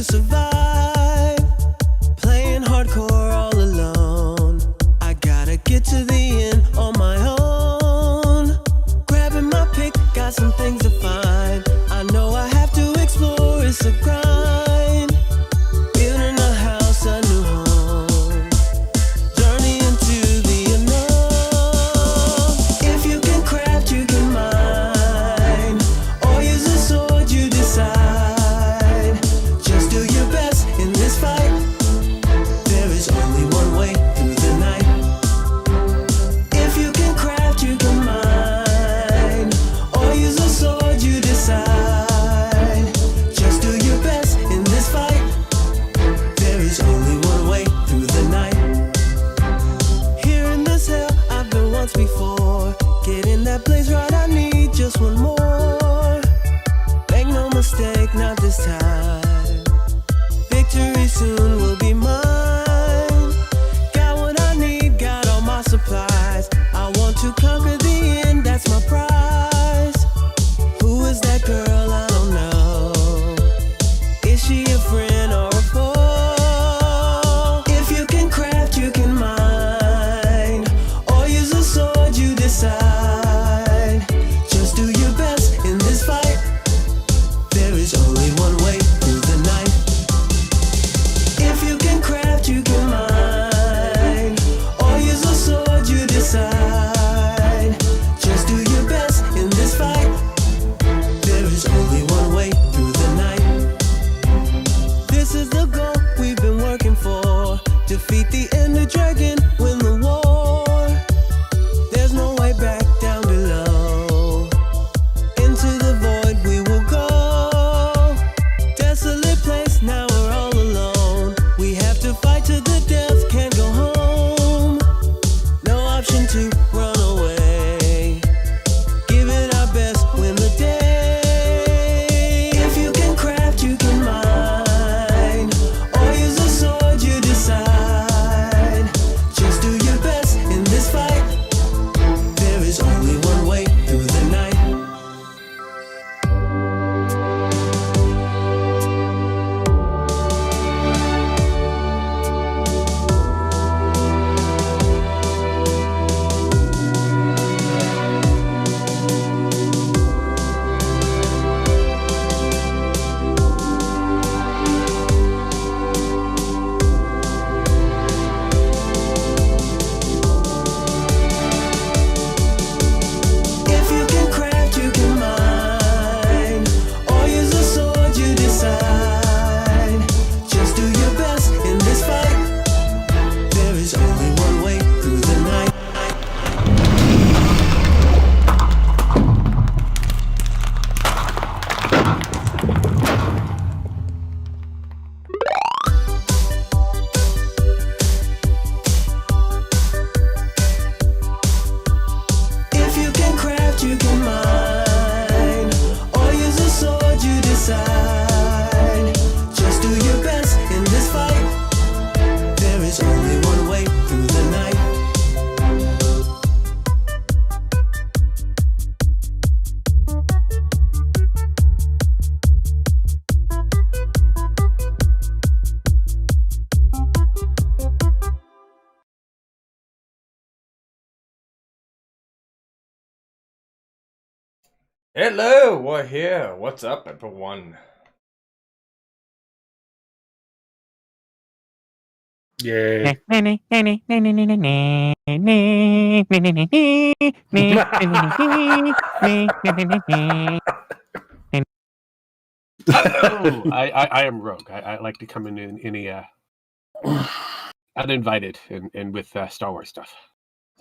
to survive. Playing hardcore all alone. I gotta get to the end on my own. Grabbing my pick, got some things to find. I know I have to explore, it's a grind. Building a house, a new home. Journey into the unknown. If you can craft, you can mine. Or use a sword, you decide. Just do your best in this fight. There is only one way through the night. If you can craft, you can mine. Or use a sword, you decide. Just do your best in this fight. There is only one way through the night. Here in this hell, I've been once before. Getting that blaze right, I need just one more. Make no mistake, not this time. Victory soon will be mine. Got what I need, got all my supplies. I want to conquer the end, that's my prize. Who is that girl? I don't know. Is she a friend or a foe? If you can craft, you can mine. Or use a sword, you decide. Just do your best in this fight. There is only one way through the night. If you can craft, you can mine. Or use a sword, you decide. Just do your best in this fight. There is only one way through the night. This is the goal we've been working for. Defeat the Ender Dragon, win the war. There's no way back down below. Into the void we will go. Desolate place, now we're all alone. We have to fight to the death, can't go home. No option to run away. Give it our best, win the day. If you can craft, you can mine. Or use a sword, you decide. Just do your best in this fight. There is only one way through the night. If you can craft, you can mine. Or use a sword, you decide. Just do your best in this fight. There is only one way through the night. If you can craft, you can mine. Or use a sword, you decide. Just do your best in this fight. There is only one way through the night. Hello, we're here. What's up, everyone? Yay. Oh, I am rogue. I like to come in any uninvited and with Star Wars stuff.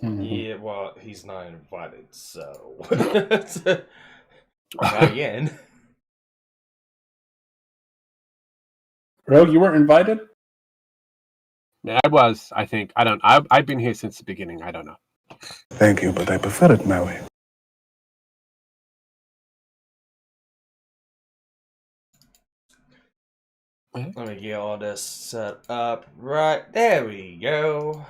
Yeah, well, he's not invited, so try again. Rogue, you weren't invited? Yeah, I was. I think. I don't. I've been here since the beginning. I don't know. Thank you, but I prefer it my way. Let me get all this set up right. There we go.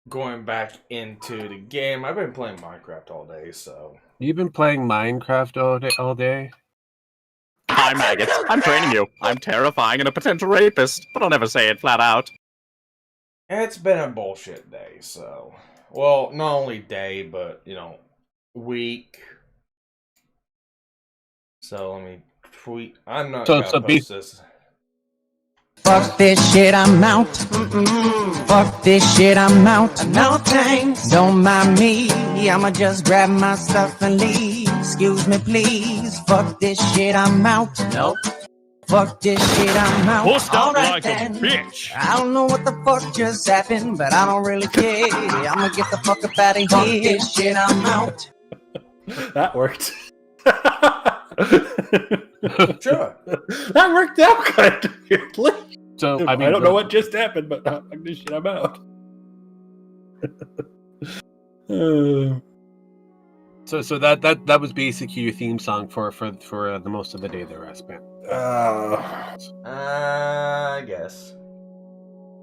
Going back into the game. I've been playing Minecraft all day, so. You've been playing Minecraft all day? Hi, maggots. I'm training you. I'm terrifying and a potential rapist, but I'll never say it flat out. It's been a bullshit day, so. Well, not only day, but, week. So let me tweet. I'm not gonna post this. Fuck this shit, I'm out. Fuck this shit, I'm out. No thanks. Don't mind me. I'ma just grab my stuff and leave. Excuse me, please. Fuck this shit, I'm out. Nope. Fuck this shit, I'm out. Bust out Alright like then. a bitch. I don't know what the fuck just happened, but I don't really care. I'ma get the fuck up out of here. Fuck this shit, I'm out. That worked. Sure. That worked out kind of weirdly. So I don't know what just happened, but fuck this shit, I'm out. So that was basically your theme song for the most of the day there, I spent. I guess.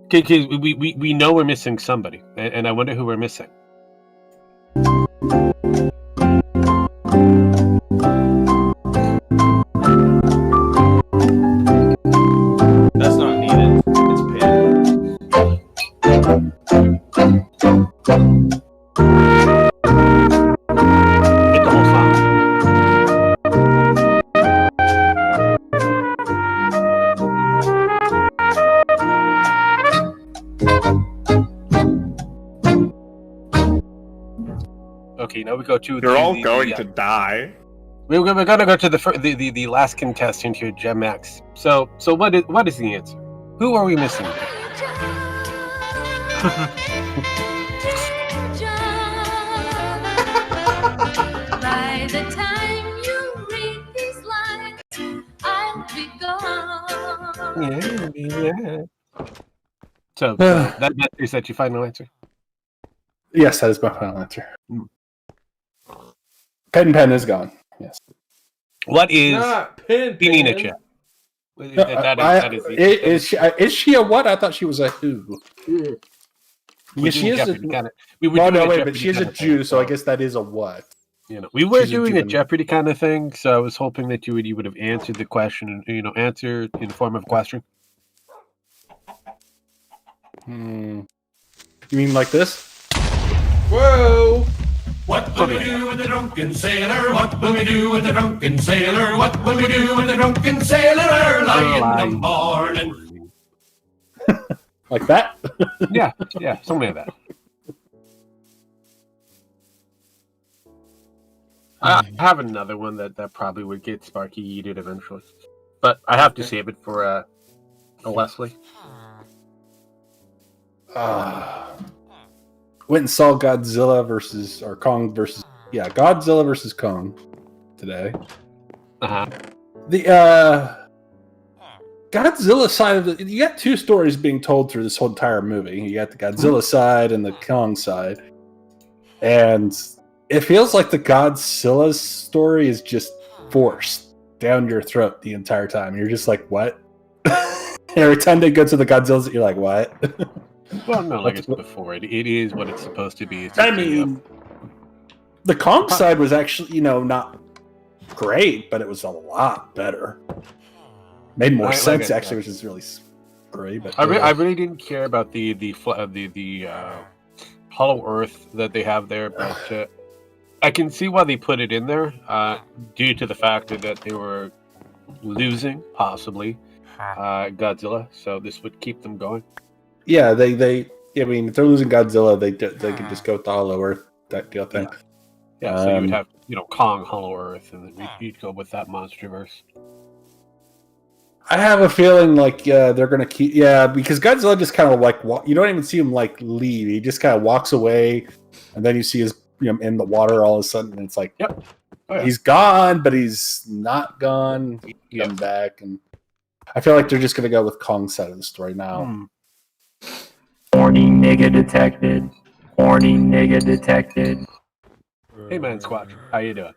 Okay, we know we're missing somebody, and I wonder who we're missing. That's not needed. It's pinned. Hit the whole song. Okay, now we go to. You're all going to die. We're gonna go to the last contestant here, Gem Max. So what is the answer? Who are we missing? By the time you read these lines, I'll be gone. Yeah. So is that your final answer? Yes, that is my final answer. Pen is gone. Yes. What is Not pin. Pinina? Is she a what? I thought she was a who. Yeah, she is. But she is a Jew, so I guess that is a what. We were doing a Jeopardy kind of thing, so I was hoping that you would have answered the question, answered in the form of a question. You mean like this? Whoa! What will we do with the drunken sailor? What will we do with the drunken sailor? What will we do with the drunken sailor early in the morning? Like that? Yeah, something like that. I have another one that probably would get Sparky yeeted eventually, but I have to save it for a Leslie. Went and saw Godzilla versus Kong today. The Godzilla side of you got two stories being told through this whole entire movie. You got the Godzilla side and the Kong side, and it feels like the Godzilla story is just forced down your throat the entire time. You're just like, what? Every time they go to the Godzillas, you're like, what? Well, no, like it's before. It is what it's supposed to be. I mean, the Kong side was actually, not great, but it was a lot better. Made more sense, actually, which is really great. But I really didn't care about the Hollow Earth that they have there, but I can see why they put it in there, due to the fact that they were losing, possibly, Godzilla. So this would keep them going. Yeah, I mean, if they're losing Godzilla, they could just go with the Hollow Earth that deal thing. Yeah, so you would have, Kong, Hollow Earth, and then you'd go with that MonsterVerse. I have a feeling like they're going to keep... Yeah, because Godzilla just kind of you don't even see him leave. He just kind of walks away, and then you see his in the water all of a sudden, and it's like, yep. Oh, yeah. He's gone, but he's not gone. He comes back, and I feel like they're just going to go with Kong's side of the story now. Horny nigga detected. Horny nigga detected. Hey, man, Squatch. How you doing?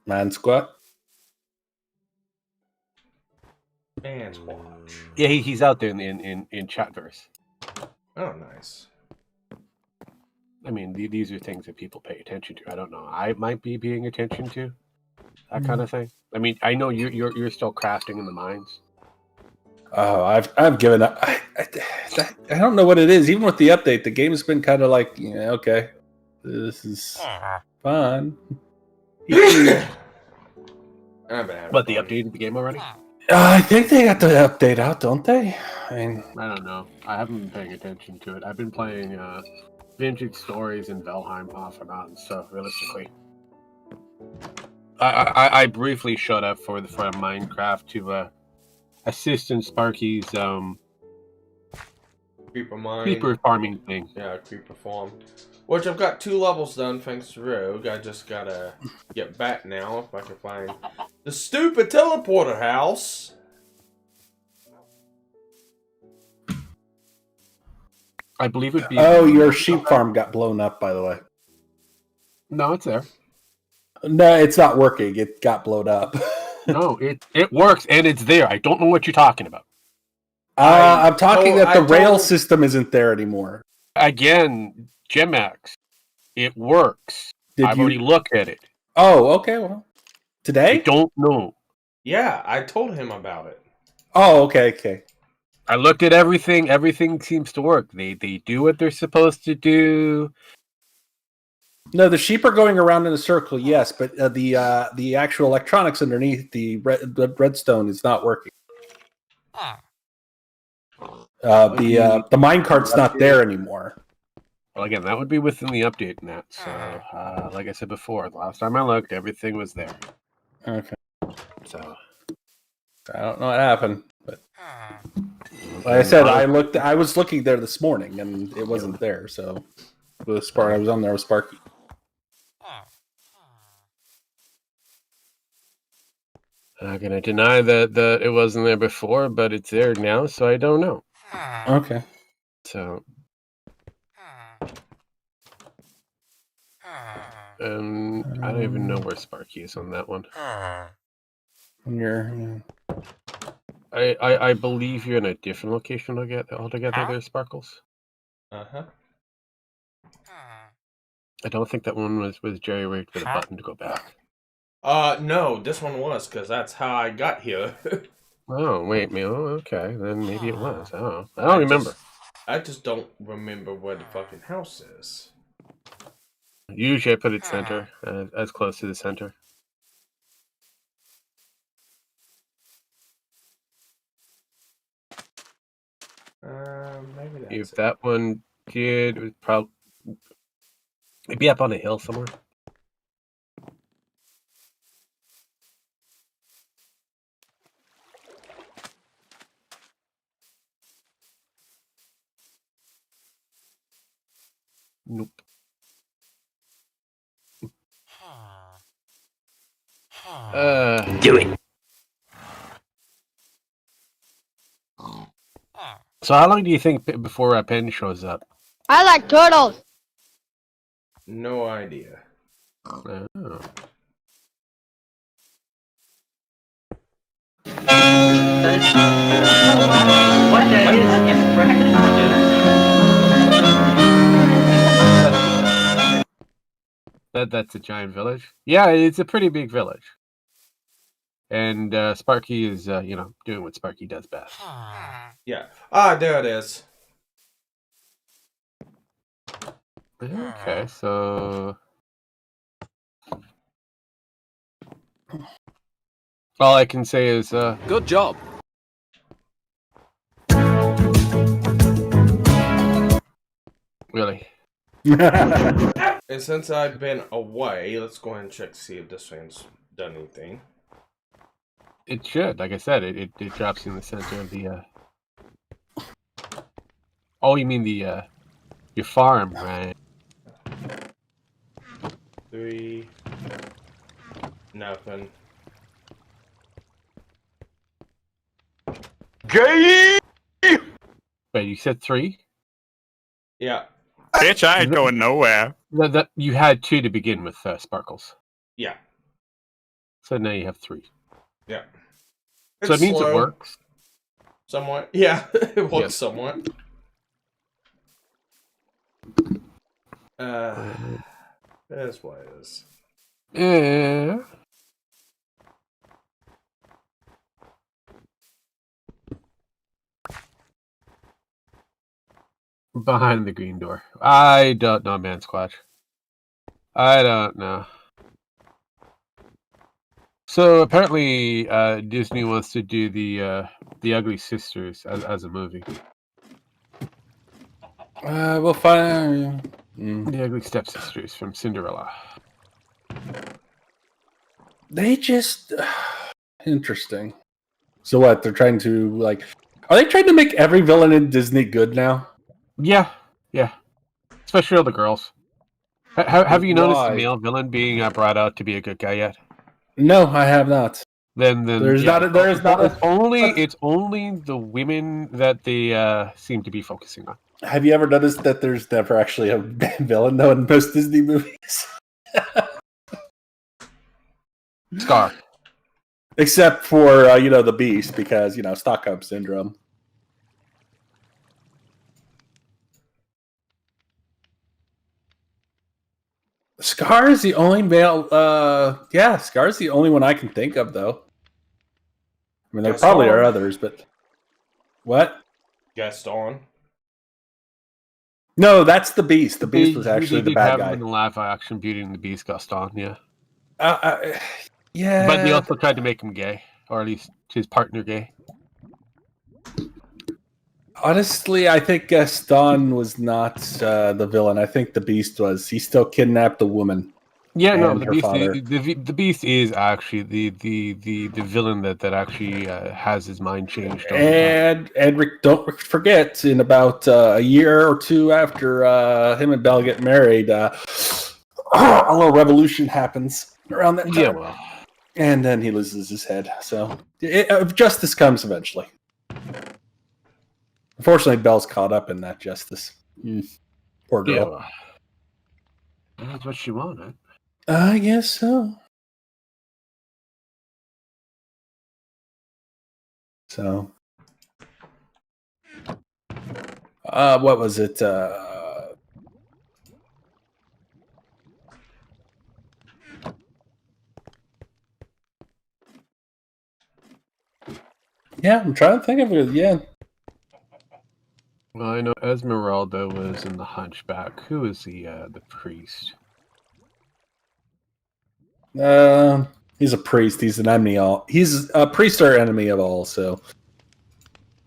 Man Squat? Man Squatch. Yeah, he's out there in Chatverse. Oh, nice. I mean, these are things that people pay attention to. I don't know. I might be paying attention to that kind of thing. I mean, I know you're still crafting in the mines. Oh, I've given up. I don't know what it is. Even with the update, the game's been kind of like, yeah, okay, this is fun. But they updated the game already? I think they got the update out, don't they? I mean, I don't know. I haven't been paying attention to it. I've been playing Vintage Stories and Valheim off and on, so realistically. I briefly showed up for Minecraft to assist in Sparky's Creeper mine. creeper farming thing. Yeah, creeper farm. Which I've got 2 levels done thanks to Rogue. I just gotta get back now if I can find the stupid teleporter house. I believe it'd be. oh, your sheep farm got blown up, by the way. No, it's there. No, it's not working. It got blown up. No, it works and it's there. I don't know what you're talking about. I'm talking that the rail told- system isn't there anymore. Again, Gemax, it works. I've already looked at it. Oh, okay. Well, I today? don't know. Yeah, I told him about it. Oh, okay. I looked at everything. Everything seems to work. They do what they're supposed to do. No, the sheep are going around in a circle, yes, but the actual electronics underneath the redstone is not working. The minecart's not there anymore. Well, again, that would be within the update, Nat. So, like I said before, the last time I looked, everything was there. Okay. So, I don't know what happened, but like I said, I was looking there this morning and it wasn't there. So I was on there with Sparky. I'm not gonna deny that it wasn't there before, but it's there now, so I don't know. Okay. So, I don't even know where Sparky is on that one. I believe you're in a different location altogether there, Sparkles. Uh-huh. I don't think that one was jerry-rigged with a button to go back. No, this one was, because that's how I got here. Oh, wait, okay, then maybe it was. Oh, I don't remember. I just don't remember where the fucking house is. Usually I put it center, as close to the center. Maybe that's If it. that one did, it would probably be up on a hill somewhere. Nope. Do it. So how long do you think before Penn shows up? I like turtles. No idea. Oh. What That's a giant village. Yeah, it's a pretty big village. And Sparky is, doing what Sparky does best. Yeah. There it is. Okay, so all I can say is, good job. Really. And since I've been away, let's go ahead and check to see if this thing's done anything. It should. Like I said, it drops in the center of the. Oh, you mean the your farm, right? 3. Nothing. Gay! Wait, you said 3? Yeah. Bitch, I ain't going nowhere. That you had 2 to begin with, Sparkles. Yeah. So now you have 3. Yeah. So it means slow. it works. Somewhat. Yeah, it works Yes. somewhat. That's what it is. Yeah. Behind the green door. I don't know, man, Squatch. I don't know. So apparently, Disney wants to do the Ugly Sisters as a movie. We'll find. The Ugly Stepsisters from Cinderella. They just interesting. So what? They're trying to like. Are they trying to make every villain in Disney good now? Yeah. Especially all the girls. Have you noticed the Why? male villain being brought out to be a good guy yet? No, I have not. Then There's yeah, not. There is not. It's only the women that they seem to be focusing on. Have you ever noticed that there's never actually a villain though in most Disney movies? Scar. Except for the Beast, because Stockholm syndrome. Scar is the only male. Scar is the only one I can think of, though. I mean, there probably are others, but what? Gaston. No, that's the Beast. The Beast was actually the bad have guy. him in the live action Beauty and the Beast, Gaston. Yeah. Yeah. But they also tried to make him gay, or at least his partner gay. Honestly, I think Gaston was not the villain. I think the Beast was. He still kidnapped the woman. Yeah, no, and the her Beast. father. The Beast is actually the villain that actually has his mind changed. Over time. And don't forget, in about a year or two after him and Belle get married, a little revolution happens around that time. Yeah, well. And then he loses his head. So justice comes eventually. Unfortunately, Belle's caught up in that justice. Poor girl. Yeah, well. That's what she wanted. I guess so. So, what was it? Yeah, I'm trying to think of it. Yeah. Well, I know Esmeralda was in the Hunchback. Who is the priest? He's a priest. He's an enemy. He's a priest or enemy of all. So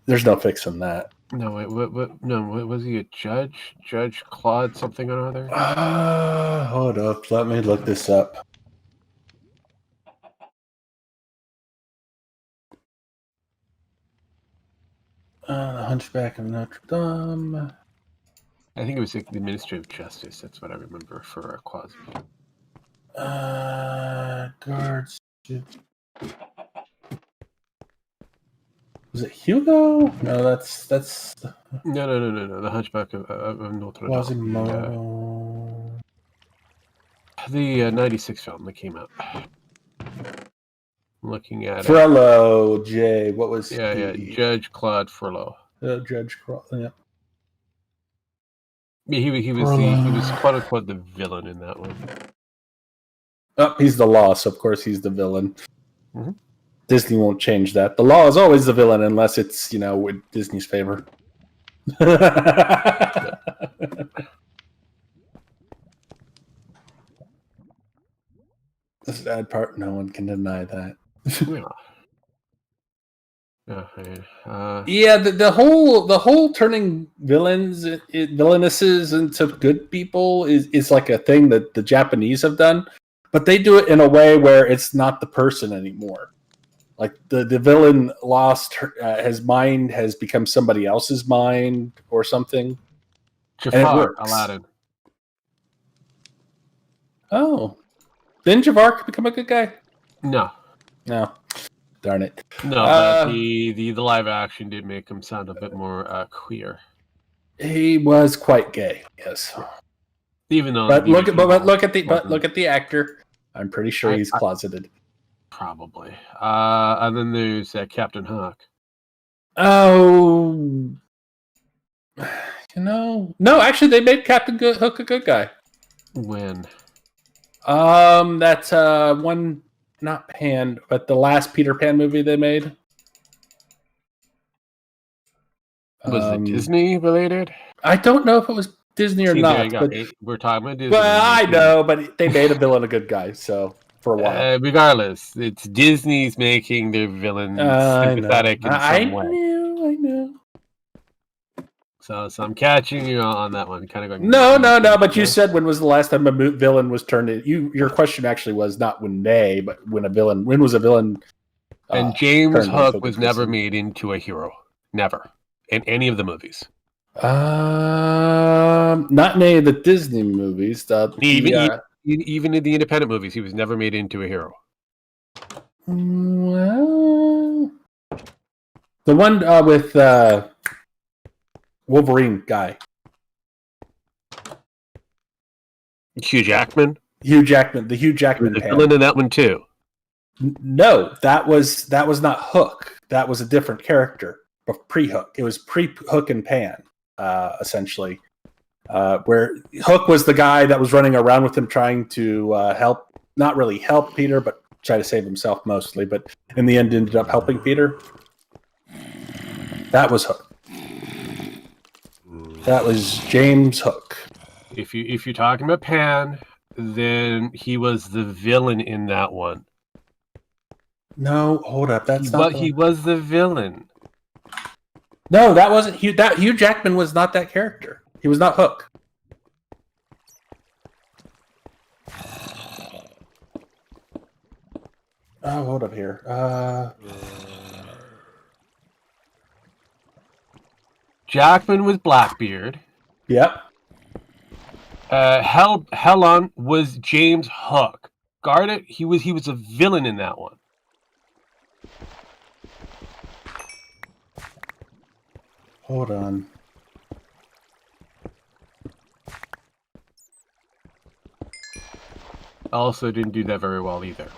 there's no fixing that. No, wait, what? No, was he a judge? Judge Claude something or other? Hold up. Let me look this up. The Hunchback of Notre Dame. I think it was like the Ministry of Justice. That's what I remember for Quasi. Guards. Was it Hugo? No, that's No. The Hunchback of Notre Dame. Quasimodo. The 96 film that came out. Looking at Frollo, Jay. What was he? Judge Claude Frollo. Judge Frollo. Yeah. Yeah, he was quote unquote the villain in that one. Oh, he's the law, so of course he's the villain. Mm-hmm. Disney won't change that. The law is always the villain unless it's with Disney's favor. The sad part, no one can deny that. Yeah, the whole turning villainesses into good people is like a thing that the Japanese have done, but they do it in a way where it's not the person anymore. Like the villain lost his mind, has become somebody else's mind or something. Jafar, Aladdin. Oh, didn't Jafar become a good guy? No. Darn it. No, but the live action did make him sound a bit more queer. He was quite gay, yes. Even though, look at the actor. I'm pretty sure he's closeted. Probably. And then there's Captain Hook. Oh, no. Actually, they made Captain Hook a good guy. When? That's one, not Pan, but the last Peter Pan movie they made. Was it Disney related? I don't know if it was Disney or See, there you not, go. but We're talking about Disney. well, I know, but they made a villain a good guy, so for a while. Regardless, it's Disney's making their villains sympathetic in some way. I know. So I'm catching you on that one. Kind of going. No. But you said when was the last time a villain was turned in? Your question actually was not when they, but when a villain. When was a villain? And James turned Hook into a was good never person? made into a hero. Never. In any of the movies. Not any of the Disney movies. Even in the independent movies, he was never made into a hero. Well, the one with Wolverine guy, Hugh Jackman. the Hugh Jackman The Pan. villain in that one too. No, that was not Hook. That was a different character, pre-Hook. It was pre-Hook and Pan, essentially. Where Hook was the guy that was running around with him trying to not really help Peter, but try to save himself mostly. But in the end, ended up helping Peter. That was Hook. That was James Hook. If you're talking about Pan, then he was the villain in that one. No, hold up. That's not. He was the villain. No, that wasn't Hugh. Hugh Jackman was not that character. He was not Hook. Oh, hold up here. Jackman was Blackbeard. Yep. Hellon was James Hook. Garnet, he was a villain in that one. Hold on. Also didn't do that very well either.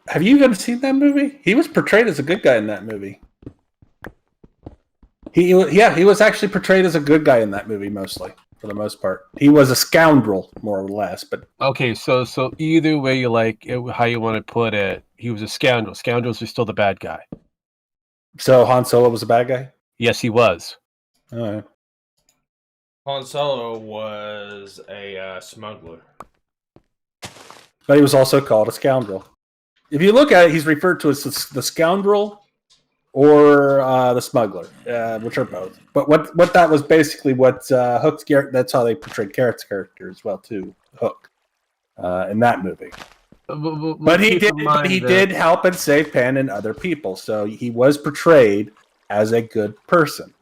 Have you even seen that movie? He was portrayed as a good guy in that movie. He was actually portrayed as a good guy in that movie mostly, for the most part. He was a scoundrel, more or less. But okay, so either way you like it, how you want to put it, he was a scoundrel. Scoundrels are still the bad guy. So Han Solo was a bad guy? Yes, he was. All right. Han Solo was a smuggler. But he was also called a scoundrel. If you look at it, he's referred to as the scoundrel or the smuggler, which are both. But what that was basically what Hook's character. That's how they portrayed Carrot's character as well too, Hook, in that movie. But he did help and save Pan and other people, so he was portrayed as a good person.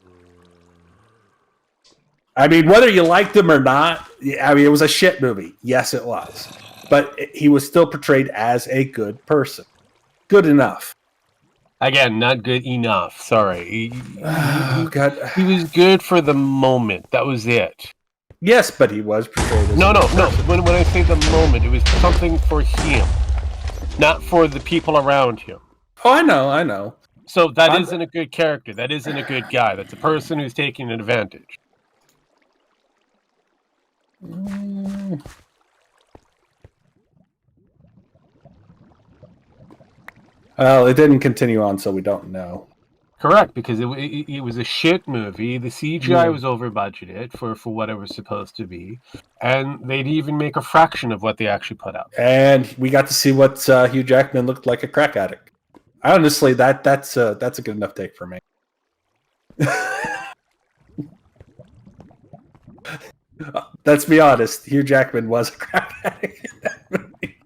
I mean, whether you liked him or not, I mean, it was a shit movie. Yes, it was. But he was still portrayed as a good person. Good enough. Again, not good enough. Sorry. God. He was good for the moment. That was it. Yes, but he was portrayed as No. person. When I say the moment, it was something for him, not for the people around him. Oh, I know. So that isn't a good character. That isn't a good guy. That's a person who's taking an advantage. Well, it didn't continue on, so we don't know. Correct, because it was a shit movie. The CGI was over budgeted for what it was supposed to be, and they didn't even make a fraction of what they actually put out. And we got to see what Hugh Jackman looked like a crack addict. Honestly, that's a good enough take for me. Let's be honest. Hugh Jackman was a crack addict in that movie.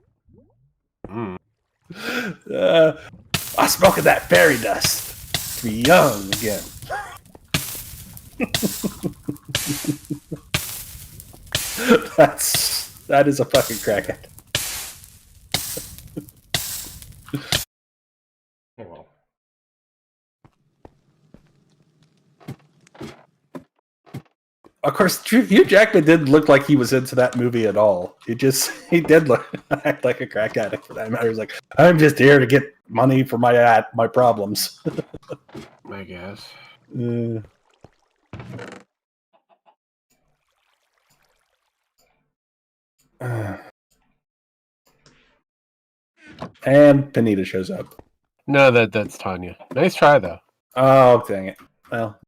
I'm smoking that fairy dust to be young again. That is a fucking crackhead. Oh, well. Of course, Hugh Jackman didn't look like he was into that movie at all. He did act like a crack addict for that matter. He was like, I'm just here to get money for my problems. I guess. And Panita shows up. No, that's Tanya. Nice try though. Oh, dang it. Well,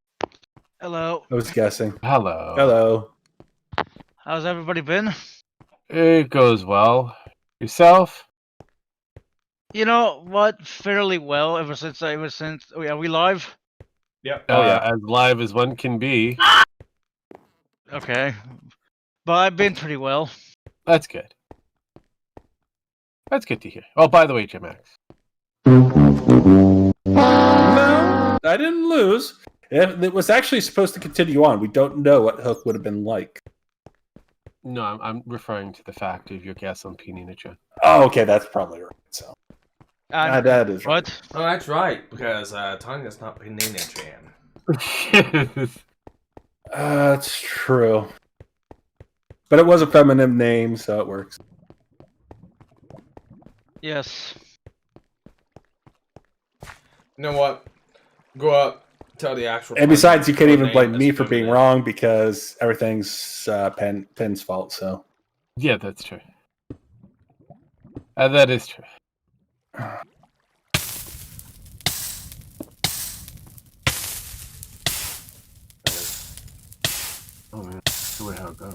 Hello. I was guessing. Hello. Hello. How's everybody been? It goes well. Yourself? You know what? Fairly well. Ever since. Are we live? Yep. Oh, yeah. As live as one can be. Okay. But I've been pretty well. That's good. That's good to hear. Oh, by the way, Jim X. No, I didn't lose. It was actually supposed to continue on. We don't know what Hook would have been like. No, I'm referring to the fact of your guess on Pininacha. Oh, okay, that's probably right. So that is right. What? Oh, that's right, because Tanya's not Panina Chan. That's true. But it was a feminine name, so it works. Yes. You know what? Go up, tell the actual. And besides, you can't even name blame that's me for being feminine. wrong because everything's Penn's fault. So Yeah, that's true. That is true. Oh man, that's the way how it goes.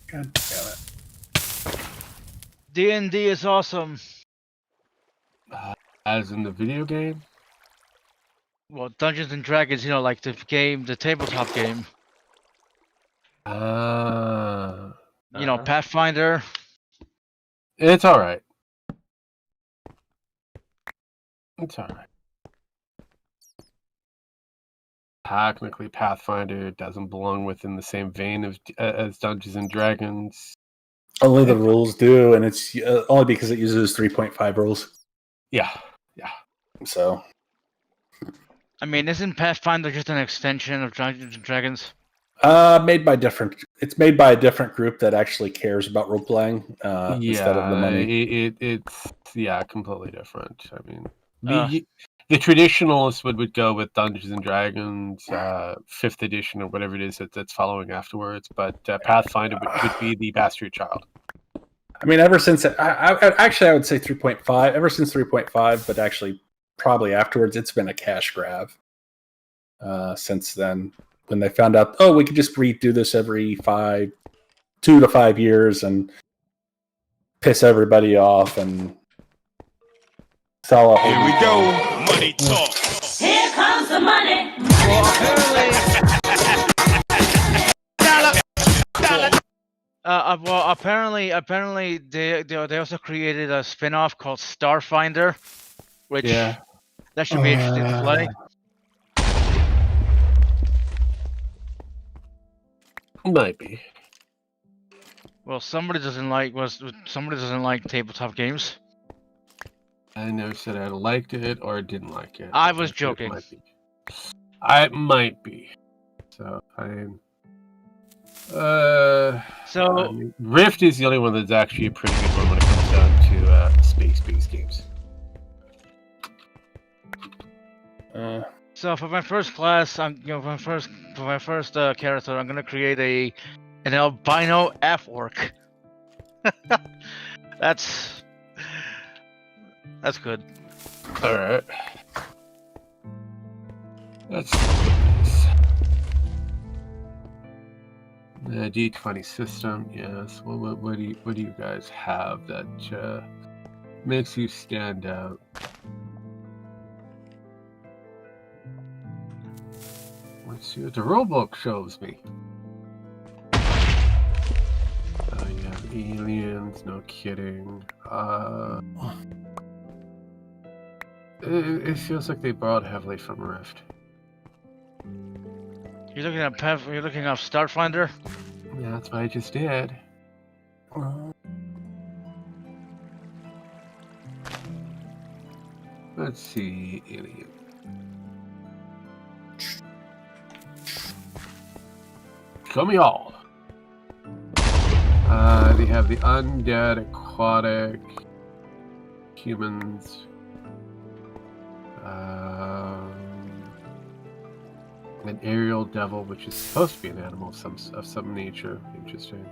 God damn it. D&D is awesome. As in the video game? Well, Dungeons and Dragons, like the game, the tabletop game. Pathfinder. It's alright. It's alright. Technically, Pathfinder doesn't belong within the same vein as Dungeons and Dragons. Only the rules do, and it's only because it uses 3.5 rules. Yeah. So, I mean, isn't Pathfinder just an extension of Dungeons and Dragons? it's made by a different group that actually cares about role playing instead of the money. It's completely different. I mean, the traditionalists would go with Dungeons and Dragons 5th edition or whatever it is that's following afterwards, but Pathfinder would be the bastard child. I mean, ever since I would say 3.5. Ever since 3.5, but actually probably afterwards, it's been a cash grab. Since then, when they found out, we could just redo this every 2 to 5 years and piss everybody off and sell a whole. Here we go. Money talk. Here comes the money. Apparently, they also created a spin-off called Starfinder, which that should be interesting to play. Might be. Well, somebody doesn't like tabletop games. I never said I liked it or didn't like it. I was joking. I might be. So Rift is the only one that's actually a pretty good one when it comes down to space-based games. So for my first class, for my first character, I'm gonna create an albino F-orc. That's good. All right. That's the D20 system. Yes. Well, what do you guys have that makes you stand out? Let's see what the rulebook shows me. You have aliens, no kidding. It feels like they borrowed heavily from Rift. You're looking at Starfinder? Yeah, that's what I just did. Let's see, alien. Kill me all. They have the undead, aquatic, humans, an aerial devil, which is supposed to be an animal of some nature. Interesting.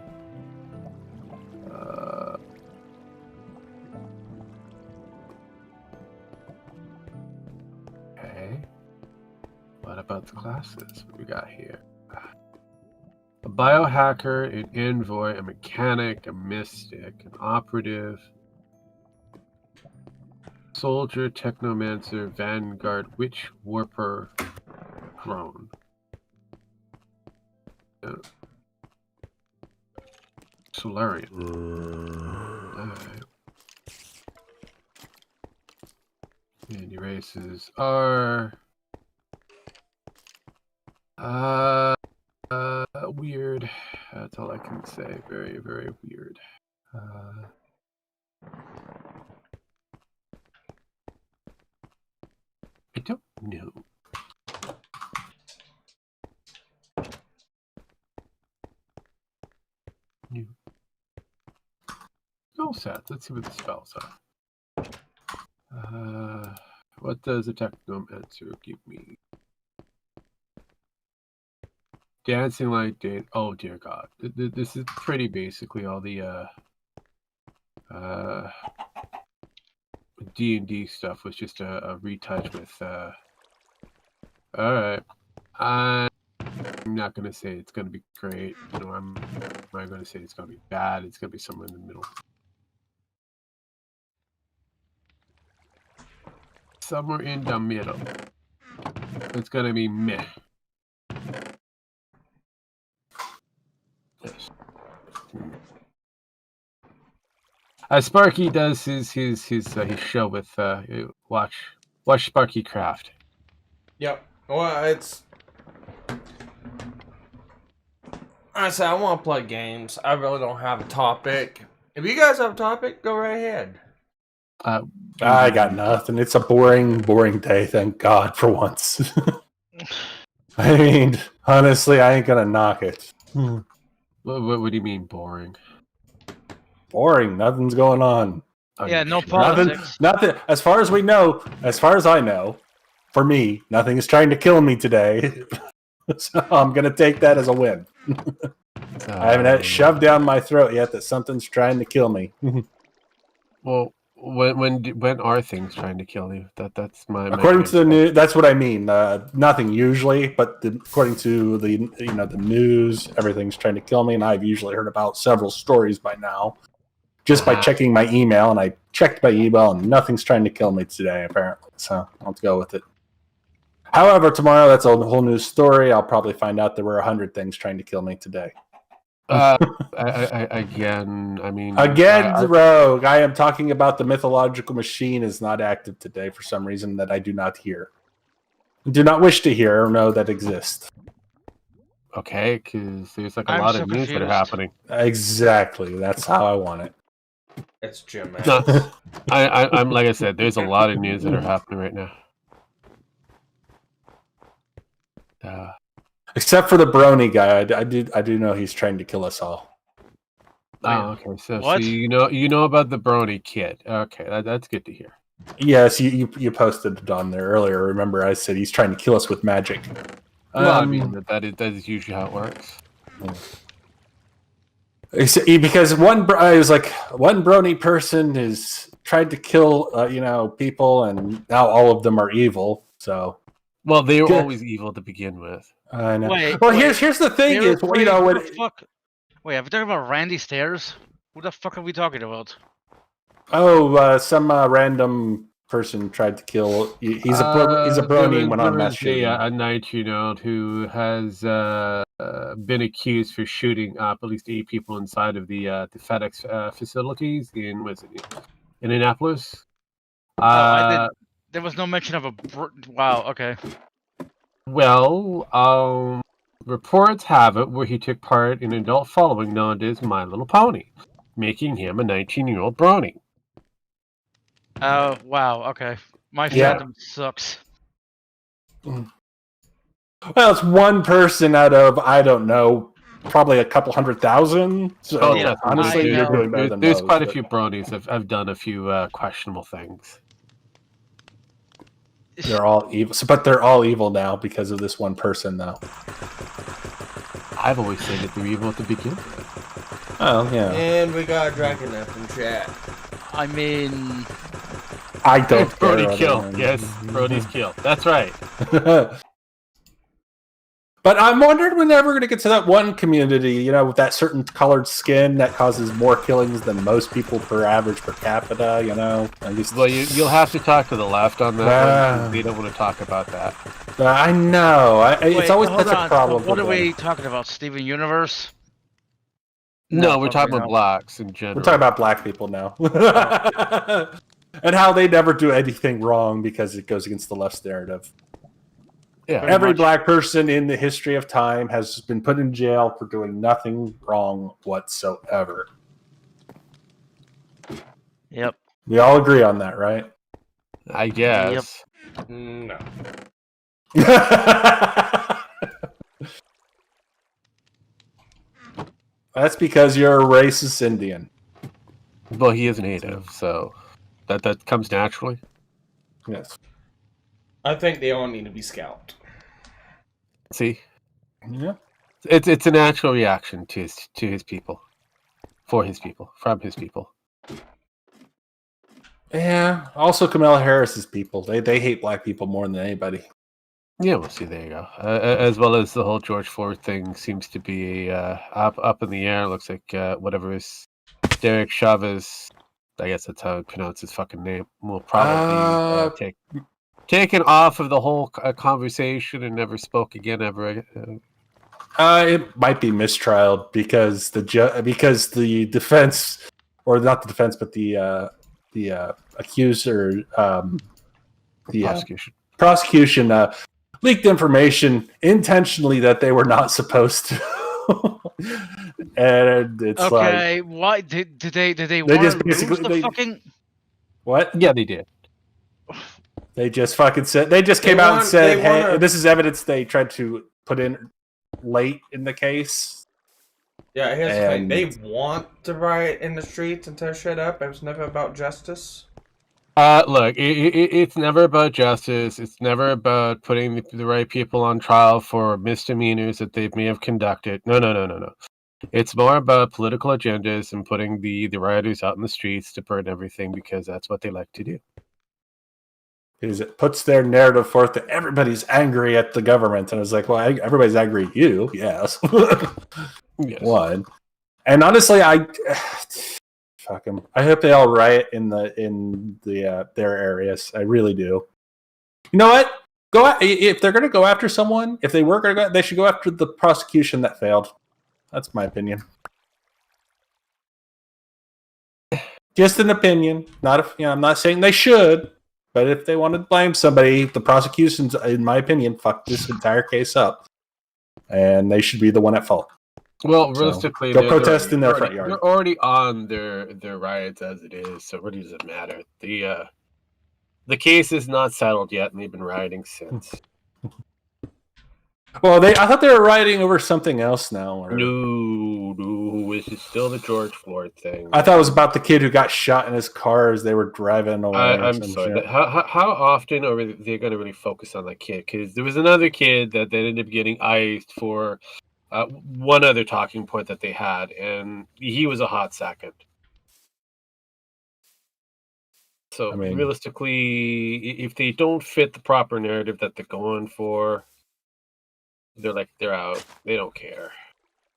Okay. What about the classes? What we got here? A biohacker, an envoy, a mechanic, a mystic, an operative, soldier, technomancer, vanguard, witch, warper, drone. Solarian. Alright. And your races are weird. That's all I can say. Very, very weird. I don't know. New. Spell sets. Let's see what the spells are. What does a technomancer give me? Dancing light date. Oh dear God, this is pretty basically all the D&D stuff was just a retouch with. All right, I'm not gonna say it's gonna be great. Nor am I gonna say it's gonna be bad. It's gonna be somewhere in the middle. Somewhere in the middle. It's gonna be meh. Yes. Sparky does his show with watch Sparky craft. Yep. Well, it's. I say I want to play games. I really don't have a topic. If you guys have a topic, go right ahead. I got nothing. It's a boring day. Thank God for once. I mean, honestly, I ain't gonna knock it. What do you mean boring? Boring. Nothing's going on. Yeah, no politics. Nothing. As far as we know, as far as I know, for me, nothing is trying to kill me today. So I'm gonna take that as a win. I haven't had it shoved down my throat yet that something's trying to kill me. Well, when are things trying to kill you? That's my according to the news. That's what I mean. Nothing usually, but according to the the news, everything's trying to kill me, and I've usually heard about several stories by now, just by checking my email. And I checked my email, and nothing's trying to kill me today, apparently. So I'll go with it. However, tomorrow that's a whole new story. I'll probably find out there were 100 things trying to kill me today. Again, I mean... Rogue. I am talking about the mythological machine is not active today for some reason that I do not hear. Do not wish to hear or know that exists. Okay, because there's like a lot of news that are happening. Exactly. That's how I want it. It's Jim. I'm like I said, there's a lot of news that are happening right now. Except for the Brony guy, I do know he's trying to kill us all. Oh, okay. So you know about the Brony kid. Okay, that's good to hear. Yes, you posted it on there earlier. Remember, I said he's trying to kill us with magic. I mean that is usually how it works. Because one Brony person is tried to kill people, and now all of them are evil. So. Well, they were always evil to begin with. I know. Here's the thing: is Wait, are we talking about Randy Stairs? Who the fuck are we talking about? Oh, some random person tried to kill. He's a Brony and went on mass shooting. A 19-year-old who has been accused for shooting up at least 8 people inside of the FedEx facilities in Indianapolis. There was no mention of a... Wow, okay. Well, reports have it where he took part in an adult following known as My Little Pony, making him a 19-year-old Brony. Oh, wow, okay. My fandom sucks. Well, it's one person out of, I don't know, probably a couple 100,000. So Oh, yeah, honestly, you're doing better than there's most, quite a but few bronies have done a few questionable things. they're all evil. But they're all evil now because of this one person, though. I've always said that they're evil to begin. Oh yeah. And we got a dragon up in chat. I mean, I don't. Brody care kill. other than- Yes, Brody's kill. That's right. But I'm wondering when we're going to get to that one community, you know, with that certain colored skin that causes more killings than most people per average per capita, you know. I guess, Well, you'll have to talk to the left on that one. They don't want to talk about that. I know. It's wait, always hold such a on. problem. What for are them. we talking about? Steven Universe? No, we're talking probably about not. blacks in general. We're talking about black people now. And how they never do anything wrong because it goes against the left's narrative. Yeah. Pretty Every much. black person in the history of time has been put in jail for doing nothing wrong whatsoever. Yep. We all agree on that, right? I guess. No. That's because you're a racist Indian. Well, he is native, so that comes naturally. Yes. I think they all need to be scalped. See, Yeah. it's a natural reaction to his people, for his people, from his people. Yeah. Also, Kamala Harris's people. They hate black people more than anybody. Yeah, we'll see. There you go. As well as the whole George Floyd thing seems to be up in the air. Looks like whatever is Derek Chavez, I guess that's how I pronounce his fucking name, will probably taken off of the whole conversation and never spoke again ever. It might be mistrial because the defense, or not the defense, but the accuser, the prosecution leaked information intentionally that they were not supposed to. And it's Okay, why did they They want just to lose basically- the they- fucking? what? Yeah, they did. They just fucking said. They just came out and said, "Hey, this is evidence they tried to put in late in the case." Yeah, here's the thing. And- They want to riot in the streets and tear shit up. It was never about justice. Look, it's never about justice. It's never about putting the right people on trial for misdemeanors that they may have conducted. No. It's more about political agendas and putting the rioters out in the streets to burn everything because that's what they like to do. Because it puts their narrative forth that everybody's angry at the government, and it's like, well, everybody's angry at you, yes. Yes. One, and honestly, fuck them. I hope they all riot in their areas. I really do. You know what? If they're going to go after someone. If they were going to go, they should go after the prosecution that failed. That's my opinion. Just an opinion. I'm not saying they should. But if they want to blame somebody, the prosecution's, in my opinion, fucked this entire case up. And they should be the one at fault. Well, realistically, go protest in their front They're yard. already on their riots as it is, so it really doesn't matter. The case is not settled yet, and they've been rioting since. Well, I thought they were rioting over something else now. Or... No, this is still the George Floyd thing. I thought it was about the kid who got shot in his car as they were driving away. I'm sorry. How often are they going to really focus on that kid? Because there was another kid that ended up getting iced for one other talking point that they had, and he was a hot second. So realistically, if they don't fit the proper narrative that they're going for, they're out. They don't care.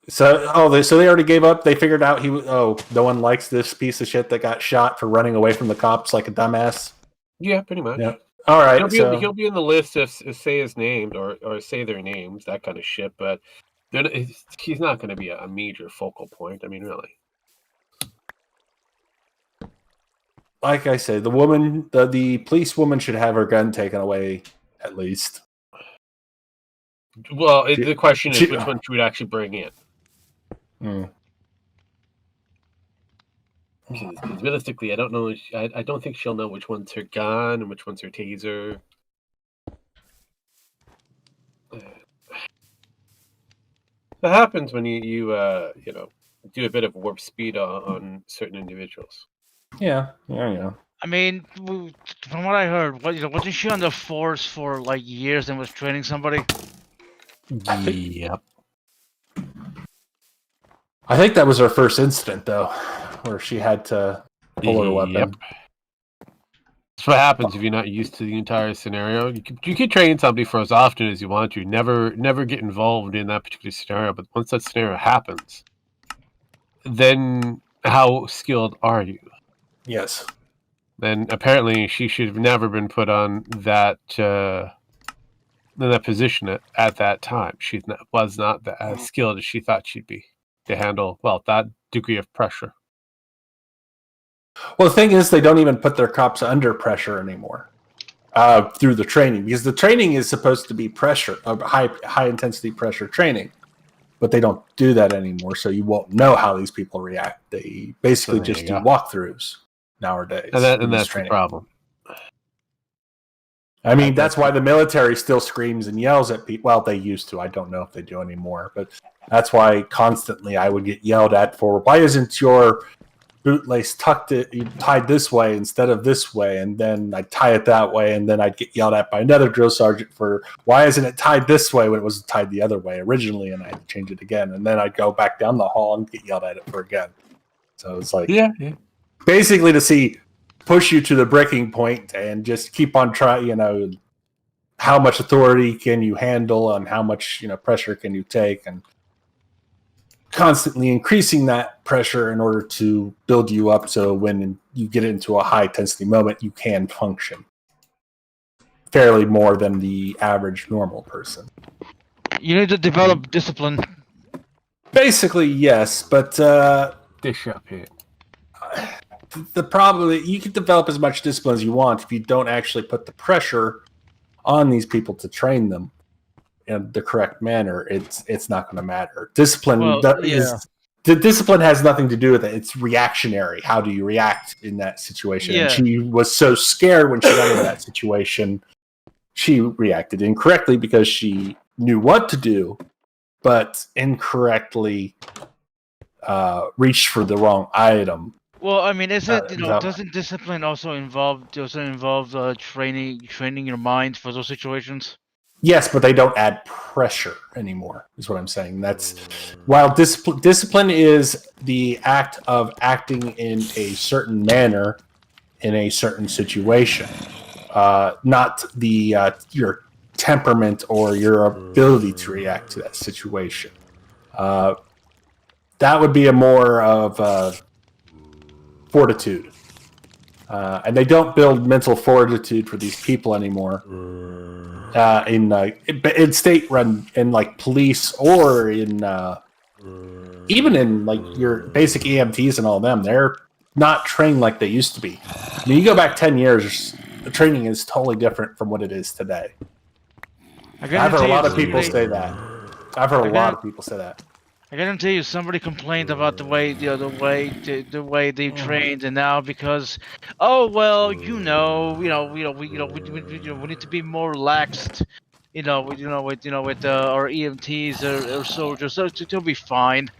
So they already gave up. They figured out no one likes this piece of shit that got shot for running away from the cops like a dumbass. Yeah, pretty much. Yeah. All right. He'll be in the list if say his name or say their names, that kind of shit. But he's not going to be a major focal point. I mean, really. Like I said, the police woman should have her gun taken away at least. Well, the question is which one she would actually bring in. Because realistically, I don't know. I don't think she'll know which one's her gun and which one's her taser. That happens when you do a bit of warp speed on certain individuals. Yeah. I mean, from what I heard, wasn't she on the force for like years and was training somebody? Yep. I think that was her first incident, though, where she had to pull her weapon. Yep. That's what happens if you're not used to the entire scenario. You can train somebody for as often as you want to. Never get involved in that particular scenario. But once that scenario happens, then how skilled are you? Yes. Then apparently she should have never been put on that in that position at that time. She was not as skilled as she thought she'd be to handle that degree of pressure. Well, the thing is, they don't even put their cops under pressure anymore through the training, because the training is supposed to be pressure, high intensity pressure training, but they don't do that anymore. So you won't know how these people react. They basically just do walkthroughs nowadays, and that's the problem. I mean, that's why the military still screams and yells at people. Well, they used to. I don't know if they do anymore, but that's why constantly I would get yelled at for, why isn't your bootlace tied this way instead of this way? And then I'd tie it that way, and then I'd get yelled at by another drill sergeant for, why isn't it tied this way when it was tied the other way originally, and I had to change it again. And then I'd go back down the hall and get yelled at it for again. So it's like, basically to push you to the breaking point and just keep on trying, how much authority can you handle and how much, pressure can you take, and constantly increasing that pressure in order to build you up so when you get into a high intensity moment, you can function fairly more than the average normal person. You need to develop discipline. Basically, yes, but dish up here. The problem is you can develop as much discipline as you want if you don't actually put the pressure on these people to train them in the correct manner. It's not going to matter. Discipline discipline has nothing to do with it. It's reactionary. How do you react in that situation? Yeah. And she was so scared when she got into that situation. She reacted incorrectly because she knew what to do, but incorrectly reached for the wrong item. Well, I mean, doesn't discipline also involve training your mind for those situations? Yes, but they don't add pressure anymore, is what I'm saying. That's while discipline is the act of acting in a certain manner in a certain situation, not your temperament or your ability to react to that situation. That would be a more of fortitude. And they don't build mental fortitude for these people anymore. In state run, in like police, or in even in like your basic EMTs and all them, they're not trained like they used to be. I mean, you go back 10 years, the training is totally different from what it is today. I've heard a lot of people say that. I gotta tell you, somebody complained about the way they trained, and now because, we need to be more relaxed, with our EMTs or soldiers, so it'll be fine.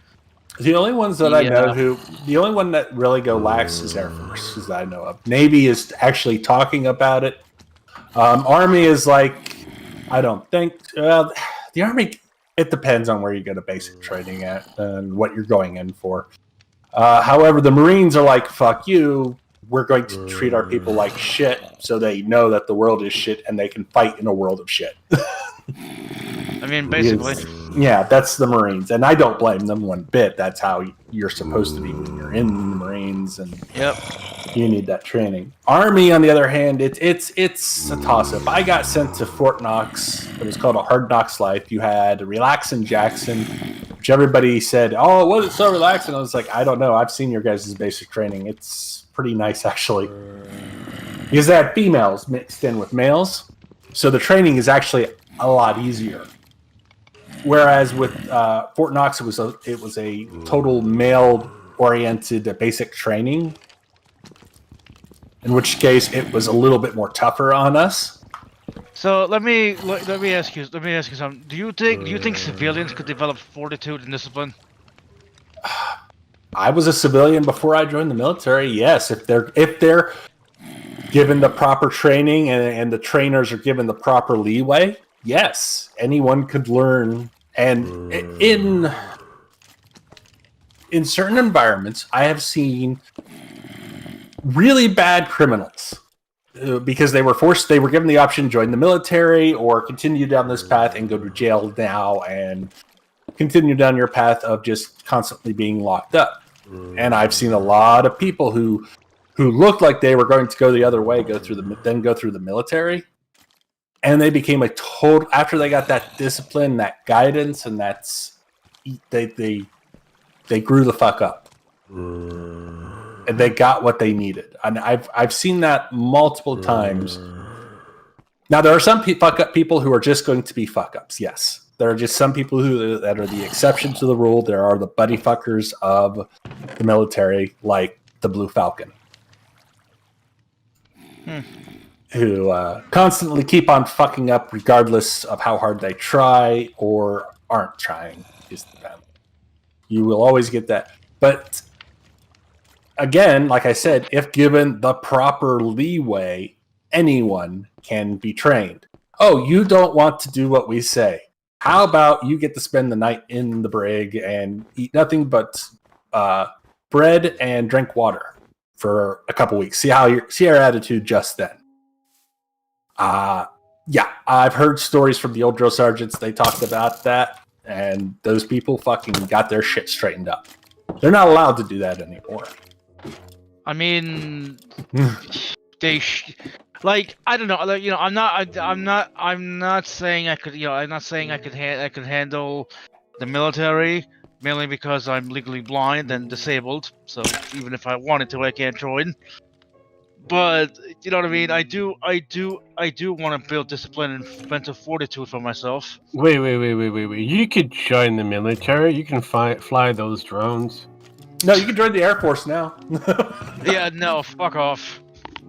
The only ones that I know the only one that really go lax is Air Force, as I know of. Navy is actually talking about it. Army is like, I don't think the Army. It depends on where you get a basic training at and what you're going in for. However, the Marines are like, fuck you. We're going to treat our people like shit so they know that the world is shit and they can fight in a world of shit. I mean, basically. Yeah, that's the Marines. And I don't blame them one bit. That's how you're supposed to be when you're in the Marines. And you need that training. Army, on the other hand, it's a toss-up. I got sent to Fort Knox. It was called a Hard Knocks Life. You had Relaxin' Jackson, which everybody said, oh, it wasn't so relaxing. I was like, I don't know. I've seen your guys' basic training. It's pretty nice, actually. Because they had females mixed in with males. So the training is actually a lot easier. Whereas with Fort Knox, it was a total male-oriented basic training. In which case, it was a little bit more tougher on us. So let me ask you something. Do you think civilians could develop fortitude and discipline? I was a civilian before I joined the military. Yes, if they're given the proper training and the trainers are given the proper leeway, yes, anyone could learn. And in certain environments, I have seen really bad criminals because they were given the option to join the military or continue down this path and go to jail now and continue down your path of just constantly being locked up. And I've seen a lot of people who looked like they were going to go the other way, go through the military, and they became a total. After they got that discipline, that guidance, and they grew the fuck up, and they got what they needed. And I've seen that multiple times. Now there are some fuck up people who are just going to be fuck ups. Yes, there are just some people that are the exception to the rule. There are the buddy fuckers of the military, like the Blue Falcon. Who constantly keep on fucking up regardless of how hard they try or aren't trying. You will always get that. But again, like I said, if given the proper leeway, anyone can be trained. Oh, you don't want to do what we say. How about you get to spend the night in the brig and eat nothing but bread and drink water for a couple weeks. See your attitude just then. Yeah, I've heard stories from the old drill sergeants. They talked about that, and those people fucking got their shit straightened up. They're not allowed to do that anymore. I mean, like, I don't know. Like, you know, I'm not saying I could. You know, I'm not saying I could handle the military, mainly because I'm legally blind and disabled. So even if I wanted to, I can't join. But you know what I mean. I do want to build discipline and mental fortitude for myself. Wait. You could join the military. You can fly those drones. No, you can join the Air Force now. Yeah, no, fuck off.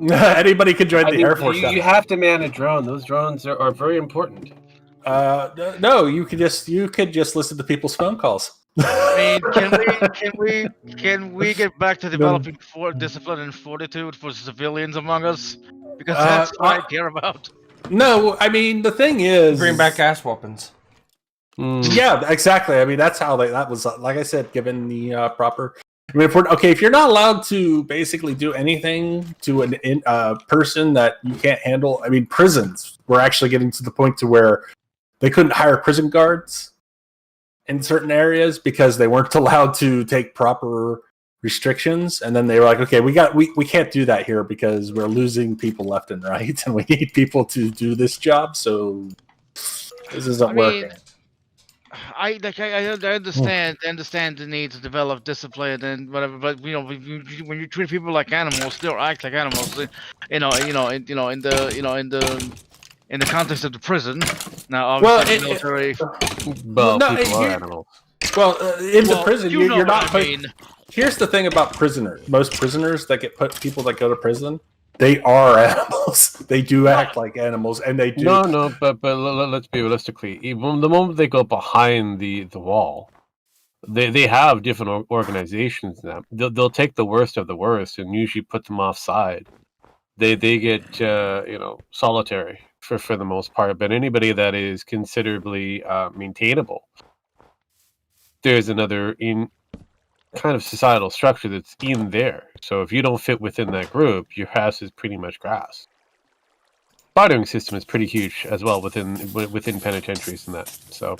Anybody can join the Air Force now. You have to man a drone. Those drones are very important. No, you could just listen to people's phone calls. I mean, can we get back to developing discipline and fortitude for civilians among us? Because that's what I care about. No, I mean the thing is, Bring back ass weapons. Yeah, exactly. I mean that's how that was. Like I said, given the proper. I mean, if you're not allowed to basically do anything to a person that you can't handle. I mean, prisons were actually getting to the point to where they couldn't hire prison guards in certain areas because they weren't allowed to take proper restrictions. And then they were like, okay, we can't do that here because we're losing people left and right, and we need people to do this job. So this isn't working. I understand the need to develop discipline and whatever, but you know, when you treat people like animals, they'll act like animals. In the context of the prison. Now, obviously, military. Well, people are animals. Well, in the prison, you're not. I mean. Here's the thing about prisoners. Most prisoners that people that go to prison, they are animals. They do act like animals, and they do. No, but let's be realistically. Even the moment they go behind the wall, they have different organizations now. They'll take the worst of the worst and usually put them offside. They get solitary for the most part. But anybody that is considerably maintainable, there's another kind of societal structure that's in there. So if you don't fit within that group, your house is pretty much grass. Bartering system is pretty huge as well within penitentiaries and that. So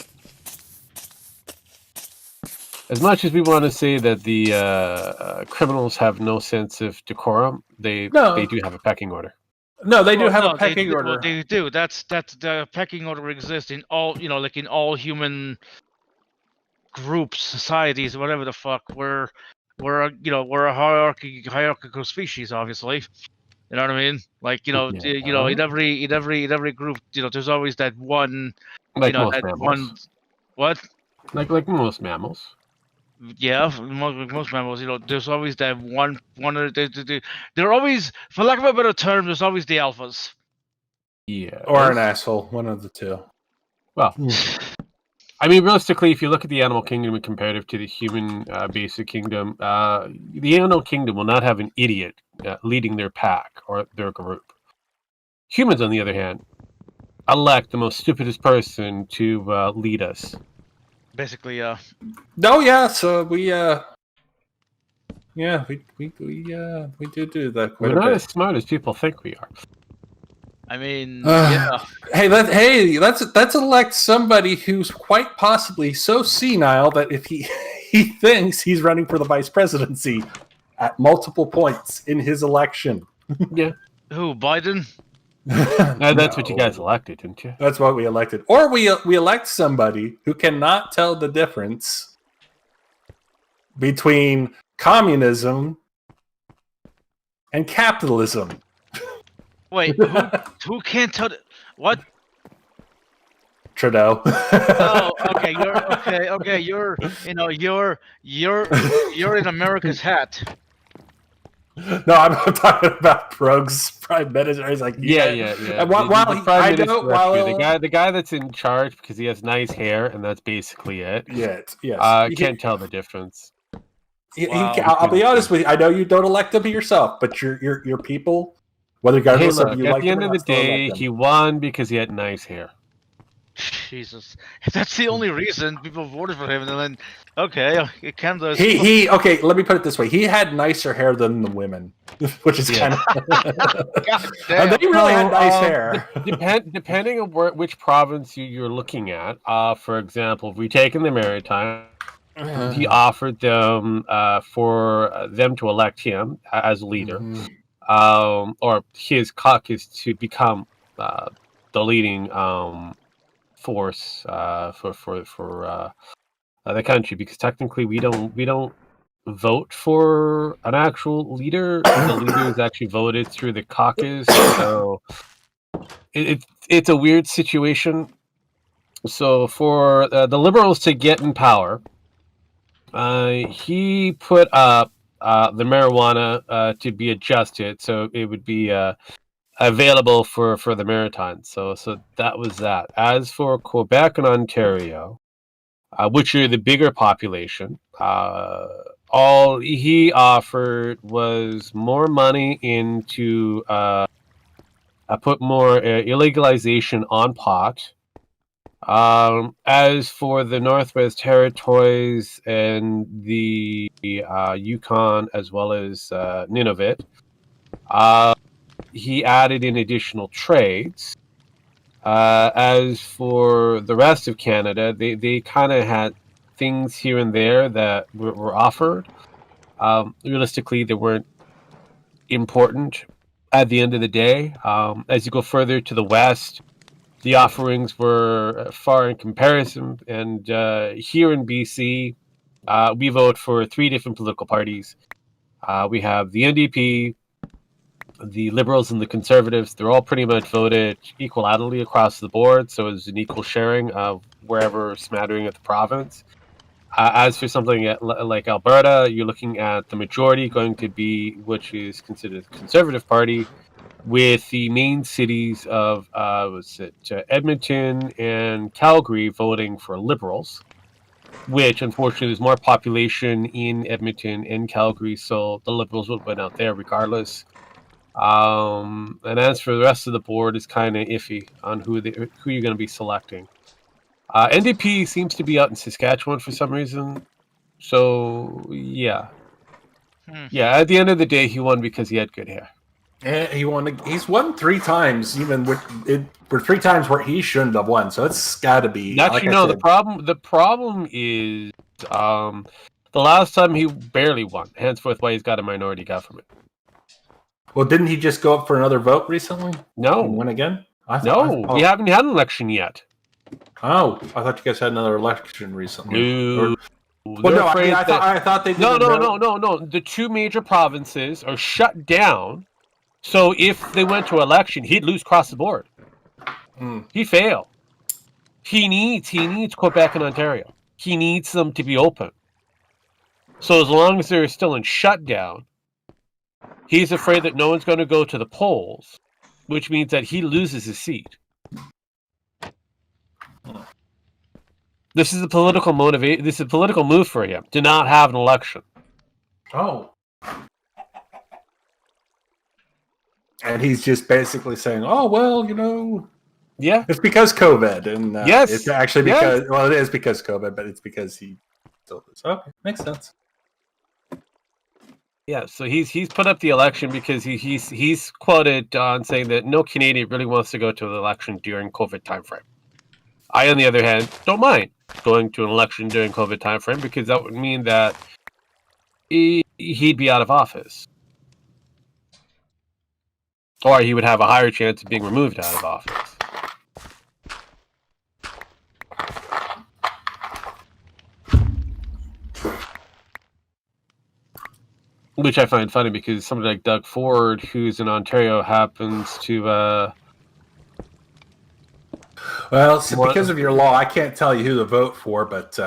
as much as we want to say that the criminals have no sense of decorum, they do have a pecking order. No, they do have a pecking order. They do. That's the pecking order exists in all like in all human groups, societies, whatever the fuck. We're a hierarchical species, obviously. You know what I mean? Like in every group, there's always that one. Like most mammals. One. What? Like most mammals. Yeah, most mammals, there's always that one. They're always, for lack of a better term, there's always the alphas. Yeah. Or an asshole, one of the two. Well, I mean, realistically, if you look at the animal kingdom and comparative to the human basic kingdom, the animal kingdom will not have an idiot leading their pack or their group. Humans, on the other hand, elect the most stupidest person to lead us. Basically, No, yeah. So we do that quite We're a not bit. as smart as people think we are. I mean, yeah. Hey, let's elect somebody who's quite possibly so senile that if he thinks he's running for the vice presidency at multiple points in his election. Yeah. Who, Biden? That's what you guys elected, didn't you? That's what we elected. Or we elect somebody who cannot tell the difference between communism and capitalism. Wait, who can't tell? What? Trudeau. Oh, okay. You're in America's hat. No, I'm talking about Progue's prime minister. He's like, Yeah. And while the prime minister, while the guy that's in charge because he has nice hair, and that's basically it. yes, Can't tell the difference. Wow. I'll be honest with you. I know you don't elect him yourself, but your people, whether regardless Hey, look, of you at like the end them of or the not, still day, elect he him. won because he had nice hair. Jesus, if that's the only reason people voted for him, then okay, Canada. He okay. Let me put it this way: he had nicer hair than the women, which is kind of. God damn. They really had nice hair. Depending on which province you're looking at. For example, if we take in the Maritime, he offered them for them to elect him as leader, or his caucus to become the leading force for the country, because technically we don't vote for an actual leader. The leader is actually voted through the caucus, so it's a weird situation. So for the Liberals to get in power, he put up the marijuana to be adjusted so it would be available for the Maritime. So that was that. As for Quebec and Ontario, which are the bigger population, all he offered was more money into put more illegalization on pot. As for the Northwest Territories and the Yukon as well as Nunavut, he added in additional trades. As for the rest of Canada, they kind of had things here and there that were offered. Realistically, they weren't important at the end of the day. As you go further to the west, the offerings were far in comparison. And here in BC, we vote for 3 different political parties. We have the NDP, the Liberals, and the Conservatives. They're all pretty much voted equally across the board, so it's an equal sharing of wherever smattering of the province. As for something like Alberta, you're looking at the majority going to be, which is considered the Conservative Party, with the main cities of Edmonton and Calgary voting for Liberals, which unfortunately there's more population in Edmonton and Calgary, so the Liberals would win out there regardless. And as for the rest of the board, is kind of iffy on who you're going to be selecting. NDP seems to be out in Saskatchewan for some reason, so yeah. At the end of the day, he won because he had good hair. Yeah, he won. He's won 3 times, even for 3 times where he shouldn't have won. So it's got to be. Actually, no. The problem is the last time he barely won. Henceforth, why he's got a minority government. Well, didn't he just go up for another vote recently? No. And win again? We haven't had an election yet. Oh, I thought you guys had another election recently. No. I thought they did. No. The 2 major provinces are shut down. So if they went to election, he'd lose across the board. He failed. He needs Quebec and Ontario. He needs them to be open. So as long as they're still in shutdown, he's afraid that no one's going to go to the polls. which means that he loses his seat. This is a political motivate. This is a political move for him to not have an election. Oh. And he's just basically saying, "Oh well, Yeah, it's because COVID." And Yes. it's actually because it is because COVID, but it's because he still is. Okay, makes sense. yeah. So he's put up the election because he's quoted on saying that no Canadian really wants to go to an election during COVID timeframe. I, on the other hand, don't mind going to an election during COVID timeframe because that would mean that he'd be out of office. Or he would have a higher chance of being removed out of office. Which I find funny because somebody like Doug Ford, who's in Ontario, happens to... Well, because of your law, I can't tell you who to vote for, but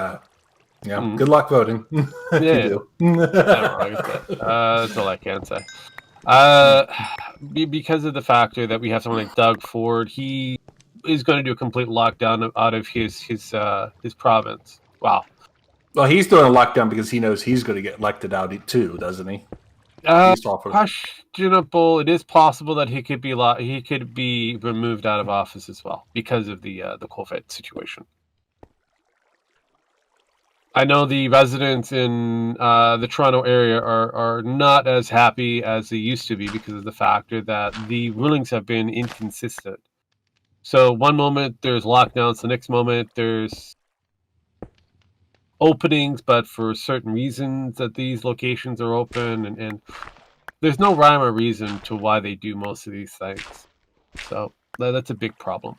good luck voting. If you do. That's all I can say. Because of the factor that we have someone like Doug Ford, he is going to do a complete lockdown out of his province. Wow. Well, he's doing a lockdown because he knows he's going to get elected out too, doesn't he? Questionable. It is possible that he could be removed out of office as well because of the COVID situation. I know the residents in the Toronto area are not as happy as they used to be because of the factor that the rulings have been inconsistent. So one moment there's lockdowns, the next moment there's openings, but for certain reasons that these locations are open, and there's no rhyme or reason to why they do most of these things. So that's a big problem.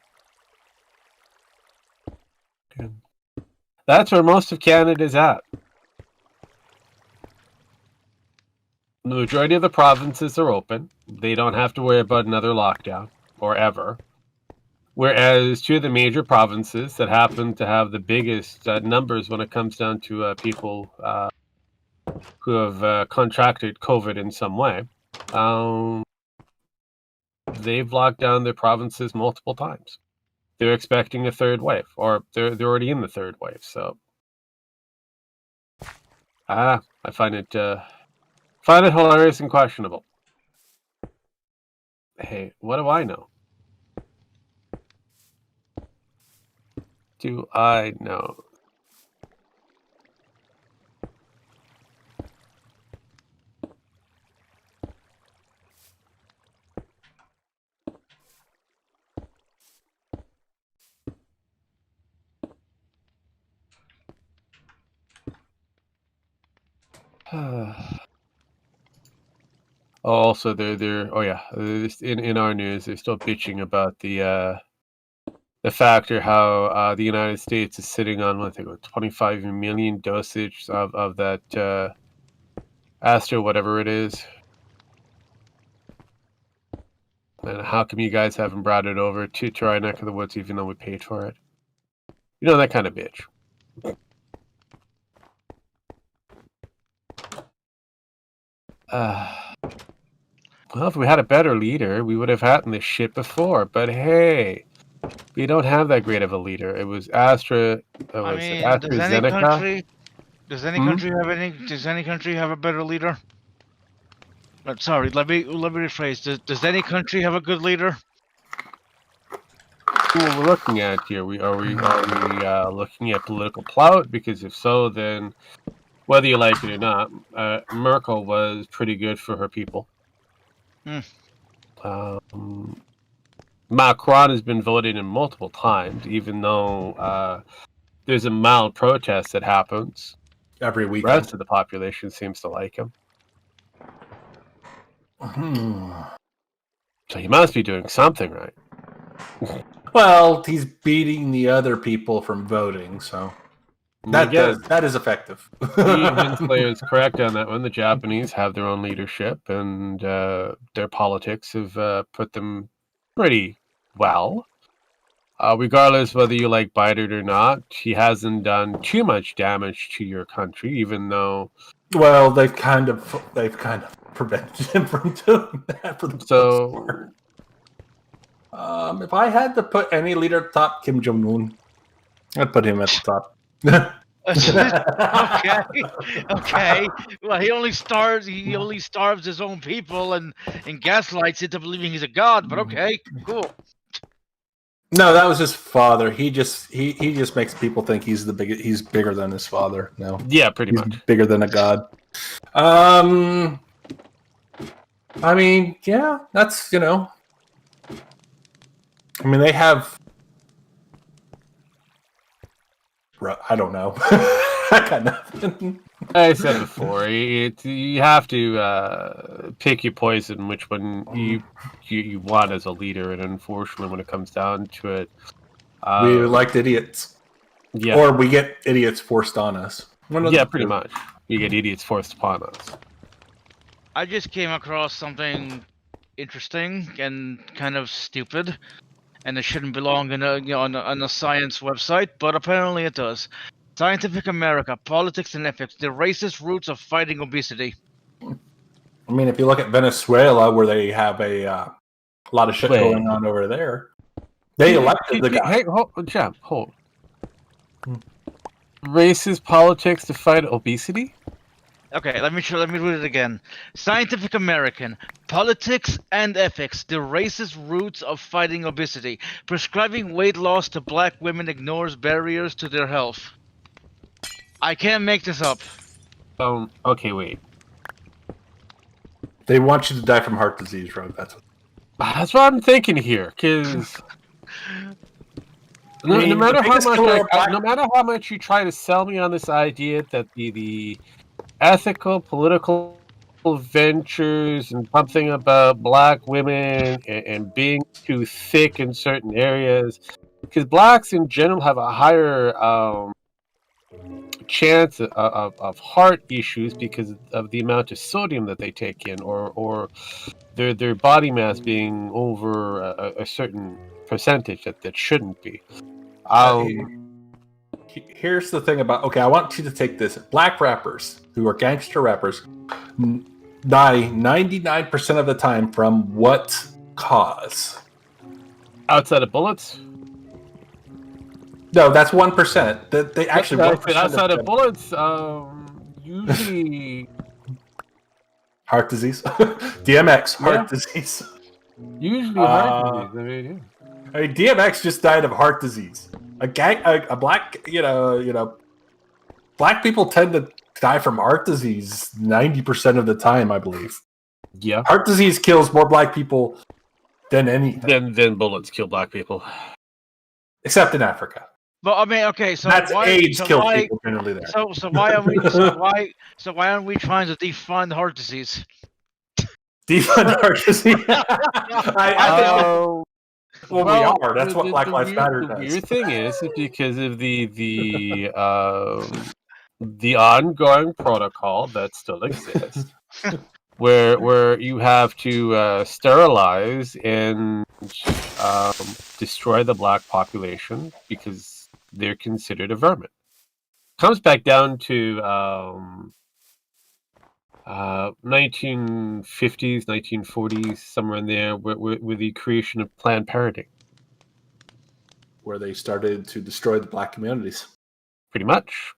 Okay. That's where most of Canada is at. The majority of the provinces are open. They don't have to worry about another lockdown, or ever. Whereas two of the major provinces that happen to have the biggest numbers when it comes down to people who have contracted COVID in some way, they've locked down their provinces multiple times. They're expecting a third wave, or they're already in the third wave. So, I find it hilarious and questionable. Hey, what do I know? Do I know? Also, they're in our news, they're still bitching about the factor how the United States is sitting on 25 million dosage of that Astra, whatever it is. And how come you guys haven't brought it over to our neck of the woods even though we paid for it? You know, that kind of bitch. Well, if we had a better leader, we would have had this shit before. But hey, we don't have that great of a leader. It was AstraZeneca. Does any country have a better leader? Sorry, let me rephrase. Does any country have a good leader? What we're looking at here, are we looking at political clout? Because if so, then whether you like it or not, Merkel was pretty good for her people. Macron has been voted in multiple times, even though there's a mild protest that happens every week. The rest of the population seems to like him. So he must be doing something right. Well, he's beating the other people from voting, so that is effective. Slayer is correct on that one. The Japanese have their own leadership, and their politics have put them pretty well. Regardless whether you like Biden or not, he hasn't done too much damage to your country, even though. Well, they've kind of prevented him from doing that for the most part. If I had to put any leader at the top, Kim Jong Un, I'd put him at the top. Okay. Well, he only starves his own people and gaslights into believing he's a god. But okay, cool. No, that was his father. He just makes people think he's he's bigger than his father. No. Yeah, pretty He's much. bigger than a god. I mean, yeah, that's I mean, they have. I don't know. I got nothing. I said before, you have to pick your poison, which one you want as a leader, and unfortunately, when it comes down to it, We elect idiots, yeah, or we get idiots forced on us. yeah, pretty much. You get idiots forced upon us. I just came across something interesting and kind of stupid, and it shouldn't belong in on a science website, but apparently it does. Scientific America: Politics and Ethics: The Racist Roots of Fighting Obesity. I mean, if you look at Venezuela, where they have a lot of shit going on over there, they elected the guy. Hey, hold. Racist politics to fight obesity? Okay, let me read it again. Scientific American: Politics and Ethics: The Racist Roots of Fighting Obesity. Prescribing weight loss to black women ignores barriers to their health. I can't make this up. Okay, wait. They want you to die from heart disease, right? That's what I'm thinking here, because no matter how much you try to sell me on this idea that the ethical, political ventures and something about black women and being too thick in certain areas, because blacks in general have a higher chance of heart issues because of the amount of sodium that they take in, or their body mass being over a certain percentage that shouldn't be. Here's the thing about I want you to take this. Black rappers who are gangster rappers die 99% of the time from what cause? Outside of bullets? No, that's 1%. They actually outside of bullets, usually heart disease, DMX, heart disease. Usually heart disease. I mean, DMX just died of heart disease. A black, black people tend to die from heart disease 90% of the time, I believe. Yeah, heart disease kills more black people than anything. Than bullets kill black people, except in Africa. But I mean, okay, so that's why, AIDS so kills why, people generally there. So why are we why aren't we trying to defund heart disease? Defund heart disease. Well, we are. That's what Black Lives Matter does. The weird thing is because of the ongoing protocol that still exists, where you have to sterilize and destroy the black population because they're considered a vermin. Comes back down to 1950s, 1940s, somewhere in there, with the creation of Planned Parenthood, where they started to destroy the black communities. Pretty much.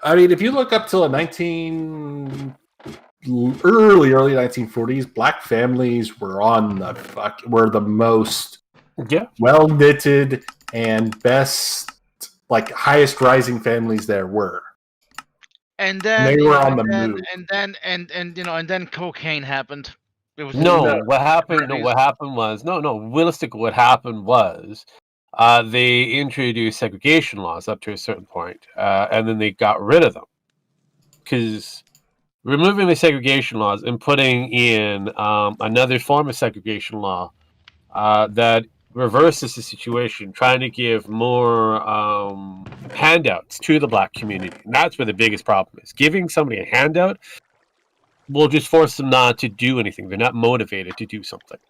I mean, if you look up till the early 1940s, black families were were the most well knitted and best, highest rising families there were. And then they were on the move. And then cocaine happened. What happened was realistically what happened was they introduced segregation laws up to a certain point, and then they got rid of them because removing the segregation laws and putting in another form of segregation law that reverses the situation, trying to give more handouts to the black community. And that's where the biggest problem is. Giving somebody a handout will just force them not to do anything. They're not motivated to do something.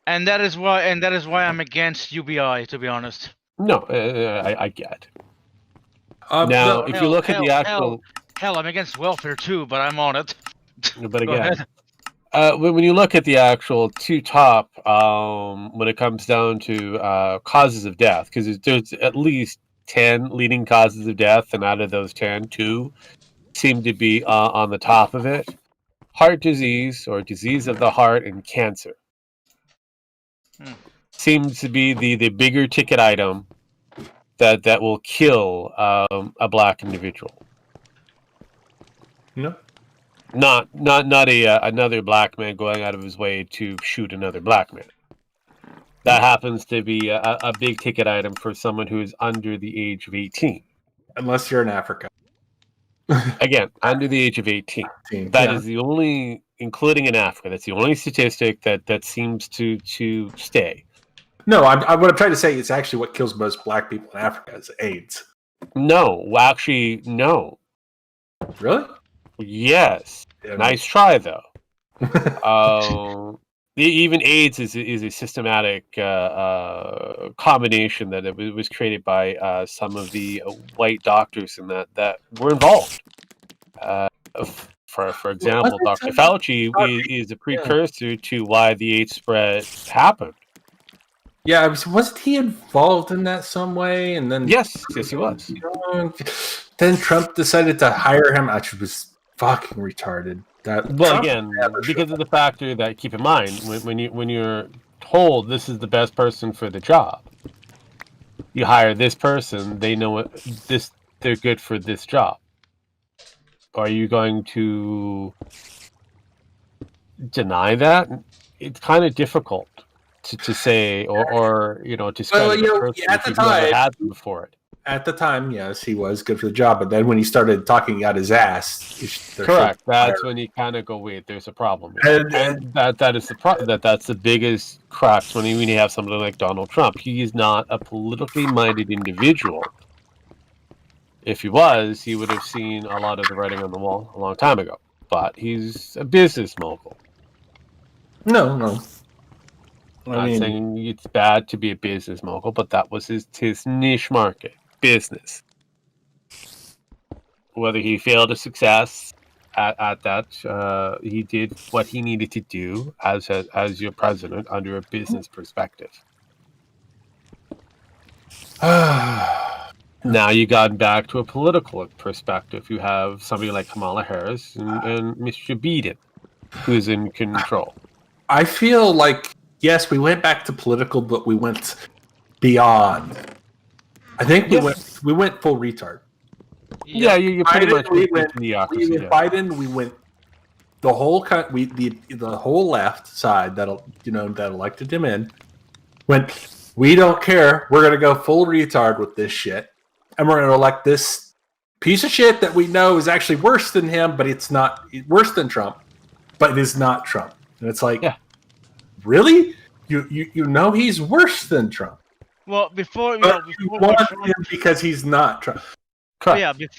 And that is why I'm against UBI, to be honest. No, I get. Now, if you look at the actual... Hell, I'm against welfare too, but I'm on it. But again, When you look at the actual two top, when it comes down to causes of death, because there's at least 10 leading causes of death, and out of those 10, 2 seem to be on the top of it. Heart disease or disease of the heart and cancer seems to be the bigger ticket item that will kill a black individual. No. Not another black man going out of his way to shoot another black man. That happens to be a big ticket item for someone who is under the age of 18. Unless you're in Africa. Again, under the age of 18. That is the only, including in Africa, that's the only statistic that seems to stay. No, what I'm trying to say is actually what kills most black people in Africa is AIDS. No, actually, no. Really? Yes. Yeah, nice try, though. Even AIDS is a systematic combination that it was created by some of the white doctors in that were involved. For example, Dr. Fauci is a precursor to why the AIDS spread happened. Yeah, wasn't he involved in that some way? And then yes, he was. Then Trump decided to hire him, which was fucking retarded. Well, again, because of the factor that, keep in mind, when you're told this is the best person for the job, you hire this person, they know they're good for this job. Are you going to deny that? It's kind of difficult to say, or to discredit the person at the if you've never time, had them before it. At the time, yes, he was good for the job, but then when he started talking out his ass, correct. That's when you kind of go, wait, there's a problem here. And that is that's the biggest crux when you have somebody like Donald Trump. He is not a politically minded individual. If he was, he would have seen a lot of the writing on the wall a long time ago. But he's a business mogul. No. I'm not saying it's bad to be a business mogul, but that was his niche market. Business. Whether he failed to success at that, he did what he needed to do as your president under a business perspective. Now you got back to a political perspective. You have somebody like Kamala Harris and Mr. Biden, who's in control. I feel like, yes, we went back to political, but we went beyond. I think we went full retard. Yeah, you pretty much went Biden. We went the whole the whole left side that elected him in. Went, we don't care. We're gonna go full retard with this shit, and we're gonna elect this piece of shit that we know is actually worse than him, but it's not worse than Trump, but it is not Trump. And it's like, really? You know he's worse than Trump. Well, before you want him because he's not Trump. Correct. Yeah, that's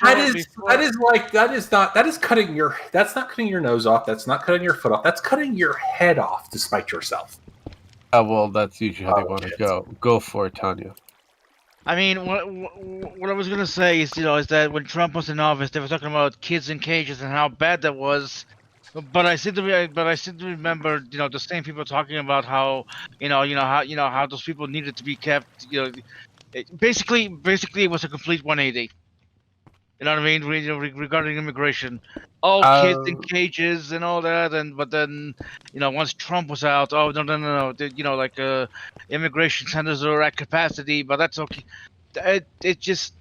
not cutting your nose off. That's not cutting your foot off. That's cutting your head off to spite yourself. Well, that's usually how they want to go. Go for it, Tanya. I mean, what I was gonna say is that when Trump was in office, they were talking about kids in cages and how bad that was. But I seem to remember, the same people talking about how, how those people needed to be kept. Basically, it was a complete 180. You know what I mean? Regarding immigration, kids in cages and all that, but then, once Trump was out, no, immigration centers are at capacity, but that's okay. It just.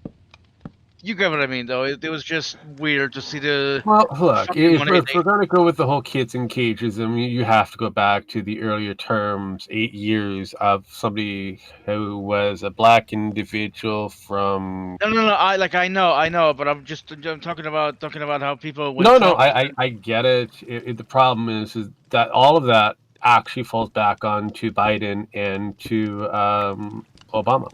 You get what I mean, though. It was just weird to see the. Well, look, if we're going to go with the whole kids in cages, I mean, you have to go back to the earlier terms, 8 years of somebody who was a black individual from. No. I know, but I'm talking about how people. I get it. The problem is that all of that actually falls back onto Biden and to Obama.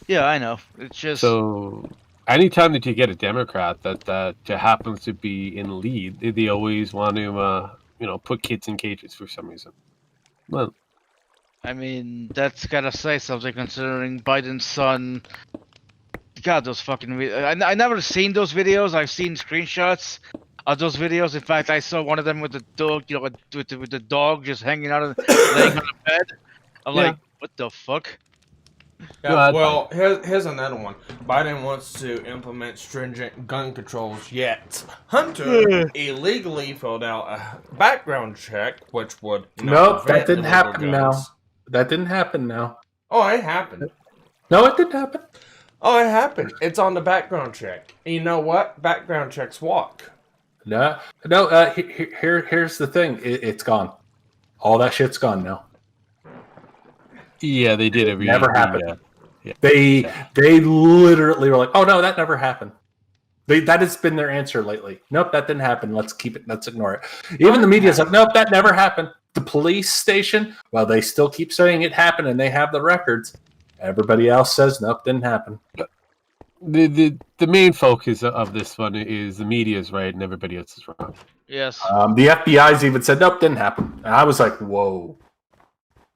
Yeah, I know. It's just so. Anytime that you get a Democrat that happens to be in lead, they always want to put kids in cages for some reason. Well, I mean, that's gotta say something considering Biden's son. God, those fucking videos. I never seen those videos. I've seen screenshots. of those videos. In fact, I saw one of them with the dog, you know, with the dog just hanging out of laying on the bed. I'm like, what the fuck? Yeah, well, here's another one. Biden wants to implement stringent gun controls, yet Hunter illegally filled out a background check, which would Nope, that prevent didn't illegal happen guns. now. That didn't happen now. Oh, it happened. No, it didn't happen. Oh, it happened. It's on the background check. And you know what? Background checks walk. No. Here's the thing. It's gone. All that shit's gone now. Yeah, they did every. Never happened. Yeah. They literally were like, "Oh no, that never happened." That has been their answer lately. Nope, that didn't happen. Let's keep it. Let's ignore it. Even the media's like, "Nope, that never happened." The police station, well, they still keep saying it happened, and they have the records. Everybody else says, "Nope, didn't happen." The main focus of this one is the media is right and everybody else is wrong. Yes. The FBI's even said, "Nope, didn't happen." And I was like, "Whoa."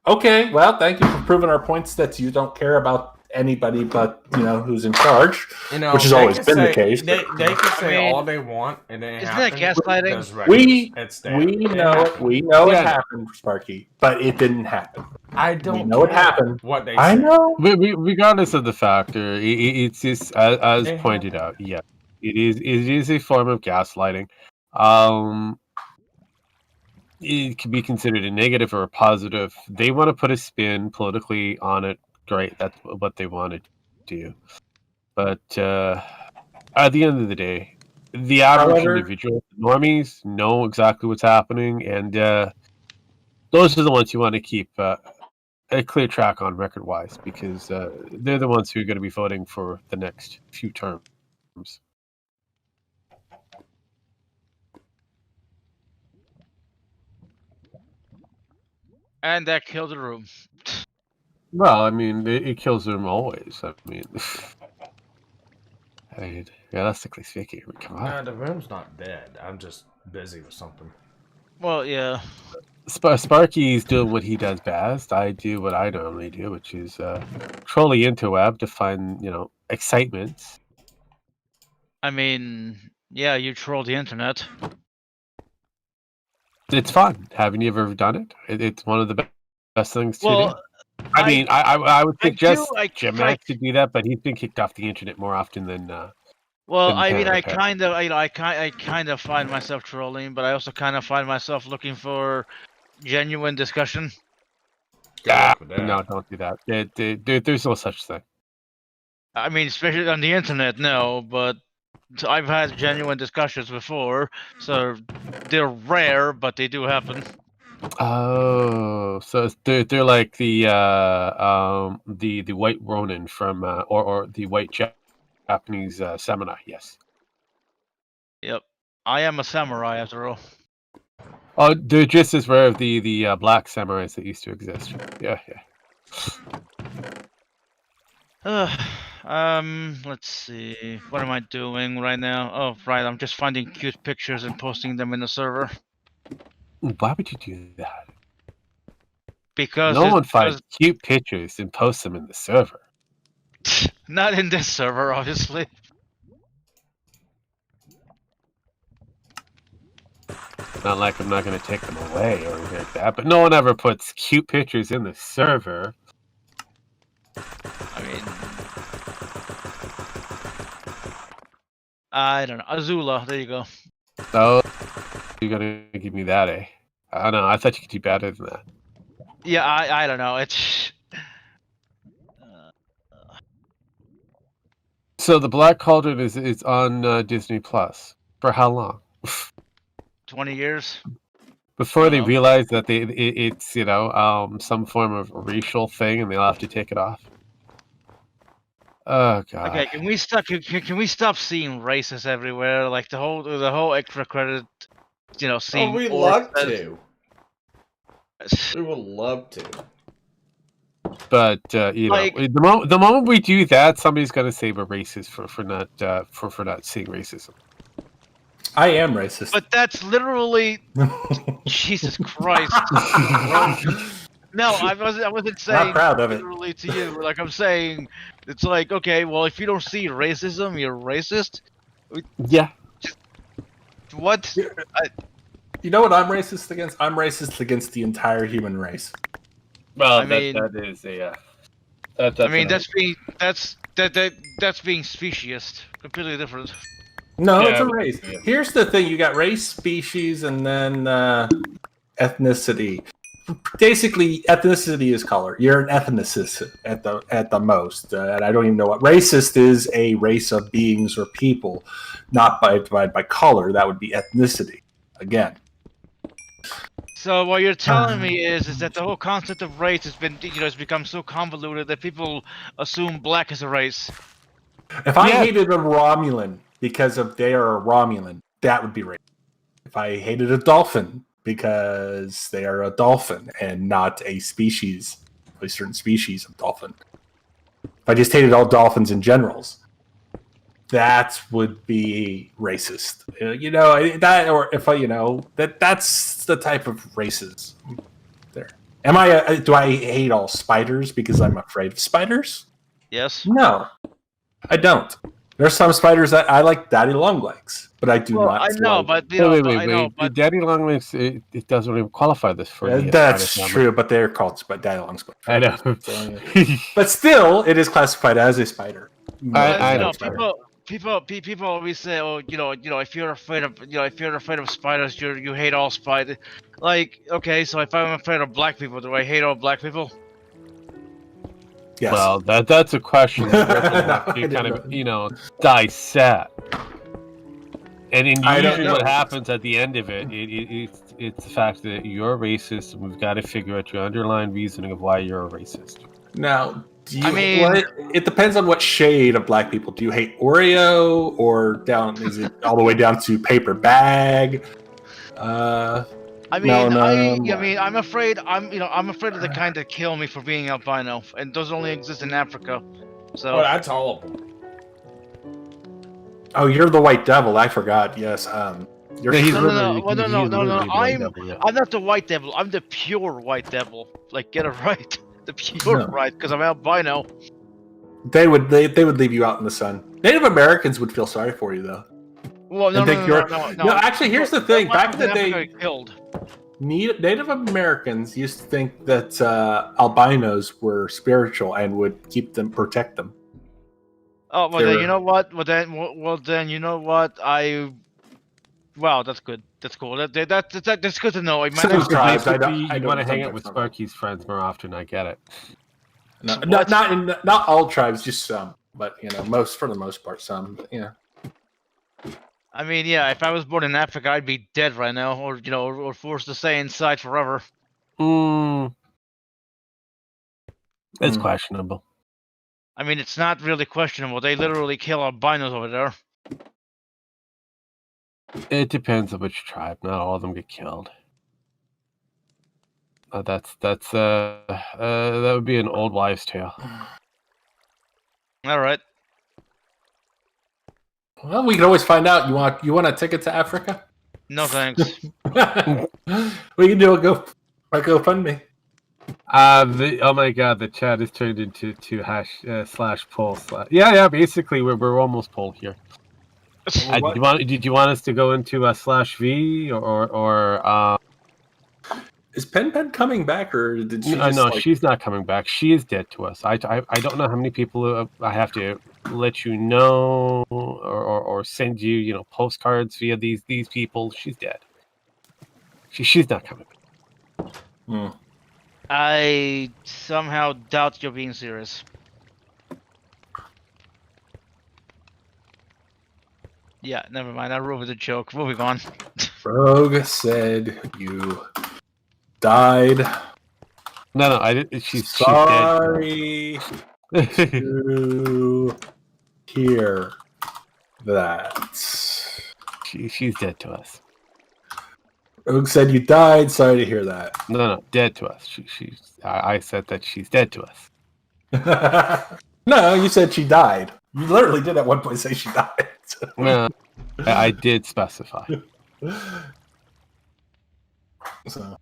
Okay, well, thank you for proving our points that you don't care about anybody but who's in charge, which has always been the case. They can say all they want, and then isn't that gaslighting? We know it happened, Sparky, but it didn't happen. I don't we know it happened. What they I say. know. Regardless of the factor, it's just as pointed out. Yeah, it is a form of gaslighting. It can be considered a negative or a positive. They want to put a spin politically on it. Great, that's what they want to do. But at the end of the day, the average individual, normies, know exactly what's happening, and those are the ones you want to keep a clear track on record-wise, because they're the ones who are going to be voting for the next few terms. And that killed the room. Well, I mean, it kills them always. I mean, realistically speaking, come on. No, the room's not dead. I'm just busy with something. Well, yeah. Sparky's doing what he does best. I do what I normally do, which is troll the interweb to find, excitement. I mean, yeah, you troll the internet. It's fun. Haven't you ever done it? It's one of the best things to do. I would suggest Jim to do that, but he's been kicked off the internet more often than. Well, I mean, I kind of find myself trolling, but I also kind of find myself looking for genuine discussion. No, don't do that. There's no such thing. I mean, especially on the internet, no, but I've had genuine discussions before, so they're rare, but they do happen. Oh, so they're like the white Ronin from or the white Japanese samurai. Yes. Yep, I am a samurai after all. Oh, they're just as rare as the black samurais that used to exist. Yeah. Let's see. What am I doing right now? Oh, right. I'm just finding cute pictures and posting them in the server. Why would you do that? Because no one finds cute pictures and posts them in the server. Not in this server, obviously. Not like I'm not going to take them away or anything like that, but no one ever puts cute pictures in the server. I mean, I don't know. Azula, there you go. Oh, you're going to give me that, eh? I don't know. I thought you could do better than that. Yeah, I don't know. It's... So the Black Cauldron is on Disney Plus. For how long? 20 years. Before they realize that it's some form of racial thing and they'll have to take it off. Oh god. Okay, can we stop seeing races everywhere? Like the whole extra credit, seeing. Oh, we'd love to. We would love to. But the moment we do that, somebody's gonna say we're racist for not seeing racism. I am racist. But that's literally Jesus Christ. No, I wasn't saying not proud of it. Literally to you. Like I'm saying, it's like, okay, well, if you don't see racism, you're racist. Yeah. What? You know what I'm racist against? I'm racist against the entire human race. Well, I mean- that is a. That's I mean, an- that's being speciesist. Completely different. No, Yeah, it's a but- race. yeah. Here's the thing: you got race, species, and then ethnicity. Basically, ethnicity is color. You're an ethnicist at the most, and I don't even know what racist is. A race of beings or people, not by color. That would be ethnicity. Again, So what you're telling me is that the whole concept of race has been, has become so convoluted that people assume black is a race. if I Yeah. hated a Romulan because of they are a Romulan, that would be racist. If I hated a dolphin because they are a dolphin and not a species, a certain species of dolphin. If I just hated all dolphins in generals, that would be racist. That, or if I, that's the type of races there. Do I hate all spiders because I'm afraid of spiders? Yes. No, I don't. There's some spiders that I like daddy long legs, but I do Well, not. I know, like- but you know, Wait. I know, but Daddy Longlegs, it doesn't even qualify this for me. That's true, but they're called daddy long spiders. I know. But still, it is classified as a spider. I know. people always say, oh, if you're afraid of, spiders, you hate all spiders. Like, okay, so if I'm afraid of black people, do I hate all black people? Yes. Well, that's a question that we're gonna have to I kind didn't of, dissect. And I don't usually know. what happens at the end of it's the fact that you're racist, and we've got to figure out your underlying reasoning of why you're a racist. Now, do you? I mean- well, it depends on what shade of black people. Do you hate Oreo or down? Is it all the way down to paper bag? I mean, no. I'm afraid of the kind that kill me for being albino, and those only exist in Africa. So Oh, that's all of them. Oh, you're the white devil. I forgot. Yes. You're Yeah, he's no, literally- no, no, he's no, literally no. the white devil, yeah. I'm not the white devil. I'm the pure white devil. Like, get it right. The pure No. right, because I'm albino. They would leave you out in the sun. Native Americans would feel sorry for you though. Well, no, And think no. No, actually, here's the thing. Back in the day, Africa killed. Native Americans used to think that albinos were spiritual and would protect them. Oh, well, They then were- you know what? Then you know what? Wow, that's good. That's cool. That's good to know. I Some managed to tribes, I Basically, don't- I you don't want to hang think out with that's Sparky's friends more often. I get it. No, What? not all tribes, just some. But for the most part, some. But, I mean, yeah, if I was born in Africa, I'd be dead right now, or forced to stay inside forever. It's Hmm. questionable. I mean, it's not really questionable. They literally kill albinos over there. It depends on which tribe. Not all of them get killed. That would be an old wives' tale. All right. Well, we can always find out. You want a ticket to Africa? No thanks. We can do a GoFundMe. Oh my god, the chat is turned into /poll/. Yeah. Basically, we're almost poll here. Did you want us to go into a /V or Is Pen coming back, or did she? no, she's not coming back. She is dead to us. I don't know how many people I have to let you know or send you postcards via these people. She's dead. She's not coming back. Hmm. I somehow doubt you're being serious. Yeah, never mind. I ruined the joke. Moving on. Rogue said you died. No, I didn't. She's Sorry dead. to hear that. She's dead to us. Rogue said you died. Sorry to hear that. No, dead to us. I said that she's dead to us. No, you said she died. You literally did at one point say she died. No, I did specify. So.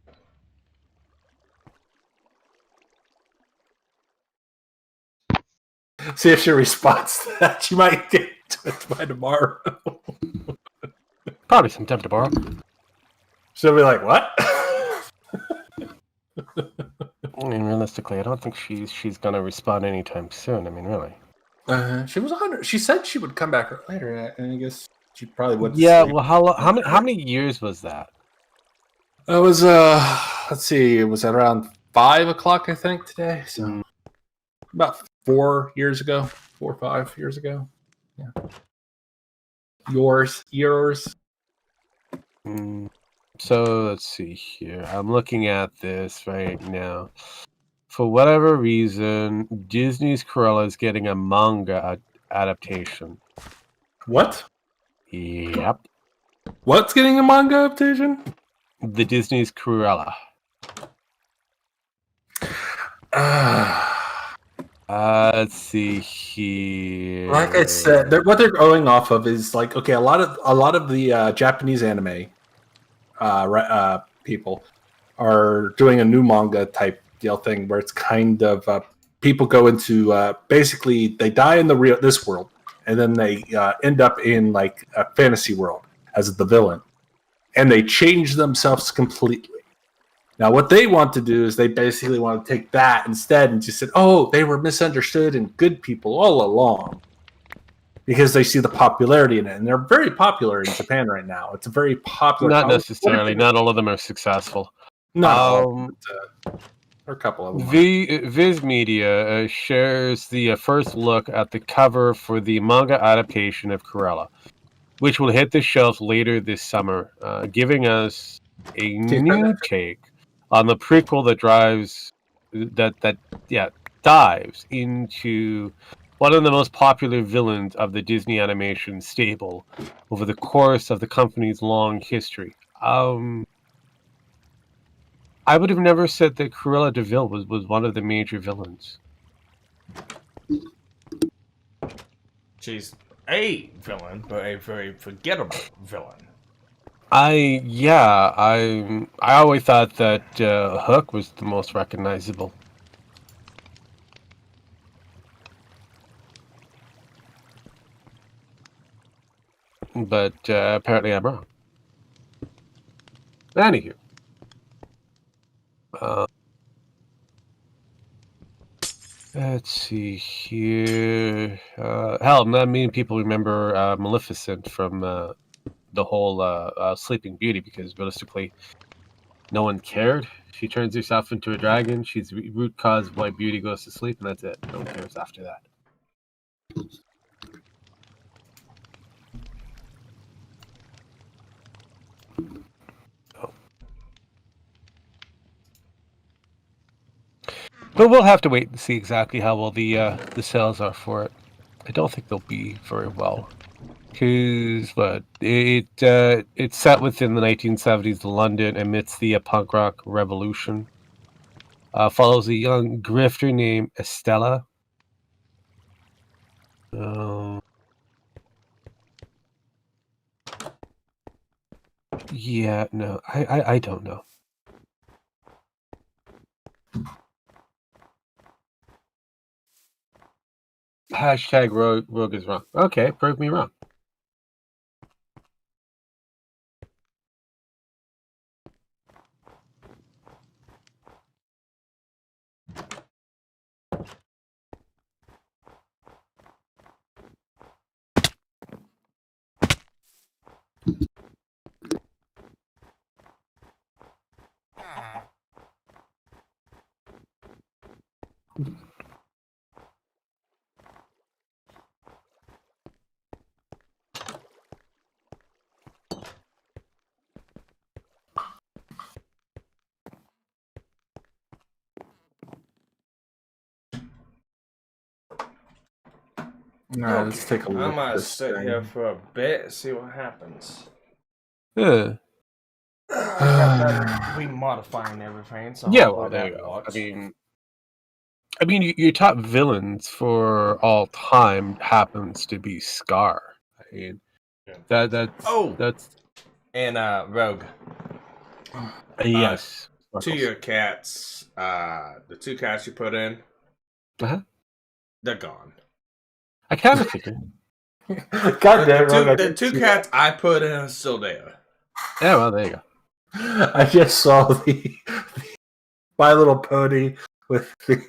See if she responds to that. She might get to it by tomorrow. Probably sometime tomorrow. She'll be like, what? I mean, realistically, I don't think she's gonna respond anytime soon. I mean, really. She was on. She said she would come back later, and I guess she probably would. Yeah. Well, how many years was that? It was let's see, it was at around 5 o'clock, I think, today. So about 4 years ago, 4 or 5 years ago. Yeah. Yours. So let's see here. I'm looking at this right now. For whatever reason, Disney's Cruella is getting a manga adaptation. What? Yep. What's getting a manga adaptation? The Disney's Cruella. Let's see here. Like I said, what they're going off of is like, okay, a lot of the Japanese anime people are doing a new manga type deal thing where it's kind of people go into basically they die in this world and then they end up in like a fantasy world as the villain, and they change themselves completely. Now, what they want to do is they basically want to take that instead and just say, oh, they were misunderstood and good people all along, because they see the popularity in it. And they're very popular in Japan right now. It's a very popular... Not necessarily. Not all of them are successful. No, there are a couple of them. Viz Media shares the first look at the cover for the manga adaptation of Cruella, which will hit the shelves later this summer, giving us a new take on the prequel that dives into one of the most popular villains of the Disney animation stable over the course of the company's long history. I would have never said that Cruella de Vil was one of the major villains. She's a villain, but a very forgettable villain. I always thought that Hook was the most recognizable. But apparently I'm wrong. Anywho. Let's see here. Hell, not many people remember Maleficent from the whole Sleeping Beauty, because realistically, no one cared. She turns herself into a dragon. She's root cause why Beauty goes to sleep, and that's it. No one cares after that. But we'll have to wait and see exactly how well the sales are for it. I don't think they'll be very well, because it's set within the 1970s London amidst the punk rock revolution. Follows a young grifter named Estella. Yeah, no, I don't know. Hashtag Rogue is wrong. Okay, prove me wrong. All right, let's take a look. I might at this sit thing. here for a bit, see what happens. Yeah. We modifying everything. So Yeah, well, there you go. I mean, your top villains for all time happens to be Scar. I mean, that's and Rogue. Yes. To your cats, the 2 cats you put in, Uh-huh. they're gone. I kind of figured. God damn it, The Rogue, two, the two cats I put in are still there. Yeah, well, there you go. I just saw the My Little Pony with the.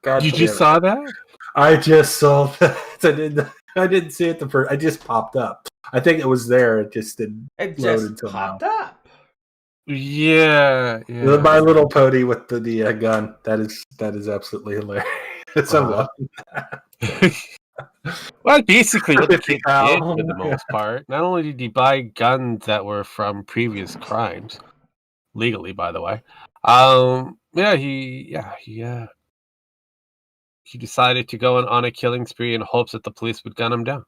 God You damn just it. saw that? I just saw that. I didn't see it the first. I just popped up. I think it was there. It just didn't It load just until popped now. up. Yeah. My Little Pony with the gun. That is absolutely hilarious. Well, basically what the kid did Ow. for the most part. Not only did he buy guns that were from previous crimes, legally, by the way. He decided to go on a killing spree in hopes that the police would gun him down.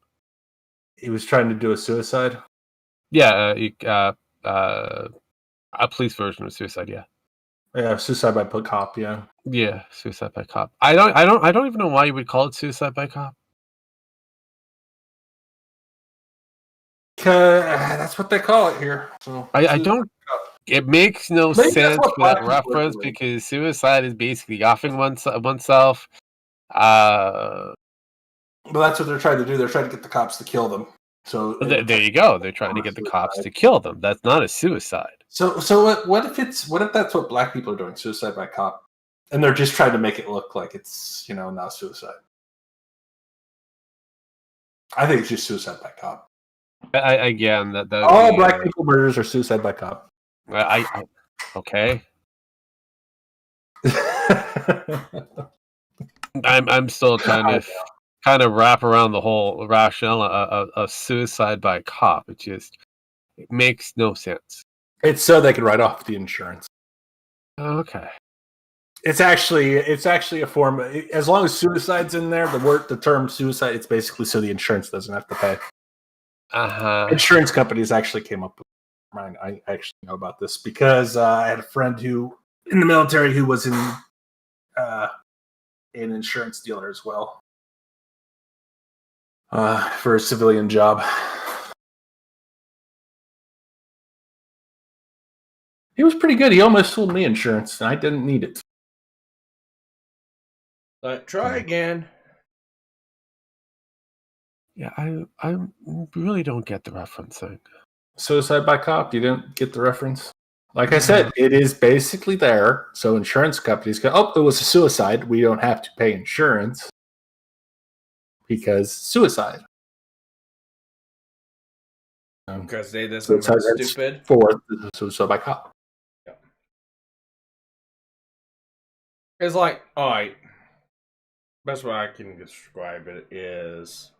He was trying to do a suicide. Yeah, a police version of suicide. Yeah, suicide by cop. Yeah. Yeah, suicide by cop. I don't even know why you would call it suicide by cop. That's what they call it here. So I don't. It makes no Maybe that's sense what for that black people are reference doing. because suicide is basically offing oneself. Well, that's what they're trying to do. They're trying to get the cops to kill them. So There you go. They're trying to get the cops to kill them. That's not a suicide. So what if that's what black people are doing? Suicide by cop, and they're just trying to make it look like it's not suicide. I think it's just suicide by cop. Again, that all black people murders are suicide by cop. Okay. I'm still trying to kind of wrap around the whole rationale of suicide by cop. It makes no sense. It's so they can write off the insurance. Okay. It's actually a form. As long as suicide's in there, the term suicide, it's basically so the insurance doesn't have to pay. Insurance companies actually came up with mine. I actually know about this because I had a friend who in the military who was an insurance dealer as well for a civilian job. He was pretty good. He almost sold me insurance, and I didn't need it. But try again. Yeah, I really don't get the referencing. Suicide by cop. You didn't get the reference? Like I said, it is basically there. So insurance companies go, oh, it was a suicide. We don't have to pay insurance because suicide. Because they did something stupid. For suicide by cop. Yeah. It's like, alright. Best way I can describe it is,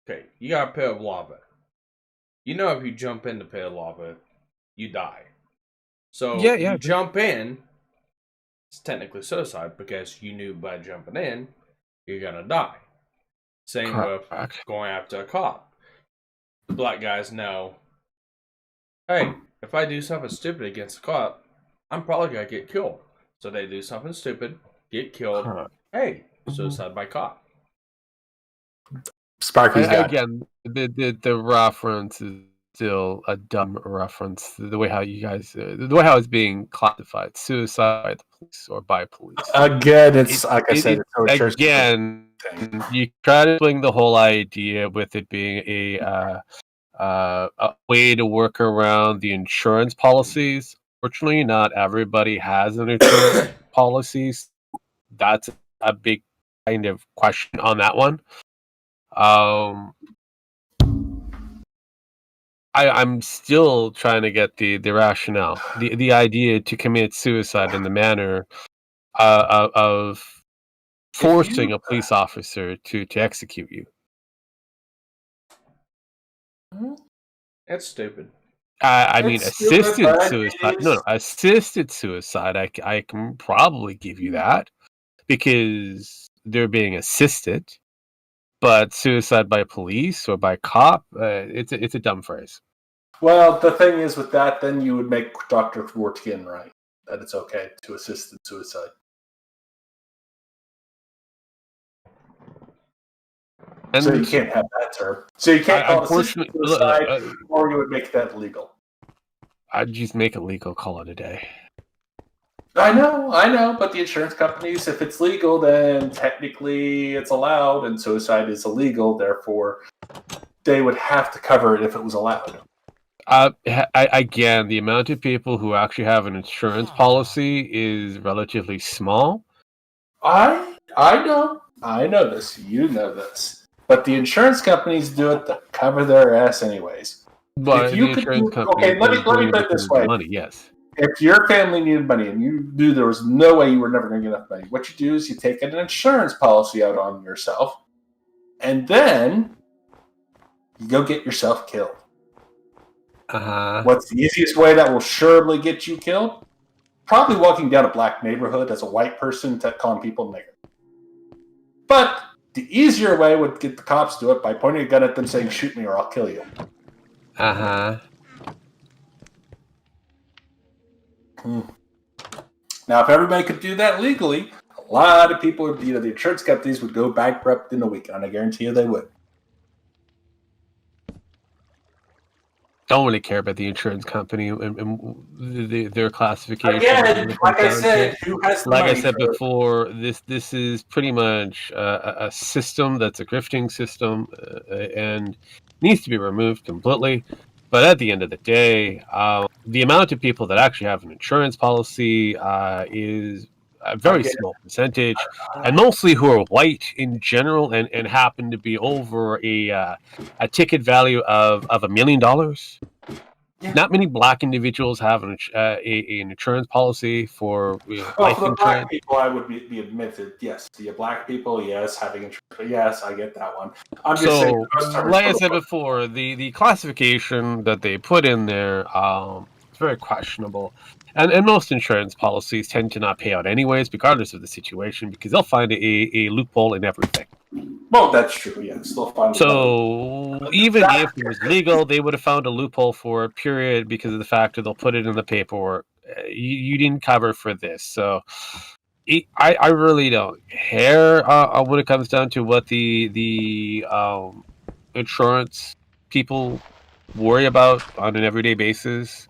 okay, you got a pit of lava. You know if you jump in the pit of lava, you die. So you jump in, it's technically suicide because you knew by jumping in, you're gonna die. Same with going after a cop. The black guys know, hey, if I do something stupid against a cop, I'm probably gonna get killed. So they do something stupid, get killed. Hey, suicide by cop. Sparky's again, the reference is still a dumb reference. The way how it's being classified, suicide by the police or by police. Again, it's like I said. Again, you try to swing the whole idea with it being a way to work around the insurance policies. Fortunately, not everybody has an insurance policies. That's a big kind of question on that one. I'm still trying to get the rationale, the idea to commit suicide in the manner of forcing a police officer to execute you. That's stupid. I mean, assisted suicide. No, assisted suicide. I can probably give you that because they're being assisted. But suicide by police or by cop, it's a dumb phrase. Well, the thing is with that, then you would make Dr. Dworkin right, that it's okay to assist in suicide. And so you can't have that term. So you can't call it assisted suicide, or you would make that legal. I'd just make it legal, call it a day. I know, but the insurance companies, if it's legal, then technically it's allowed, and suicide is illegal. Therefore, they would have to cover it if it was allowed. Again, the amount of people who actually have an insurance policy is relatively small. I know this. You know this. But the insurance companies do it to cover their ass, anyways. But If you the could insurance do- company, okay, let me put it this way. Money, yes. If your family needed money and you knew there was no way you were never going to get enough money, what you do is you take an insurance policy out on yourself, and then you go get yourself killed. What's the easiest way that will surely get you killed? Probably walking down a black neighborhood as a white person calling people nigger. But the easier way would get the cops to it by pointing a gun at them saying, "Shoot me or I'll kill you." Now, if everybody could do that legally, a lot of people, the insurance companies would go bankrupt in a week, and I guarantee you they would. Don't really care about the insurance company and their classification. Again, like I said, who has the like money I said for it? before, this is pretty much a system that's a grifting system and needs to be removed completely. But at the end of the day, the amount of people that actually have an insurance policy is a very small percentage, and mostly who are white in general and happen to be over a ticket value of $1 million. Not many black individuals have an insurance policy for life For the insurance. black people, I would be admitted. Yes, the black people, yes, having insurance. Yes, I get that one. I'm just saying. Like I said before, the classification that they put in there is very questionable. And most insurance policies tend to not pay out anyways, regardless of the situation, because they'll find a loophole in everything. Well, that's true. Yes, they'll find. So even if it was legal, they would have found a loophole for a period because of the fact that they'll put it in the paperwork. You didn't cover for this, so I really don't care when it comes down to what the insurance people worry about on an everyday basis.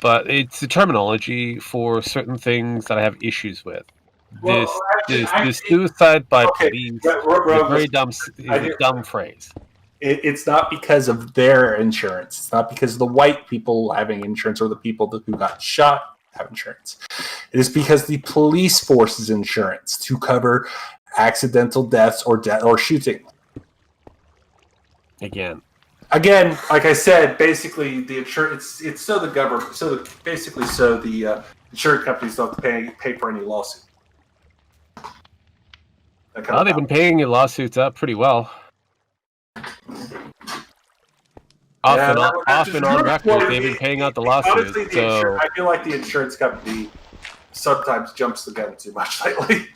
But it's the terminology for certain things that I have issues with. This suicide by police is a very dumb phrase. It's not because of their insurance. It's not because of the white people having insurance or the people who got shot have insurance. It is because the police force's insurance to cover accidental deaths or shooting. Again, like I said, basically the insurance it's so the government the insurance companies don't have to pay for any lawsuit. They've been paying your lawsuits up pretty well. Off and on record, they've been paying out the lawsuits. Honestly, I feel like the insurance company sometimes jumps the gun too much lately.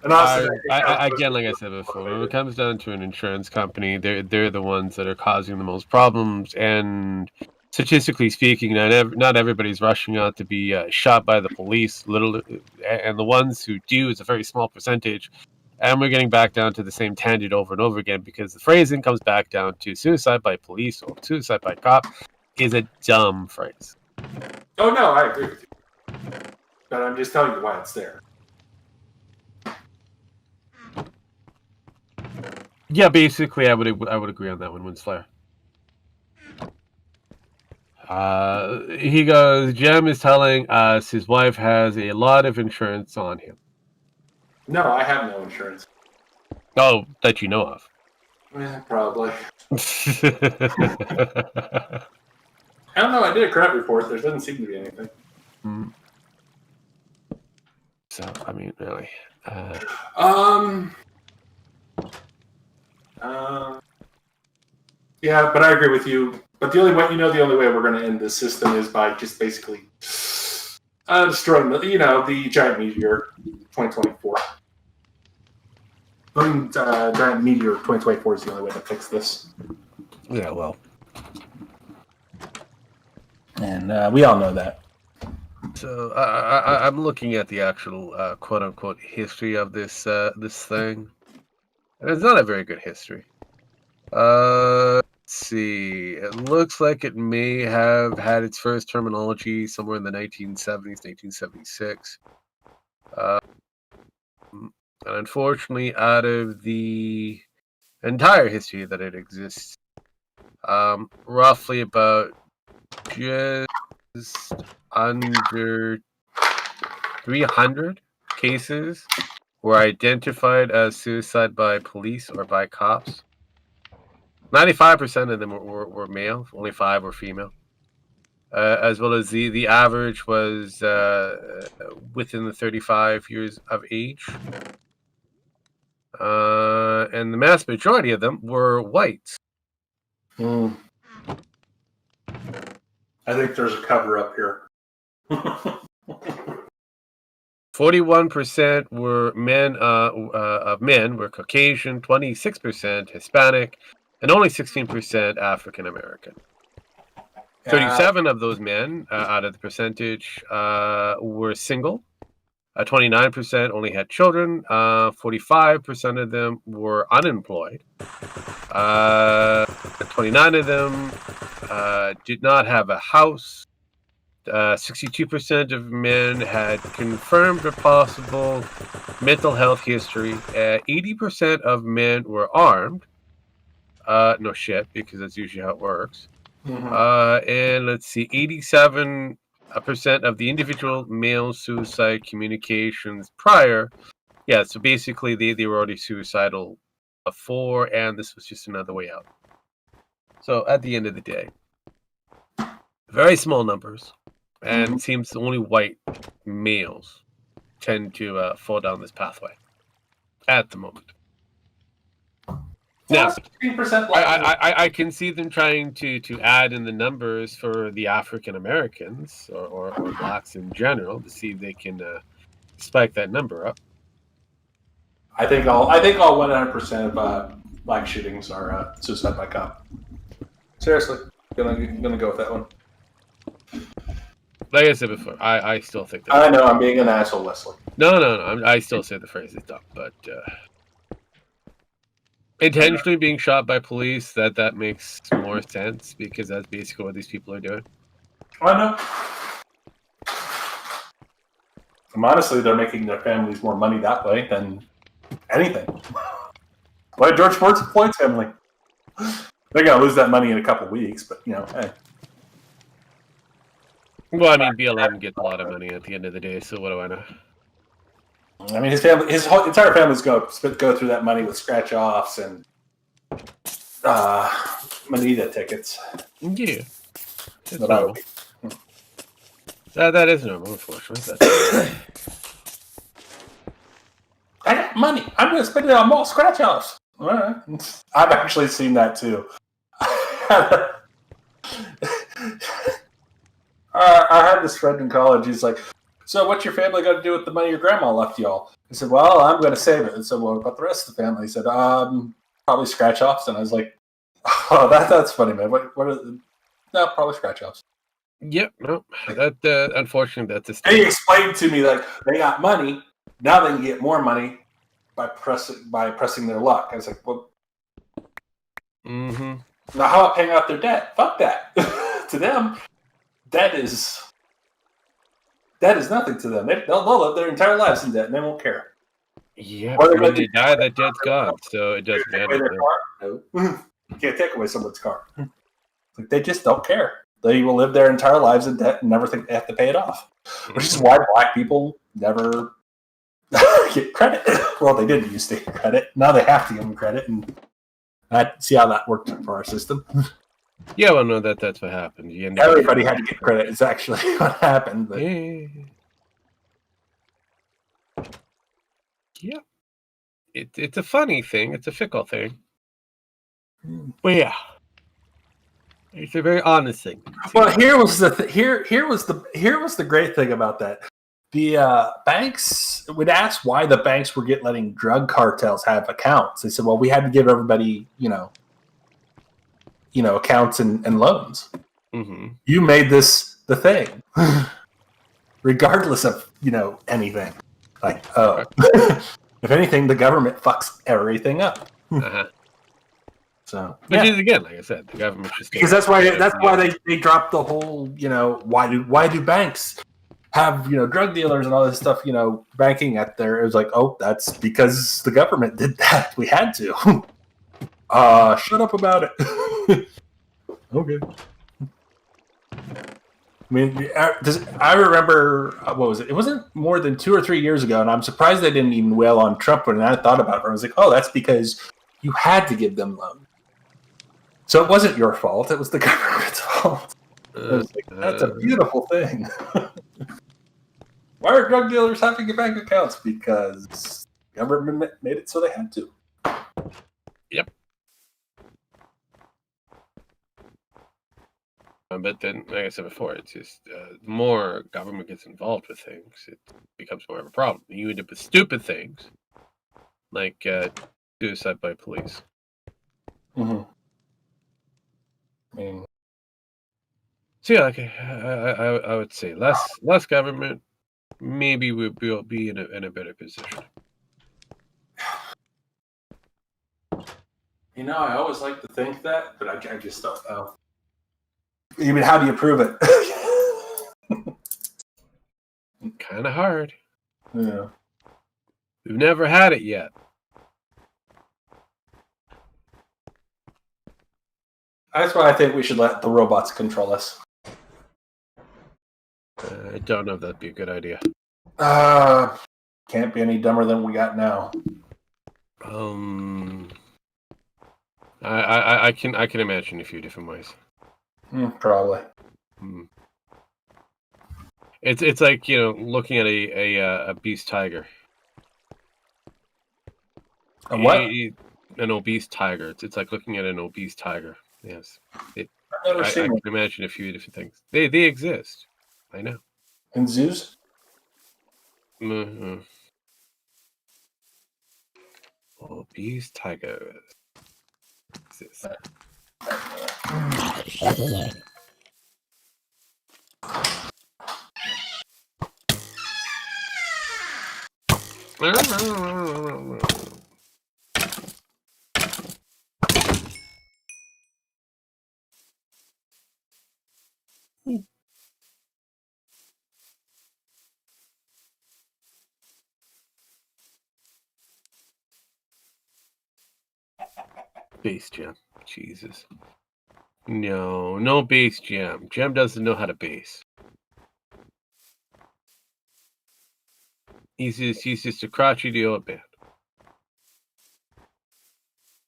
And again, like I said before, when it comes down to an insurance company, they're the ones that are causing the most problems. And statistically speaking, not everybody's rushing out to be shot by the police. And the ones who do is a very small percentage. And we're getting back down to the same tangent over and over again because the phrasing comes back down to suicide by police or suicide by cop is a dumb phrase. Oh, no, I agree with you. But I'm just telling you why it's there. Yeah, basically, I would agree on that one, Winsflare. He goes, Jem is telling us his wife has a lot of insurance on him. No, I have no insurance. Oh, that you know of. Yeah, probably. I don't know. I did a credit report. There doesn't seem to be anything. So, I mean, really. Yeah, but I agree with you. But the only way we're going to end this system is by just basically destroying the giant meteor 2024. Giant meteor 2024 is the only way to fix this. Yeah, well. And we all know that. So I'm looking at the actual quote unquote history of this thing. And it's not a very good history. let's see. It looks like it may have had its first terminology somewhere in the 1970s, 1976. And unfortunately, out of the entire history that it exists, roughly about just under 300 cases were identified as suicide by police or by cops. 95% of them were male, only 5 were female. As well as the average was within the 35 years of age. And the mass majority of them were whites. I think there's a cover up here. 41% were men of men were Caucasian, 26% Hispanic, and only 16% African American. 37 of those men, out of the percentage, were single. 29% only had children. 45% of them were unemployed. 29 of them did not have a house. 62% of men had confirmed or possible mental health history. 80% of men were armed. No shit, because that's usually how it works. And let's see, 87% of the individual male suicide communications prior. Yeah, so basically they were already suicidal before, and this was just another way out. So at the end of the day, very small numbers, and it seems only white males tend to fall down this pathway at the moment. Now, I can see them trying to add in the numbers for the African Americans or blacks in general to see if they can spike that number up. I think all 100% of black shootings are suicide by cop. Seriously, gonna go with that one. Like I said before, I still think that. I know I'm being an asshole, Leslie. No. I still say the phrase is dumb, but intentionally being shot by police, that makes more sense because that's basically what these people are doing. I know. Honestly, they're making their families more money that way than anything. Why George Floyd's family? They're gonna lose that money in a couple weeks, but hey. Well, I mean, BLM gets a lot of money at the end of the day, so what do I know? I mean, his whole entire family's go through that money with scratch offs and Manita tickets. Yeah, it's normal. That is normal, unfortunately. I got money. I'm going to spend it on more scratch offs. All right. I've actually seen that too. I had this friend in college. He's like, "So, what's your family got to do with the money your grandma left y'all?" I said, "Well, I'm going to save it." And so, "What about the rest of the family?" He said, "Probably scratch offs." And I was like, "Oh, that's funny, man. What are no, probably scratch offs." Yep. No, that unfortunately that's a. And he explained to me that they got money. Now they can get more money by pressing their luck. I was like, "Well, now how about paying off their debt? Fuck that." To them, debt is nothing to them. They'll live their entire lives in debt, and they won't care. Yeah, when they die, that debt's gone, so it doesn't matter. No. You can't take away someone's car. Like, they just don't care. They will live their entire lives in debt and never think they have to pay it off. Which is why black people never get credit. Well, they didn't used to get credit. Now they have to give them credit, and I see how that worked for our system. Yeah, well, no, that's what happened. Everybody had to get credit. It's actually what happened. But... Yeah. It's a funny thing. It's a fickle thing. But yeah. It's a very honest thing. Well, here was the great thing about that. The banks would ask why the banks were letting drug cartels have accounts. They said, "Well, we had to give everybody, accounts and loans. Mm-hmm. You made this the thing, regardless of anything. Like, if anything, the government fucks everything up." So, Which is, again, like I said, the government should because that's why they dropped the whole, why do banks have, drug dealers and all this stuff, banking at their, it was like, oh, that's because the government did that. We had to. Shut up about it. Okay. I mean, I remember, what was it? It wasn't more than 2 or 3 years ago, and I'm surprised they didn't even wail on Trump when I thought about it. I was like, oh, that's because you had to give them loans. So it wasn't your fault. It was the government's fault. That's a beautiful thing. Why are drug dealers having bank accounts? Because the government made it so they had to. Yep. But then, like I said before, it's just the more government gets involved with things, it becomes more of a problem. You end up with stupid things like suicide by police. Mm-hmm. I mean, so yeah, like I would say less government. Maybe we'll be in a better position. I always like to think that, but I just don't know. Even how do you prove it? Kind of hard. Yeah. We've never had it yet. That's why I think we should let the robots control us. I don't know if that'd be a good idea. Can't be any dumber than we got now. I can imagine a few different ways. Probably. It's like looking at a beast tiger. A what? An obese tiger. It's like looking at an obese tiger. Yes. I can imagine a few different things. They exist. I know. In zoos? Mm-hmm. Obese tiger exists. Base jam. Jesus. No base jam. Jam doesn't know how to base. He's just a crotchety old man.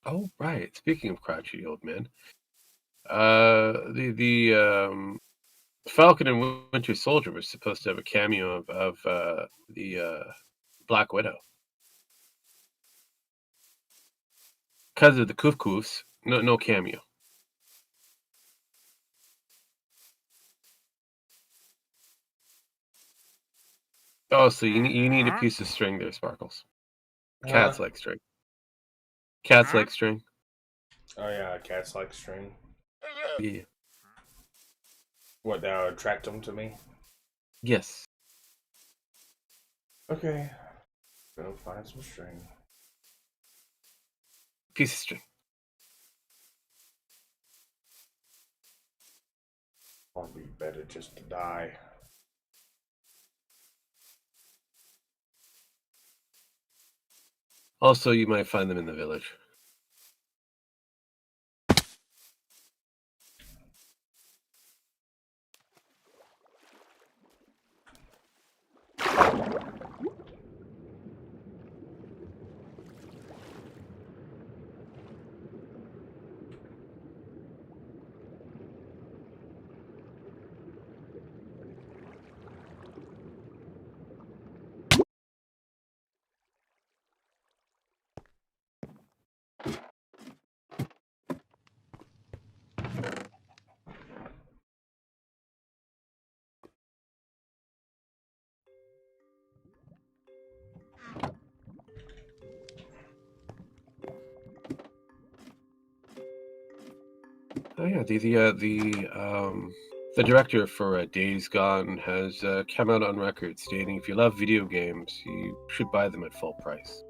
Oh right. Speaking of crotchety old man, the Falcon and Winter Soldier was supposed to have a cameo of the Black Widow. Because of the Kufkus, no cameo. Oh, so you need a piece of string there, Sparkles. Cats like string. Cats like string. Oh yeah, cats like string. Yeah. What, that would attract them to me? Yes. Okay. Gonna find some string. Piece of string. Probably better just to die. Also, you might find them in the village. Oh yeah, the director for Days Gone has come out on record stating if you love video games, you should buy them at full price.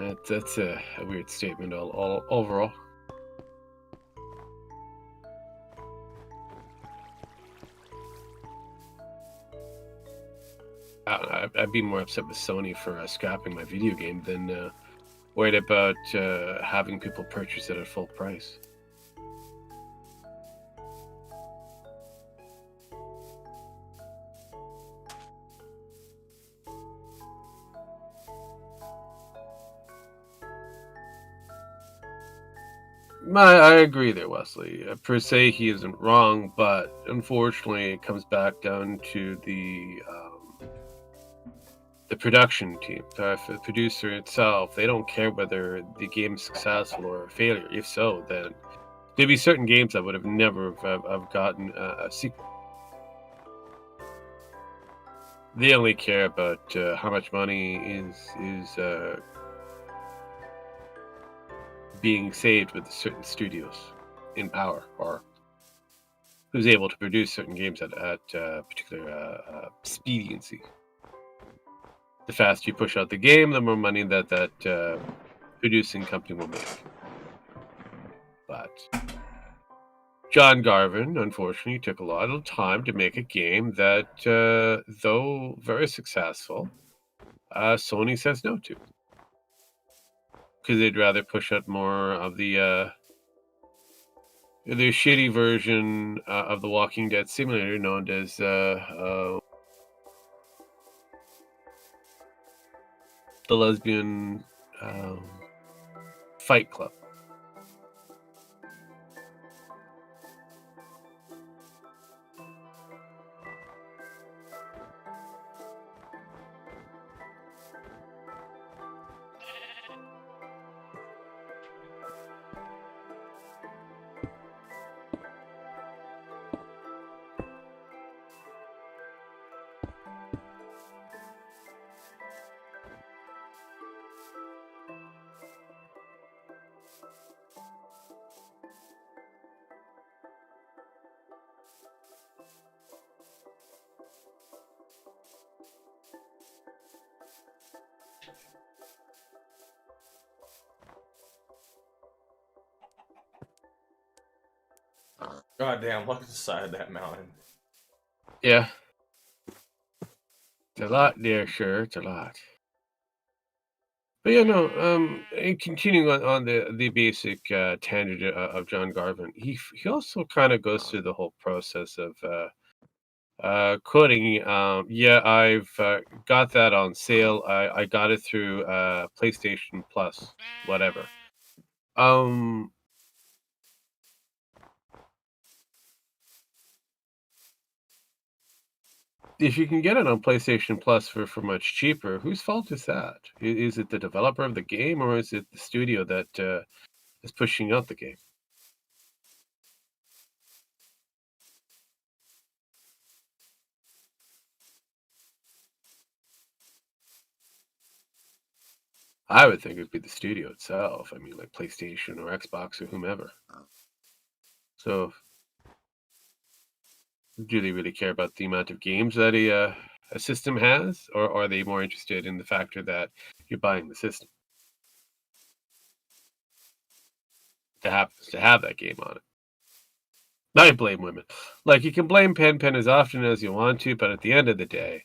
Yeah, that's a weird statement all overall. I'd be more upset with Sony for scrapping my video game than worried about having people purchase it at full price. I agree there, Wesley. Per se, he isn't wrong, but unfortunately, it comes back down to the production team, the producer itself. They don't care whether the game's successful or a failure. If so, then there'd be certain games that would have never have gotten a sequel. They only care about how much money is being saved with certain studios in power, or who's able to produce certain games at particular expediency. The faster you push out the game, the more money that producing company will make. But John Garvin, unfortunately, took a lot of time to make a game that, though very successful, Sony says no to. Because they'd rather push out more of the shitty version of the Walking Dead simulator known as the Lesbian Fight Club. God damn, look at the side of that mountain. Yeah. It's a lot there, sure. It's a lot. But yeah, no. And continuing on the basic tangent of John Garvin, he also kind of goes through the whole process of quoting. Yeah, I've got that on sale. I got it through PlayStation Plus, whatever. If you can get it on PlayStation Plus for much cheaper, whose fault is that? Is it the developer of the game, or is it the studio that is pushing out the game? I would think it would be the studio itself. I mean, like PlayStation or Xbox or whomever. So, do they really care about the amount of games that a system has, or are they more interested in the factor that you're buying the system that happens to have that game on it? I blame women. Like, you can blame Pen as often as you want to, but at the end of the day,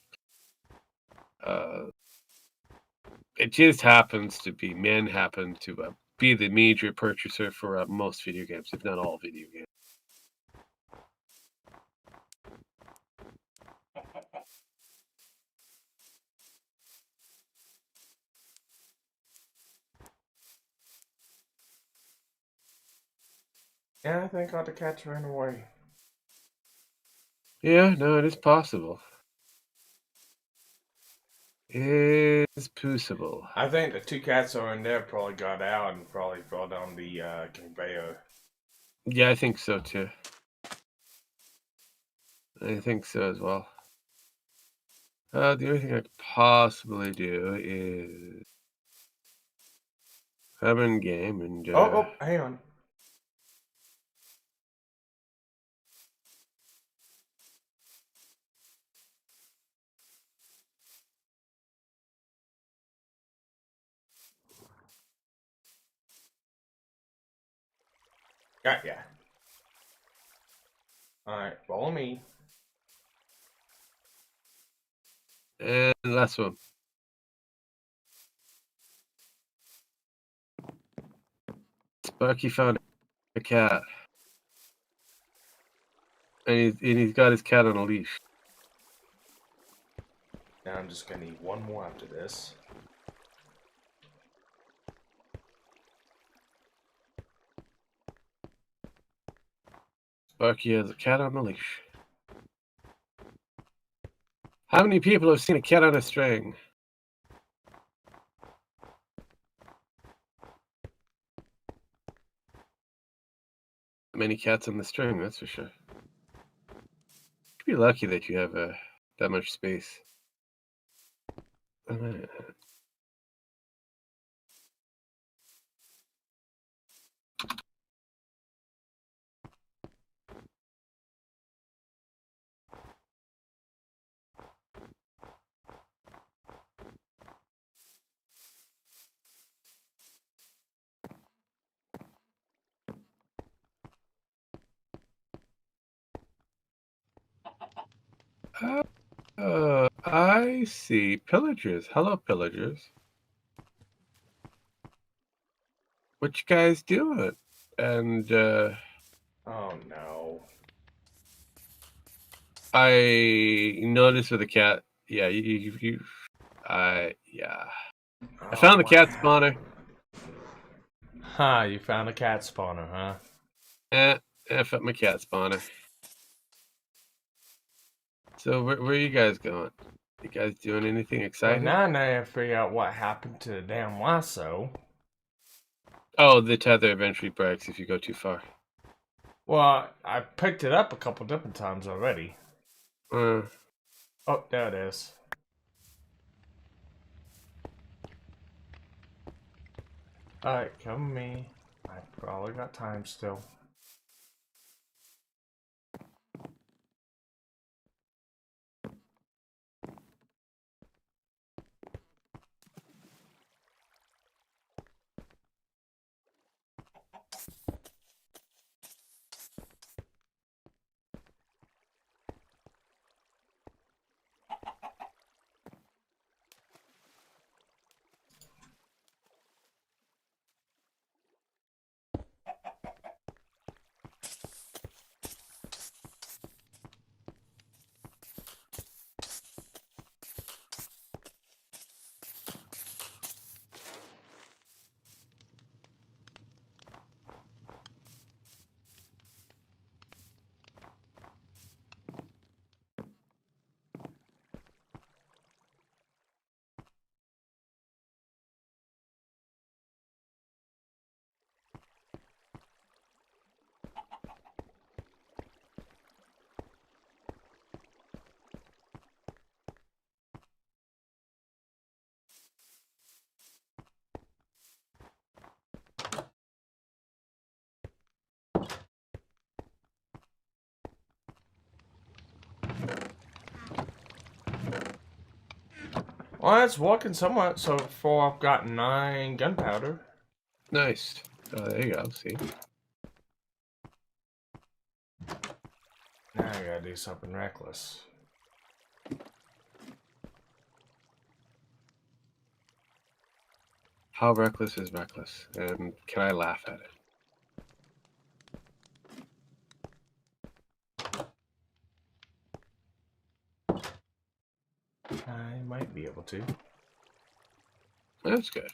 it just happens to be men happen to be the major purchaser for most video games, if not all video games. Yeah, I think all the cats ran away. Yeah, no, it is possible. It is possible. I think the two cats that were in there probably got out and probably fell down the conveyor. Yeah, I think so too. I think so as well. The only thing I could possibly do is come in game and. Oh, hang on. Got ya. Alright, follow me. And last one. Sparky found a cat. And he's got his cat on a leash. Now I'm just gonna need one more after this. Sparky has a cat on a leash. How many people have seen a cat on a string? Many cats on the string, that's for sure. You'd be lucky that you have that much space. I see. Pillagers. Hello, pillagers. What you guys doing? And, Oh no. I noticed with the cat. Yeah, yeah. I found the cat spawner. Ha, you found a cat spawner, huh? I found my cat spawner. So where are you guys going? You guys doing anything Well, exciting? now I gotta figure out what happened to the damn lasso. Oh, the tether eventually breaks if you go too far. Well, I picked it up a couple different times already. Oh, there it is. Alright, come with me. I probably got time still. Well, it's working somewhat so far. I've got 9 gunpowder. Nice. Oh, there you go. See. Now I gotta do something reckless. How reckless is reckless? And can I laugh at it? I might be able to. That's good.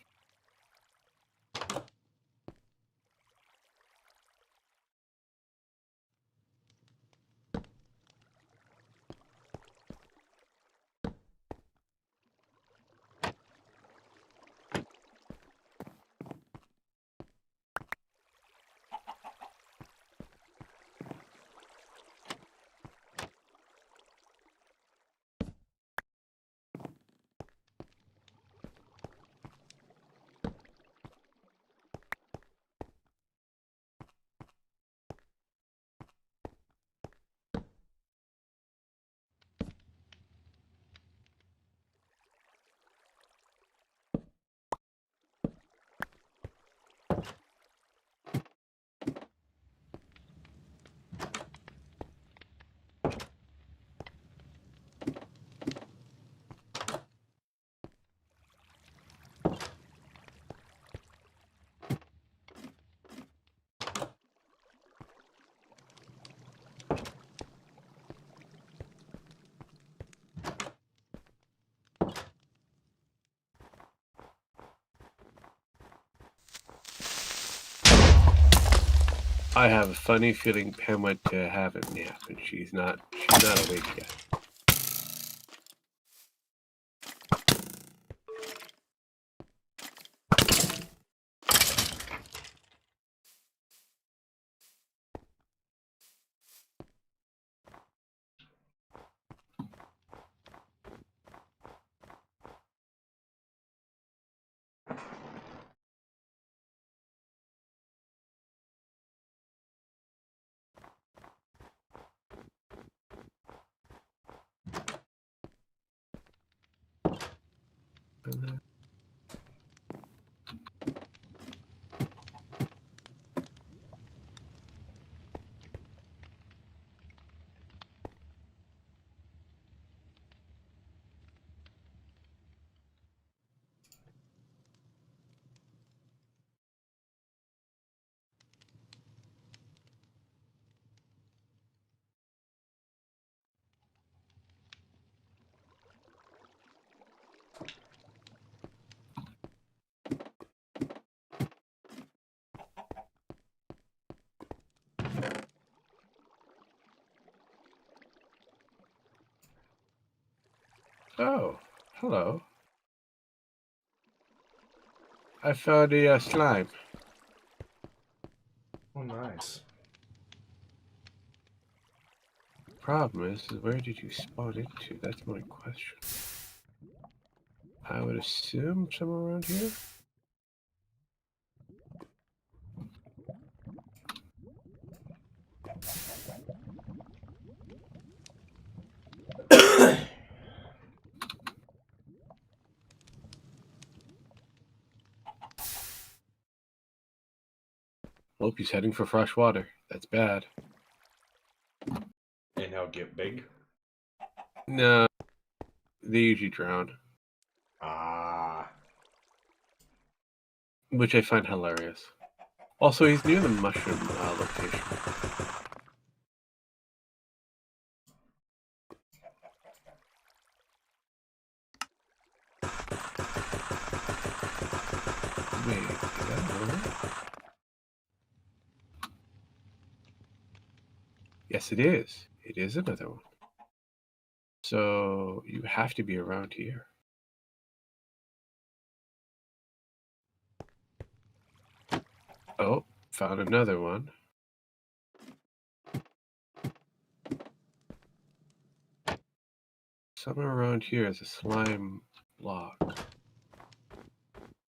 I have a funny feeling Pam went to have a nap, and she's not awake yet. Oh, hello. I found a slime. Oh, nice. Problem is, where did you spawn into? That's my question. I would assume somewhere around here. Hope he's heading for fresh water. That's bad. And he'll get big. No, they usually drown, Ah. which I find hilarious. Also, he's near the mushroom location. Wait, is that another one? Yes, it is. It is another one. So you have to be around here. Oh, found another one. Somewhere around here is a slime block.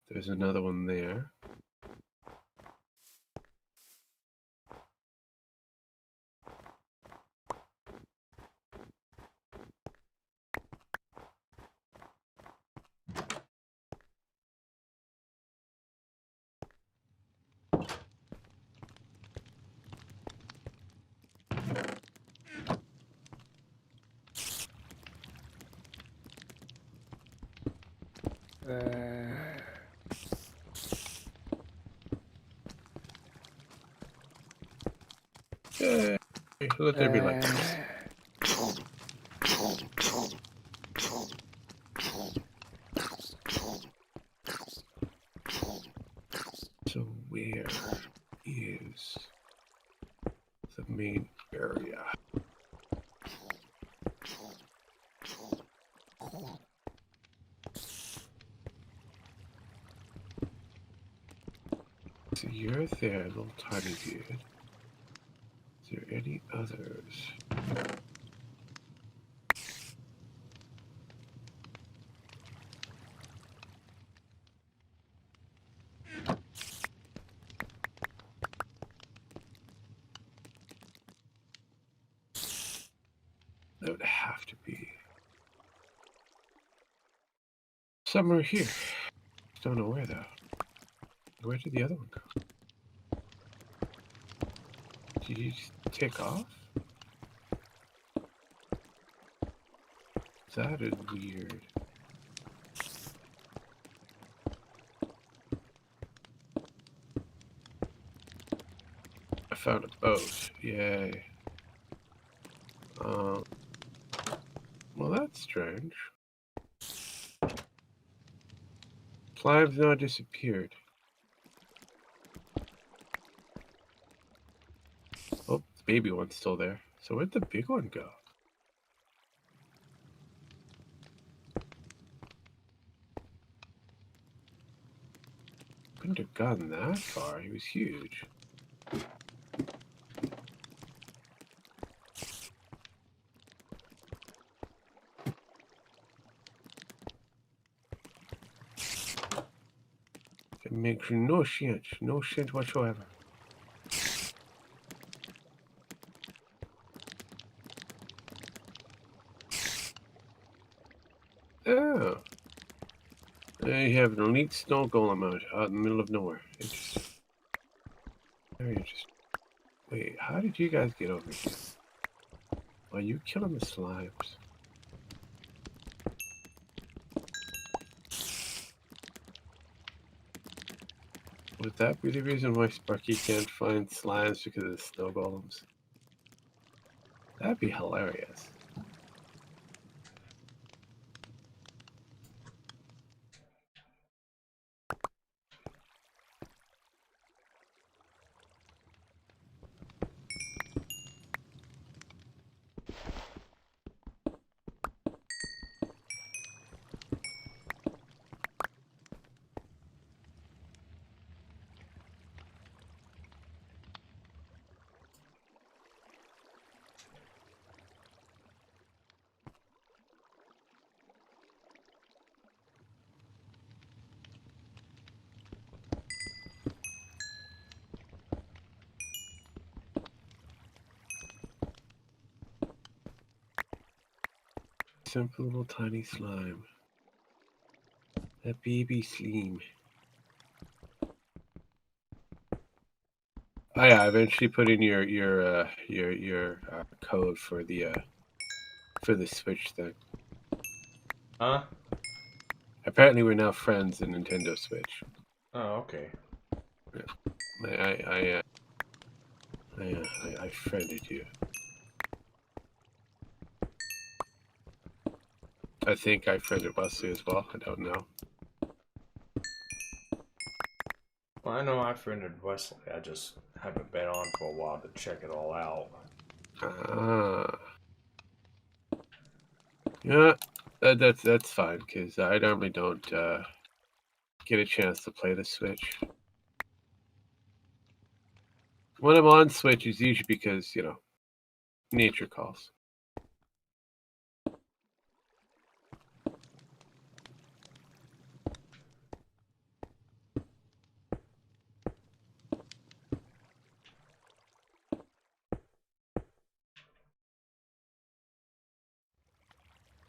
There's another one there. Yay. Let there be light. So where is the main area? So you're there, little tiny dude. Is there any others? That would have to be somewhere here. Don't know where though. Where did the other one go? Did you just take off? That is weird. I found a boat. Yay. Well, that's strange. Slime's now disappeared. baby one's still there. So where'd the big one go? Couldn't have gotten that far. He was huge. It makes no sense. No sense whatsoever. Oh. There you have an elite snow golem out in the middle of nowhere. Interesting. Very interesting. Wait, how did you guys get over here? Are you killing the slimes? Would that be the reason why Sparky can't find slimes because of the snow golems? That'd be hilarious. Simple little tiny slime. That baby slime. Oh yeah, I eventually put in your code for the Switch thing. Huh? Apparently, we're now friends in Nintendo Switch. Oh, okay. Yeah. I friended you. I think I friended Wesley as well. I don't know. Well, I know I friended Wesley. I just haven't been on for a while to check it all out. Ah. Yeah, that's fine because I normally don't get a chance to play the Switch. When I'm on Switch, it's usually because nature calls.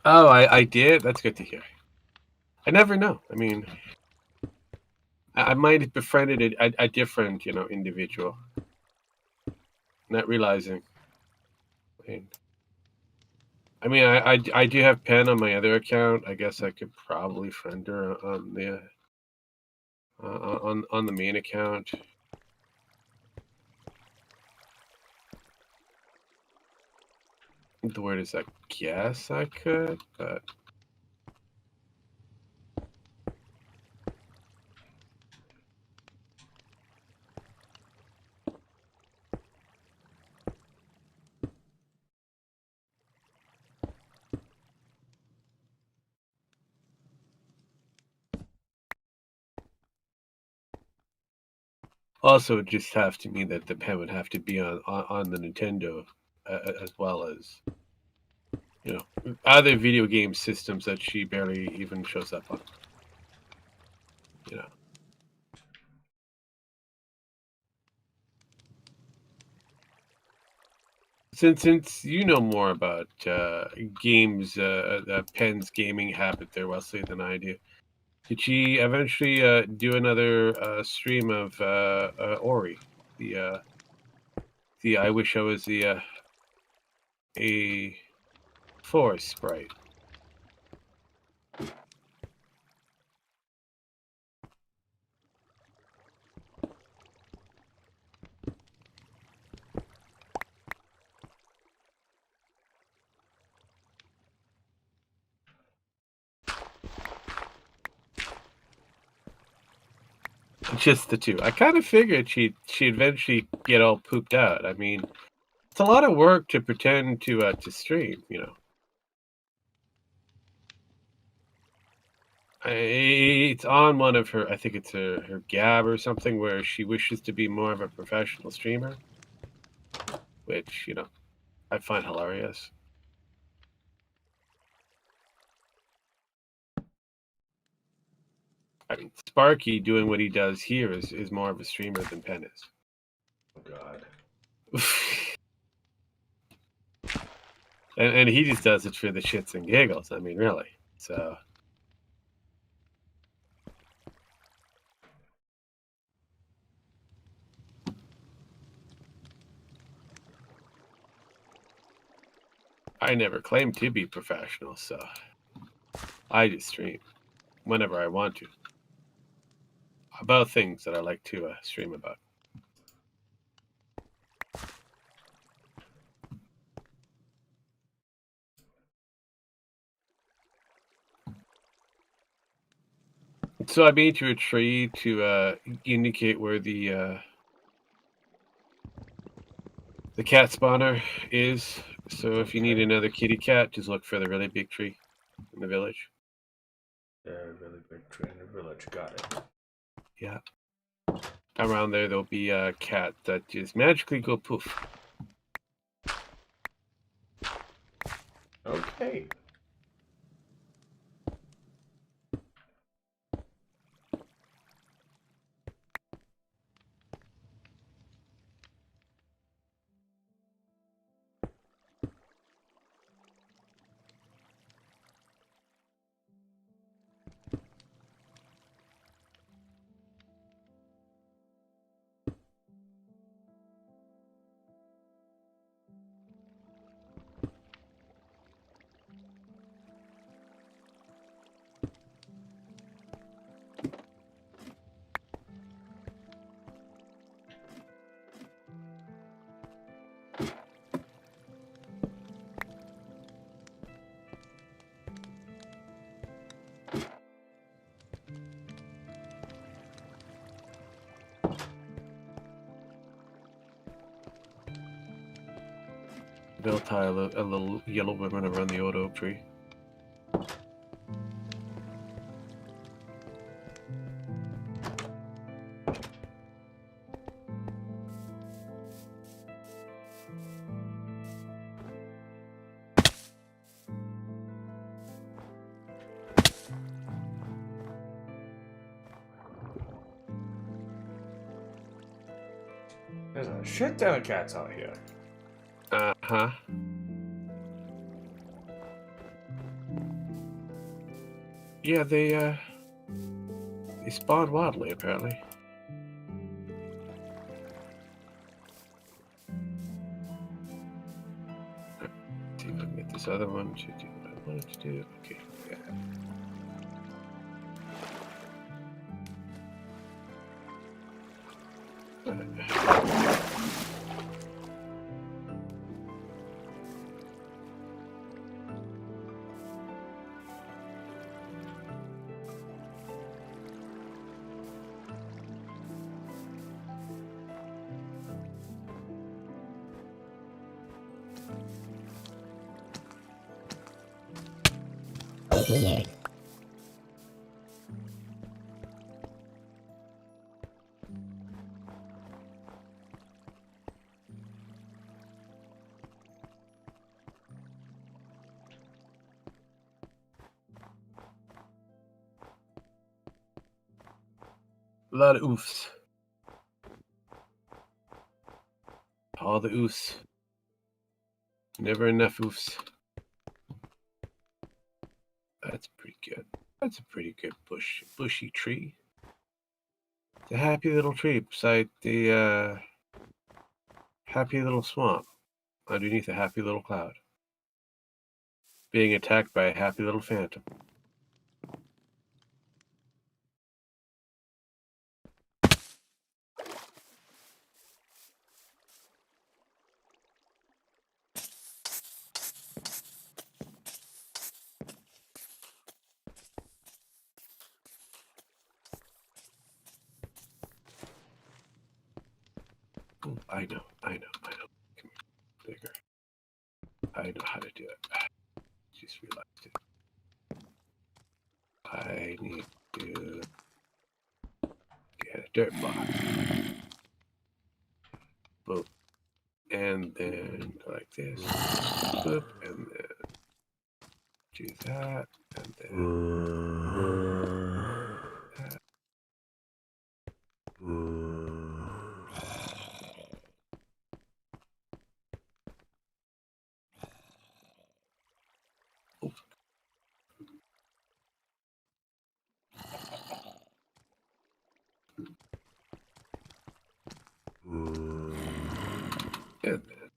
Oh, I did? That's good to hear. I never know. I mean, I might have befriended a different, individual. Not realizing. I mean, I do have Pen on my other account. I guess I could probably friend her on the on the main account. The word is, I guess I could, but also it just have to mean that the pen would have to be on the Nintendo as well as other video game systems that she barely even shows up on. Since you know more about games, Pen's gaming habit there, Wesley, than I do. Did she eventually do another stream of Ori? The I wish I was a forest sprite. Just the two. I kind of figured she'd eventually get all pooped out. I mean, It's a lot of work to pretend to stream, you know. It's on one of her, I think it's her Gab or something, where she wishes to be more of a professional streamer, which, you know, I find hilarious. I mean, Sparky doing what he does here is more of a streamer than Penn is. Oh, God. and he just does it for the shits and giggles. I mean, really. So. I never claimed to be professional, so I just stream whenever I want to about things that I like to stream about. So I made you a tree to indicate where the cat spawner is. So if you need another kitty cat, just look for the really big tree in the village. Yeah, really big tree in the village. Got it. Yeah. Around there, there'll be a cat that just magically go poof. Okay. They'll tie a little yellow ribbon around the old oak tree. There's a shit ton of cats out here. Uh-huh. Yeah, they spawn wildly, apparently. Let's see if I can get this other one to do what I wanted to do. Okay, yeah. A lot of oofs. All the oofs. Never enough oofs. That's pretty good. That's a pretty good bushy tree. It's a happy little tree beside the happy little swamp underneath a happy little cloud. Being attacked by a happy little phantom. Oh, I know. Come here. I know how to do it. Just realized it. I need to get a dirt box. Boom. And then go like this. Boop. And then do that. And then that. And then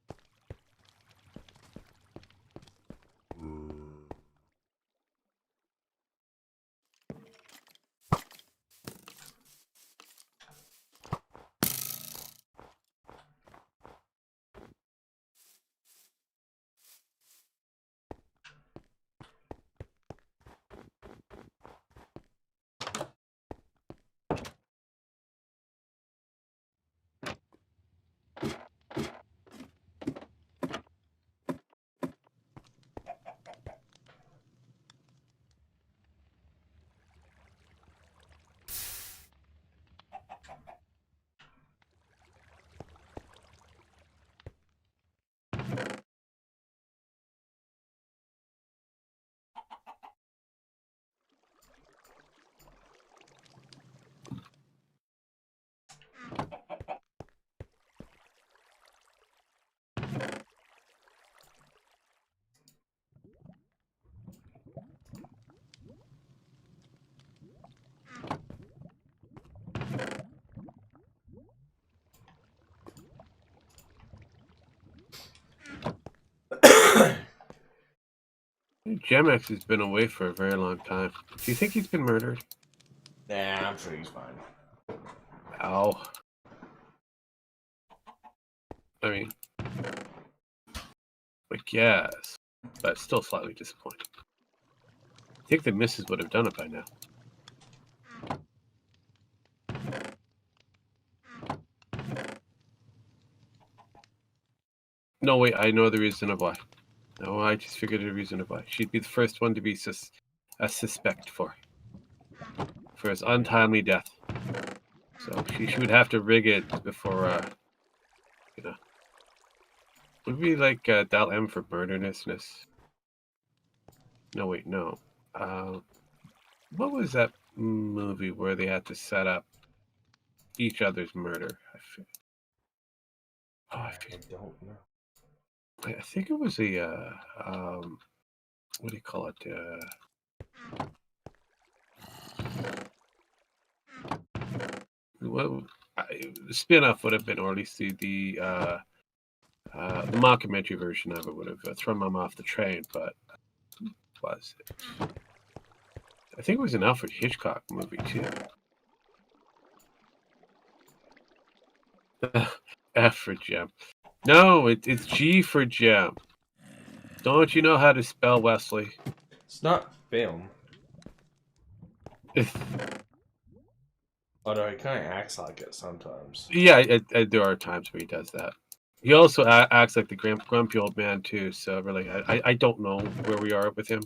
Gemex has been away for a very long time. Do you think he's been murdered? Nah, I'm sure he's fine. Ow. I mean, I guess, but still slightly disappointed. I think the missus would have done it by now. No, wait, I know the reason of why. No, I just figured the reason of why. She'd be the first one to be a suspect for his untimely death. So she would have to rig it before, you know. Would be like Dal M for murderousness. No, wait, no. What was that movie where they had to set up each other's murder? I don't know. I think it was a what do you call it? Well, the spin-off would have been, or at least the mockumentary version of it would have thrown Mom off the train. But was it? I think it was an Alfred Hitchcock movie too. F for Gem. No, it's G for Gem. Don't you know how to spell, Wesley? It's not film. Although he kind of acts like it sometimes. Yeah, there are times where he does that. He also acts like the grumpy old man too. So really, I don't know where we are with him.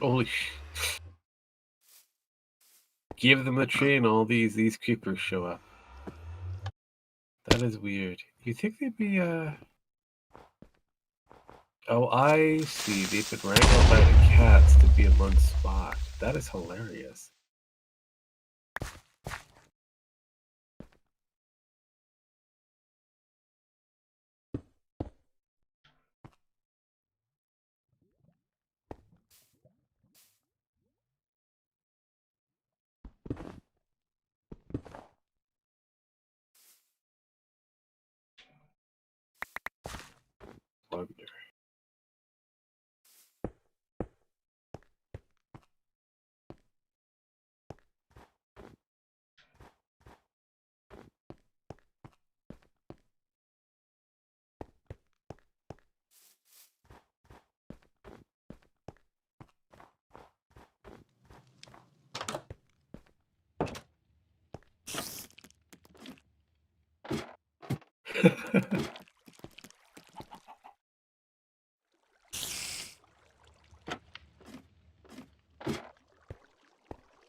Holy Give them a tree and all these creepers show up. That is weird. You think they'd be Oh, I see. They've been wrangled by the cats to be in one spot. That is hilarious. Wonder.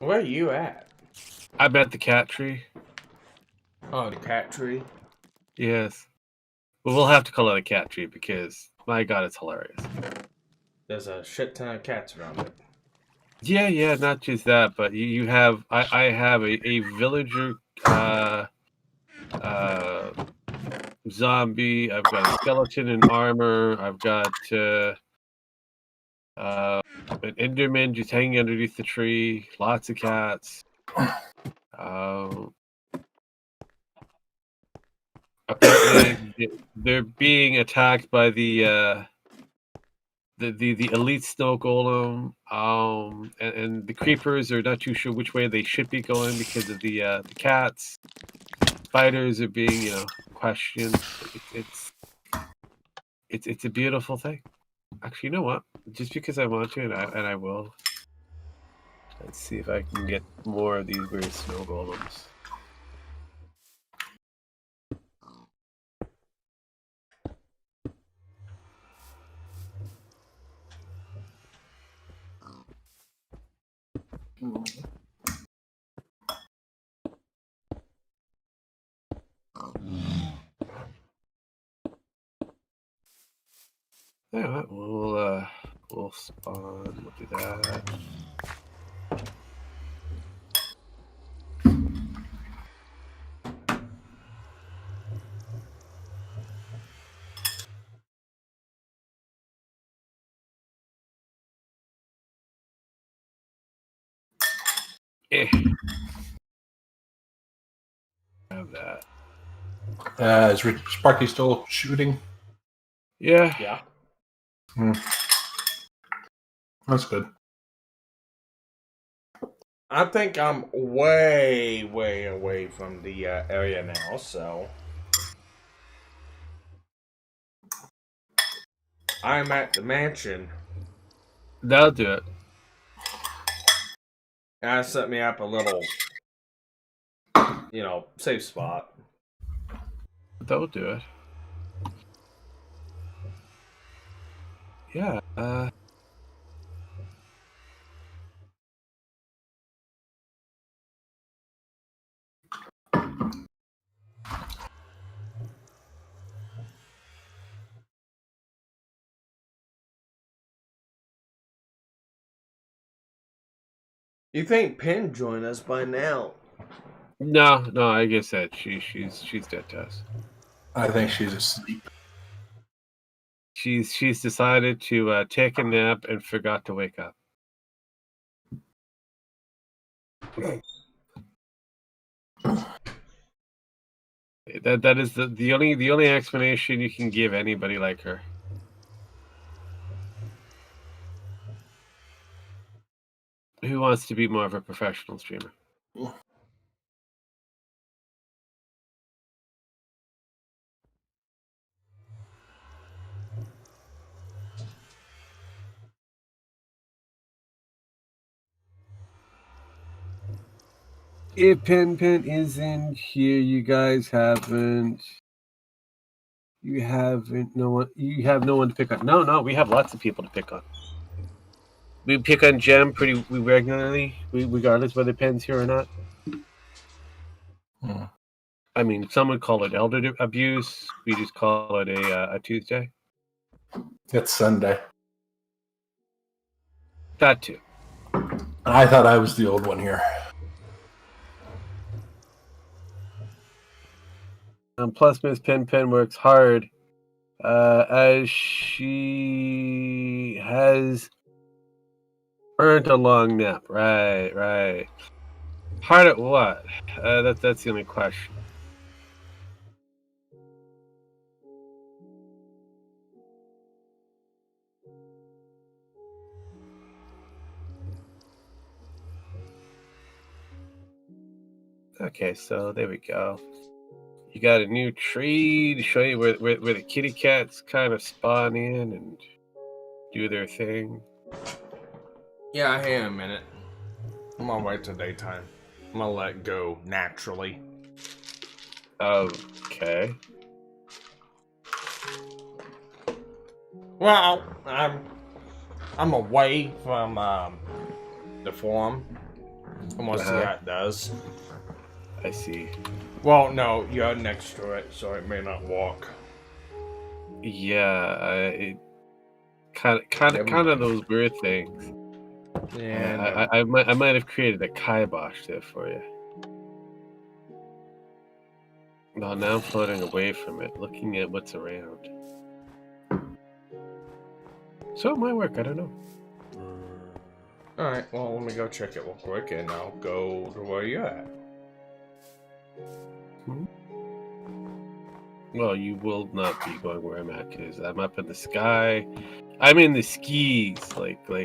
Where are you at? I'm at the cat tree. Oh, the cat tree? Yes. But we'll have to call it a cat tree because, my god, it's hilarious. There's a shit ton of cats around it. Yeah, not just that, but you have... I have a villager zombie. I've got a skeleton in armor. I've got an Enderman just hanging underneath the tree. Lots of cats. Apparently, they're being attacked by the elite snow golem. And the creepers are not too sure which way they should be going because of the cats. Spiders are being, questioned. It's a beautiful thing. Actually, you know what? Just because I want to, and I will. Let's see if I can get more of these weird snow golems. Yeah, we'll spawn. We'll do that. Have that. Is Sparky still shooting? Yeah. Yeah. That's good. I think I'm way, way away from the area now, so... I'm at the mansion. That'll do it. That set me up a little, safe spot. That'll do it. Yeah. You think Penn joined us by now? No. Like I said, she's dead to us. I think she's asleep. She's decided to take a nap and forgot to wake up. That is the only explanation you can give anybody like her. Who wants to be more of a professional streamer? If Pen isn't here, you have no one to pick on. No, we have lots of people to pick on. we pick on Gem pretty regularly, regardless whether Pen's here or not. I mean, some would call it elder abuse. We just call it a Tuesday. It's Sunday. That too. I thought I was the old one here. Plus, Miss Pen works hard, as she has earned a long nap. Right. Hard at what? That's the only question. Okay, so there we go. You got a new tree to show you where the kitty cats kind of spawn in and do their thing. Yeah, hang on a minute. I'm gonna wait till daytime. I'm gonna let go naturally. Okay. Well, I'm away from the forum. I want to see how it does. I see. Well, no, you're next to it, so it may not walk. Yeah, it kind of those weird things. Yeah, I might have created a kibosh there for you. No, now I'm floating away from it, looking at what's around. So it might work. I don't know. All right. Well, let me go check it real quick, and I'll go to where you're at. Well, you will not be going where I'm at, because I'm up in the sky. I'm in the skis, like a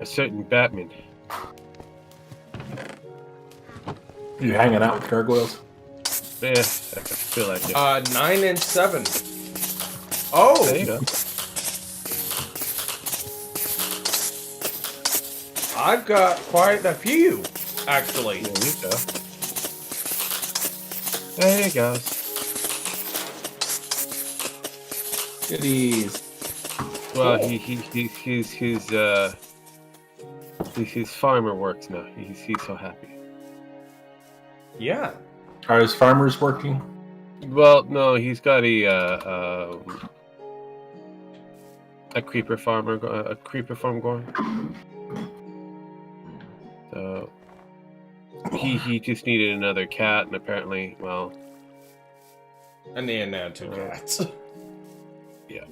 certain Batman. You hanging out with gargoyles? Yeah, I feel like it. 9 and 7. Oh, There you go. I've got quite a few, actually. There you go. There you go. Goodies. Well, his farmer works now. He's so happy. Yeah. Are his farmers working? Well, no, he's got a creeper farm going. So he just needed another cat, and apparently, well, I need now 2 cats. Yeah.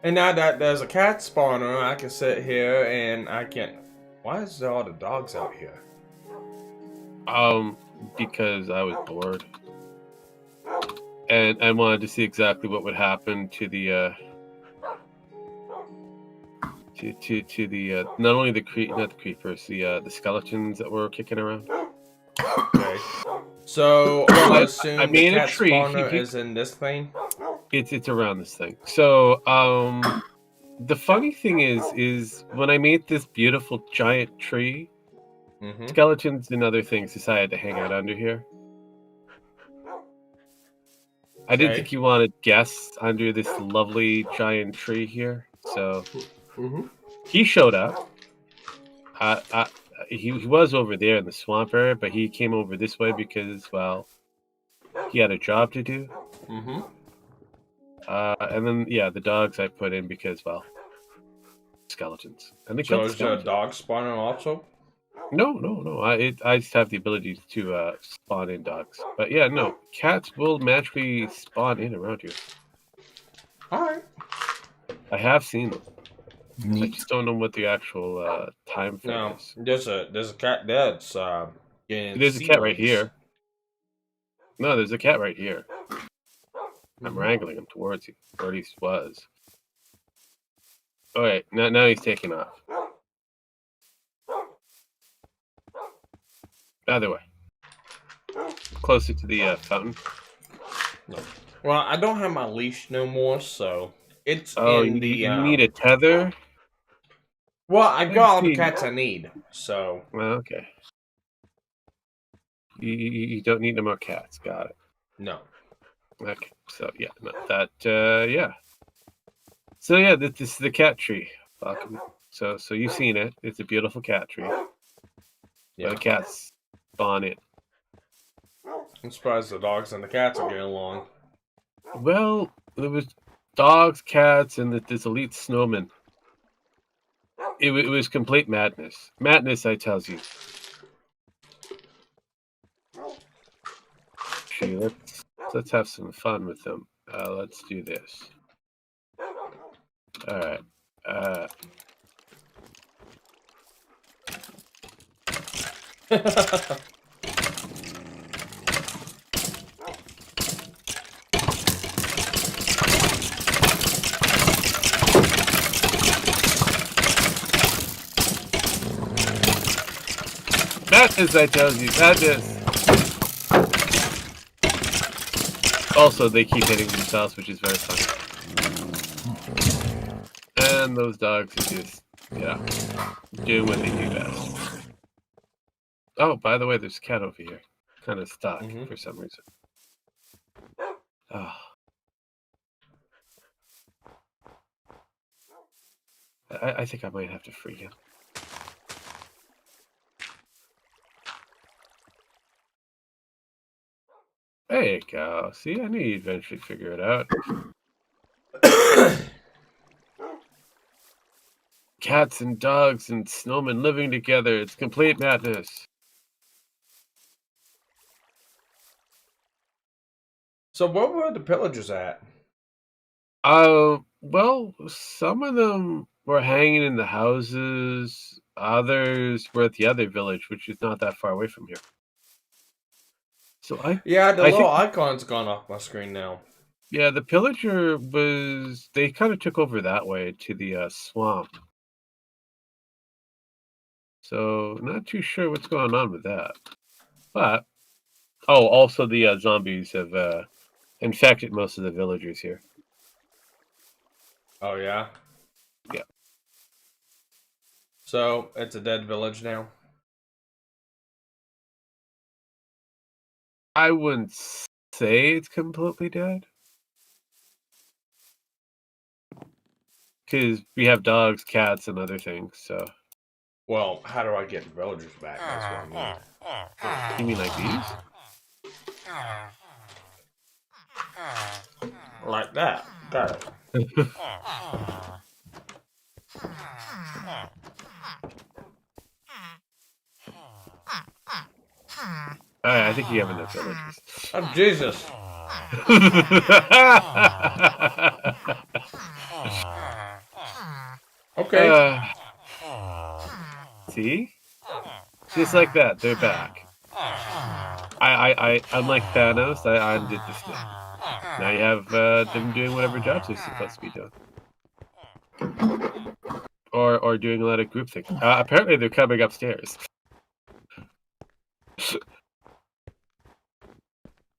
And now that there's a cat spawner, I can sit here and I can. Why is there all the dogs out here? Because I was bored, and I wanted to see exactly what would happen to the to the not only not the creepers, the skeletons that were kicking around. Okay. So I assume I made the a cat tree. spawner is in this thing. It's around this thing. So the funny thing is when I made this beautiful giant tree, skeletons and other things decided to hang out under here. I didn't think you wanted guests under this lovely giant tree here, so he showed up. He was over there in the swamp area, but he came over this way because, well, he had a job to do. And then, yeah, the dogs I put in because, well, skeletons. And they So killed is there a skeletons. dog spawner also? No. I just have the ability to spawn in dogs. But yeah, no, cats will magically spawn in around here. Alright. I have seen them. I Neat. just don't know what the actual time frame No, is. there's a cat that's getting There's a cat right seeds. here. No, there's a cat right here. I'm wrangling him towards you, or at least was. Alright, now he's taking off. Other way. Closer to the fountain. Well, I don't have my leash no more, so it's You need a tether? Well, I got all the see. cats I need, so. Well, okay. You don't need no more cats. Got it. No. Okay, so yeah, no, that yeah. So yeah, this is the cat tree. Alchemy. So you've seen it. It's a beautiful cat tree. Yeah. The cats spawn it. I'm surprised the dogs and the cats are getting along. Well, there was dogs, cats, and this elite snowman. It was complete madness. Madness, I tells you. Okay, let's have some fun with them. Let's do this. All right. Madness, I tell you, madness. Also, they keep hitting themselves, which is very funny. And those dogs are just, doing what they do best. Oh, by the way, there's a cat over here. Kind of stuck for some reason. Oh. I think I might have to free him. There you go. See, I knew you'd eventually figure it out. Cats and dogs and snowmen living together. It's complete madness. So where were the pillagers at? Well, some of them were hanging in the houses. Others were at the other village, which is not that far away from here. So the little icon's gone off my screen now. Yeah, the pillager they kind of took over that way to the swamp. So not too sure what's going on with that. But also the zombies have infected most of the villagers here. Oh yeah? Yeah. So it's a dead village now? I wouldn't say it's completely dead. Because we have dogs, cats, and other things, so... Well, how do I get the villagers back? That's what I mean. You mean like these? Like that. Got it. I think you have enough villagers. Oh, Jesus. Okay. See? Just like that, they're back. I unlike Thanos, I undid this now. Now you have them doing whatever jobs they're supposed to be doing. Or doing a lot of group things. Apparently they're coming upstairs.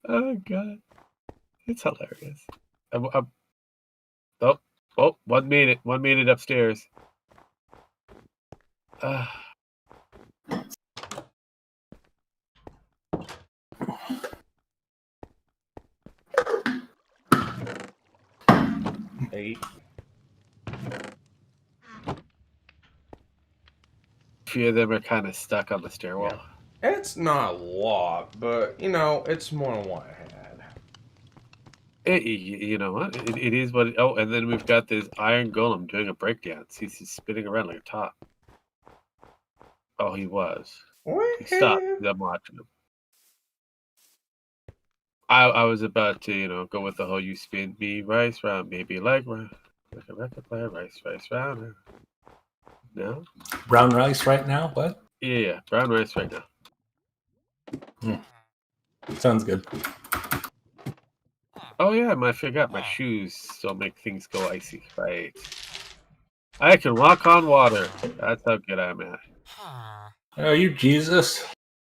Oh god. It's hilarious. Oh, 1 minute. 1 minute upstairs. Eight. A few of them are kind of stuck on the stairwell. Yeah. It's not a lot, but, it's more than what I had. You know what? It is what... and then we've got this iron golem doing a breakdance. He's spinning around like a top. Oh, he was. He stopped. I'm watching him. I was about to, go with the whole you spin me rice round, maybe like a record player, rice round. No? Brown rice right now? What? Yeah, brown rice right now. Sounds good. Oh yeah, I forgot my shoes don't make things go icy. Right. I can walk on water. That's how good I'm at. Oh, you Jesus?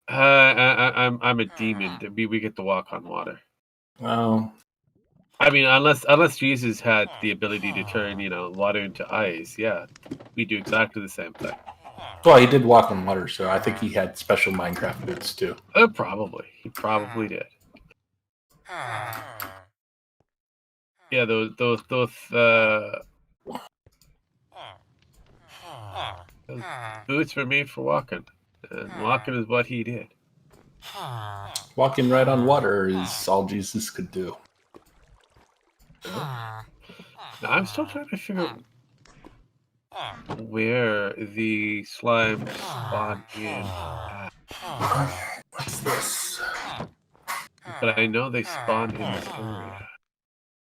I'm a demon. We get to walk on water. Oh. I mean, unless Jesus had the ability to turn, water into ice, yeah, we do exactly the same thing. Well, he did walk on water, so I think he had special Minecraft boots too. Probably. He probably did. Yeah, those Those boots were made for walking, and walking is what he did. Walking right on water is all Jesus could do. Now, I'm still trying to figure out where the slime spawned in. What's this? But I know they spawn in this area.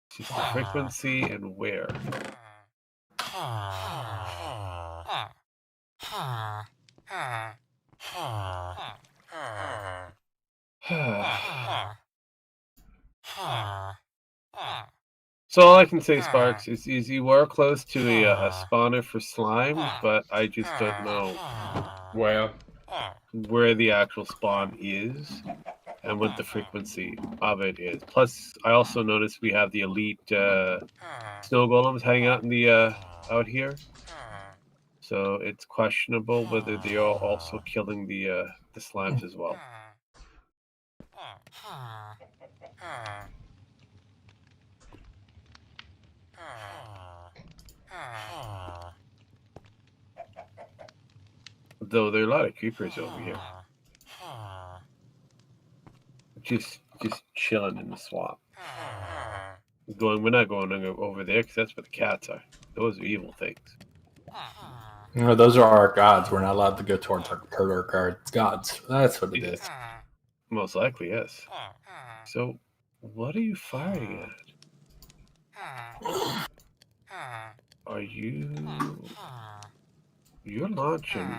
It's just the frequency and where. So all I can say, Sparks, is you are close to a spawner for slime, but I just don't know where the actual spawn is and what the frequency of it is. Plus, I also noticed we have the elite snow golems hanging out in the out here, so it's questionable whether they are also killing the slimes as well. Though there are a lot of creepers over here, just chilling in the swamp. We're not going over there because that's where the cats are. Those are evil things. No, those are our gods. We're not allowed to go towards our gods. That's what it is. Most likely, yes. So, what are you firing at? Are you? You're launching.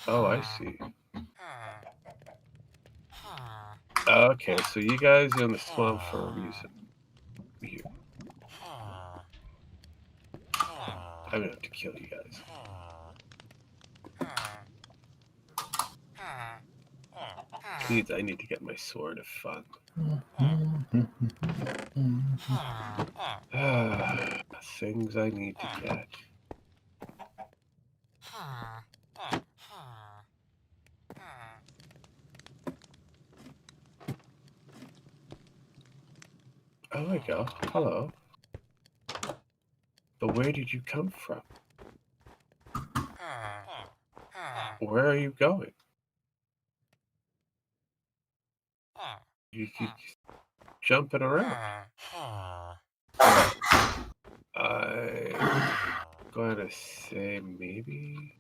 Oh, I see. Okay, so you guys are in the swamp for a reason. Here. I'm gonna have to kill you guys. Please, I need to get my sword of fun. Things I need to get. Oh, there we go. Hello. But where did you come from? Where are you going? You keep jumping around. I'm gonna say maybe.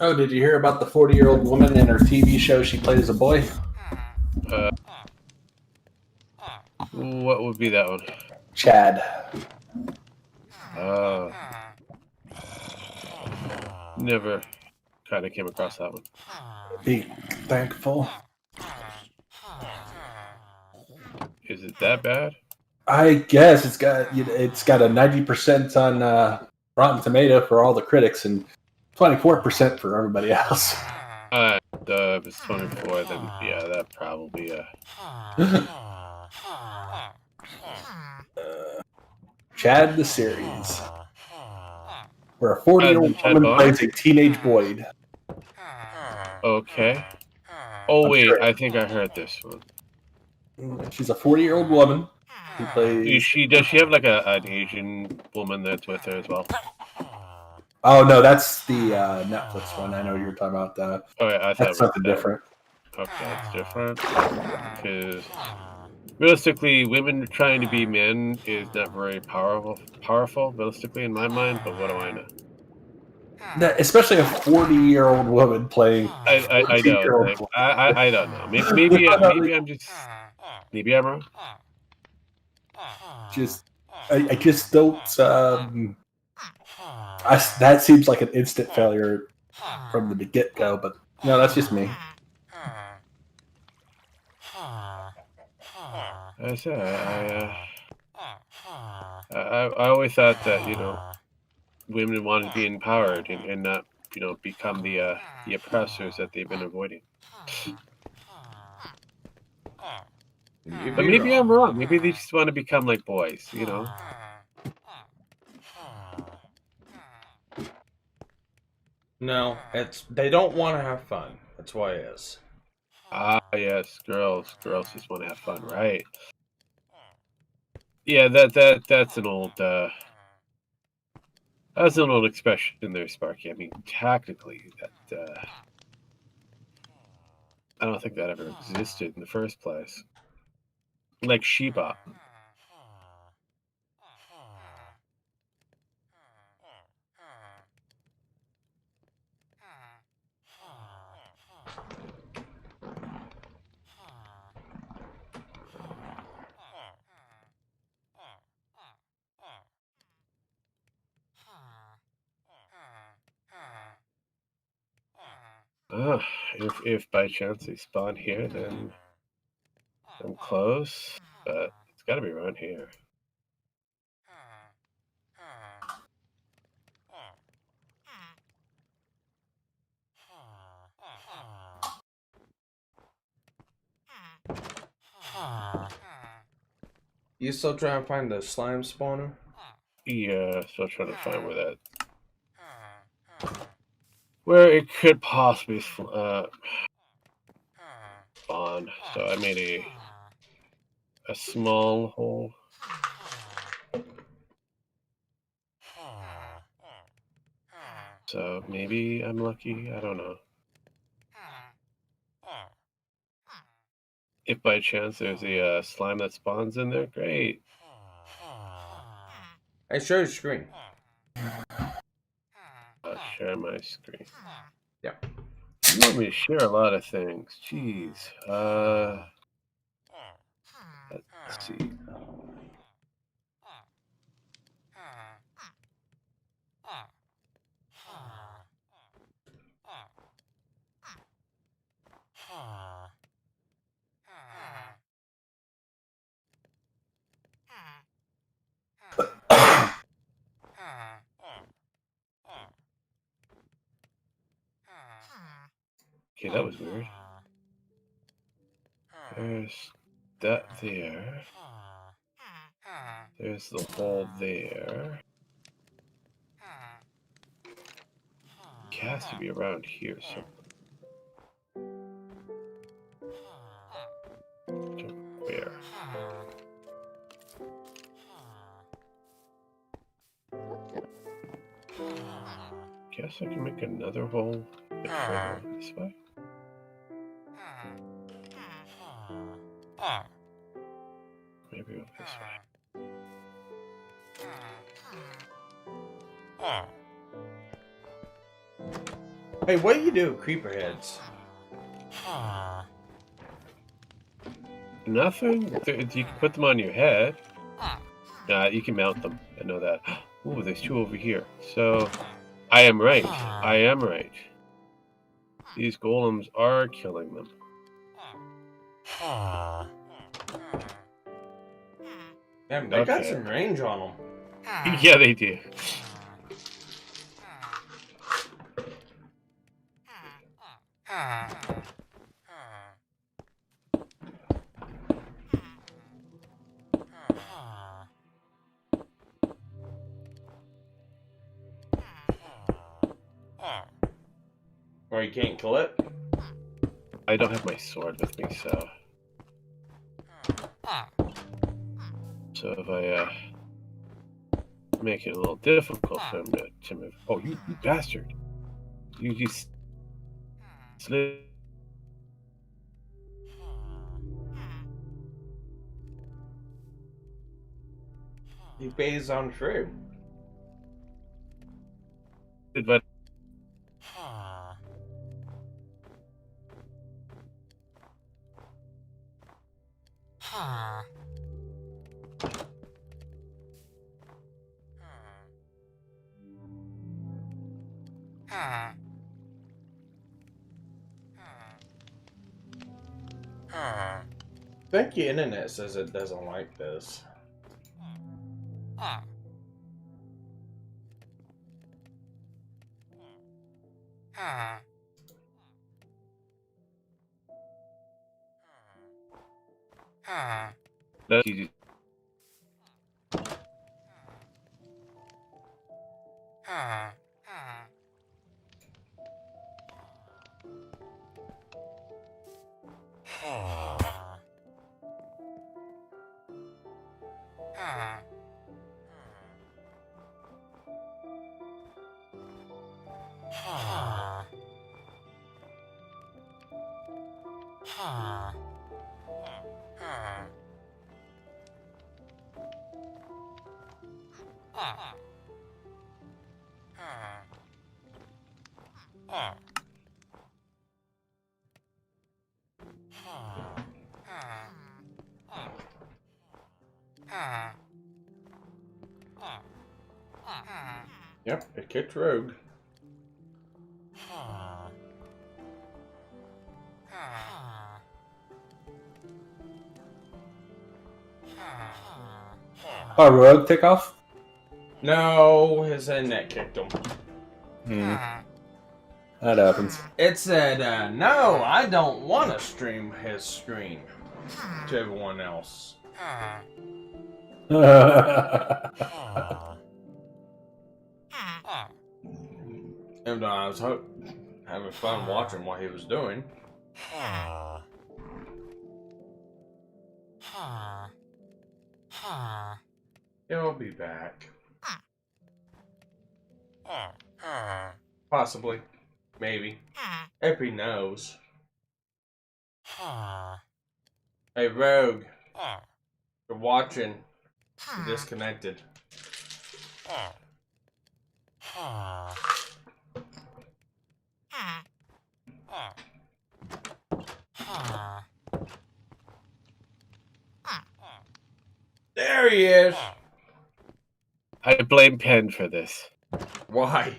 Oh, did you hear about the 40-year-old woman in her TV show she played as a boy? What would be that one? Chad. Never kind of came across that one. Be thankful. Is it that bad? I guess it's got a 90% on Rotten Tomato for all the critics and 24% for everybody else. If it's 24, then yeah, that probably Chad the series, where a 40-year-old woman plays a teenage boy. Okay. Oh wait, I think I heard this one. She's a 40-year-old woman who plays. Does she have like an Asian woman that's with her as well? Oh no, that's the Netflix one. I know you're talking about. Oh yeah, I thought that's something different. Okay, that's different. Because realistically, women trying to be men is not very powerful, realistically, in my mind. But what do I know? Especially a 40-year-old woman playing. I know. Like, I don't know. Maybe I'm just. Maybe I'm wrong. I just don't. That seems like an instant failure from the get-go, but no, that's just me. I said, I always thought that women wanted to be empowered and not become the oppressors that they've been avoiding. But maybe I'm wrong. Maybe they just want to become like boys, No, it's they don't want to have fun. That's why it is. Ah, yes, girls just want to have fun, right? Yeah, that's an old expression there, Sparky. I mean, tactically, that I don't think that ever existed in the first place. Like Sheba. If by chance they spawn here, then I'm close, but it's got to be around here. You still trying to find the slime spawner? Yeah, still trying to find where it could possibly spawn. So I made a small hole. So maybe I'm lucky. I don't know. If by chance there's a slime that spawns in there, great. Hey, show your screen. I'll share my screen. Yeah. You want me to share a lot of things. Jeez. Let's see. Okay, that was weird. There's that there. There's the hole there. It has to be around here somewhere. Where? Guess I can make another hole a bit further this way. Maybe go this way. Hey, what do you do with creeper heads? Nothing? You can put them on your head. You can mount them. I know that. Ooh, there's two over here. So, I am right. I am right. These golems are killing them. Damn, they got some range on them. Yeah, they do. Or you can't kill it? I don't have my sword with me, so... So if I, make it a little difficult for him to move... Oh, you bastard! You just... slid... He phased on through. But... I think the internet says it doesn't like this. That's easy. Yep, it kicked Rogue. Oh, Rogue take off? No, his internet kicked him. That happens. It said, no, I don't want to stream his screen to everyone else. And I was having fun watching what he was doing. He'll be back. Possibly. Maybe. If he knows. Hey, Rogue. You're watching. You're disconnected. There he is. I blame Penn for this. Why?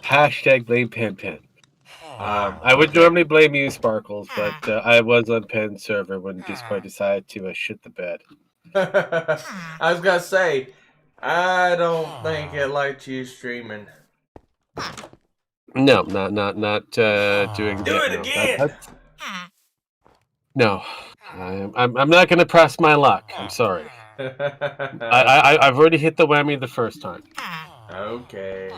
Hashtag blame Penn. I would normally blame you, Sparkles, but I was on Penn's server when Discord decided to shit the bed. I was gonna say, I don't think it liked you streaming. No, not doing. Do it again. No, I'm not gonna press my luck. I'm sorry. I've already hit the whammy the first time. Okay.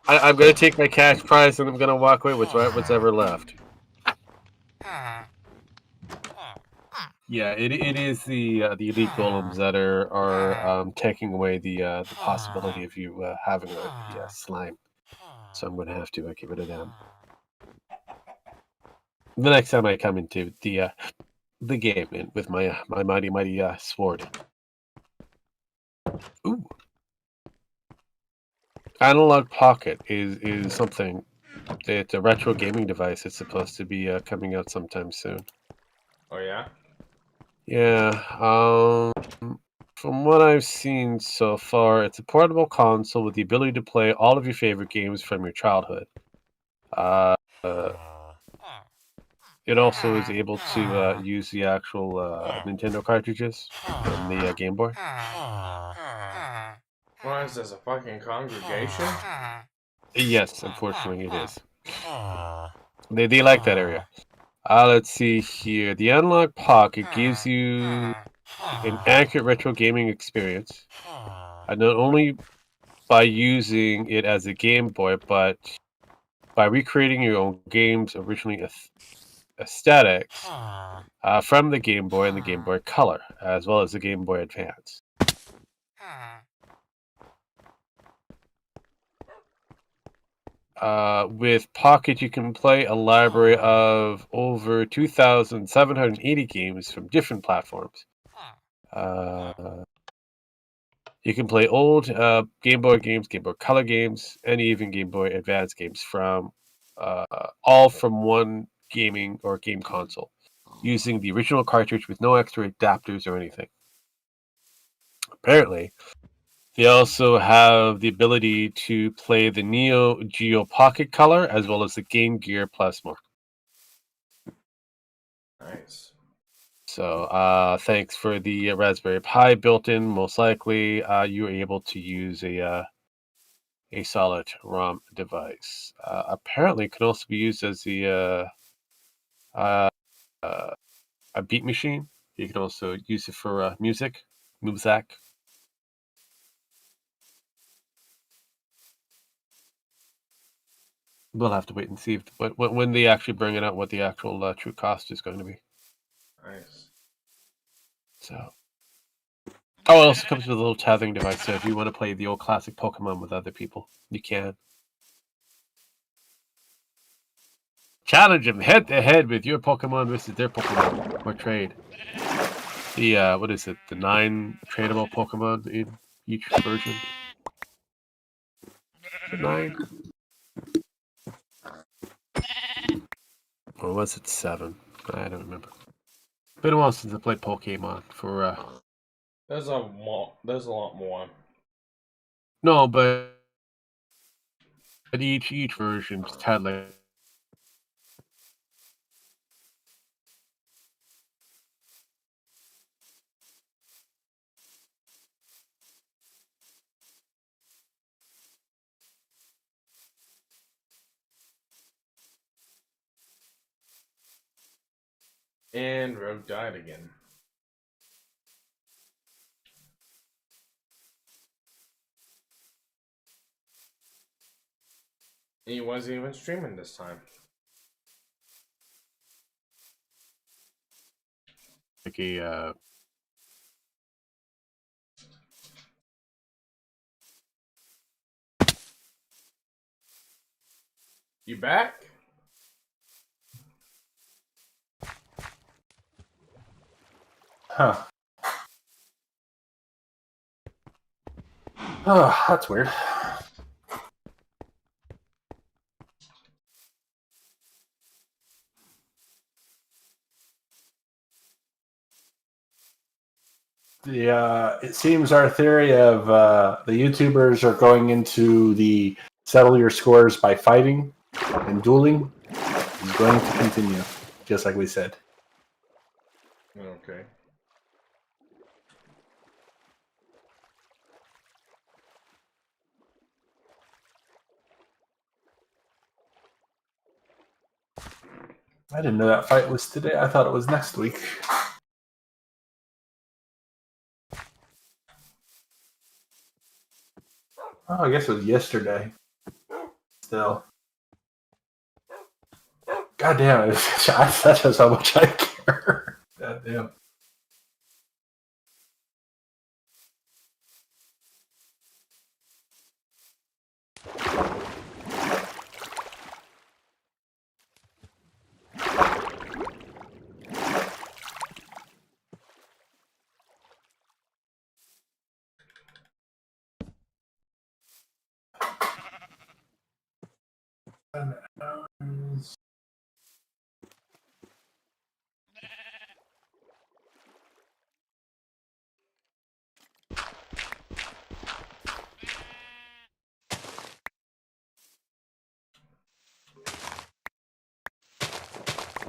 I'm gonna take my cash prize and I'm gonna walk away with what's ever left. Yeah, it is the elite golems that are taking away the possibility of you having the slime. So I'm gonna have to get rid of them. The next time I come into the game with my mighty sword. Ooh. Analog Pocket is something. It's a retro gaming device. It's supposed to be coming out sometime soon. Oh yeah? Yeah. From what I've seen so far, it's a portable console with the ability to play all of your favorite games from your childhood. It also is able to use the actual Nintendo cartridges from the Game Boy. What is this, a fucking congregation? Yes, unfortunately it is. They like that area. Let's see here. The Analog Pocket gives you an accurate retro gaming experience. Not only by using it as a Game Boy, but by recreating your own game's originally aesthetics from the Game Boy and the Game Boy Color, as well as the Game Boy Advance. With Pocket, you can play a library of over 2,780 games from different platforms. You can play old Game Boy games, Game Boy Color games, and even Game Boy Advance games from all from one gaming or game console, using the original cartridge with no extra adapters or anything. Apparently, they also have the ability to play the Neo Geo Pocket Color as well as the Game Gear Plasma. Nice. So, thanks for the Raspberry Pi built-in. Most likely, you're able to use a solid ROM device. Apparently, it can also be used as a beat machine. You can also use it for music. We'll have to wait and see when they actually bring it out, what the actual true cost is going to be. Nice. So. Oh, it also comes with a little tethering device, so if you want to play the old classic Pokemon with other people, you can. Challenge them head to head with your Pokemon versus their Pokemon, or trade. The what is it? The 9 tradable Pokemon in each version. The 9. Or was it 7? I don't remember. Been a while since I played Pokemon for There's a lot more. No, but each version just had like And Rogue died again. He wasn't even streaming this time. like a You back? Huh. Oh, that's weird. It seems our theory of the YouTubers are going into the settle your scores by fighting and dueling is going to continue, just like we said. Okay. I didn't know that fight was today. I thought it was next week. Oh, I guess it was yesterday. Still. God damn it. That shows how much I care. God damn.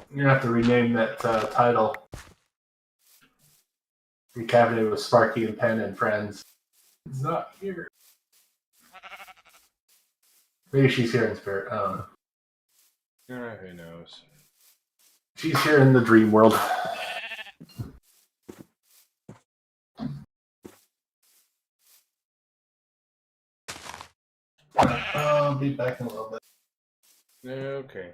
You're gonna have to rename that title. Re-Caffeinated with Sparky and Penn and Friends. It's not here. Maybe she's here in spirit. I don't know. Who knows? She's here in the dream world. I'll be back in a little bit. Okay.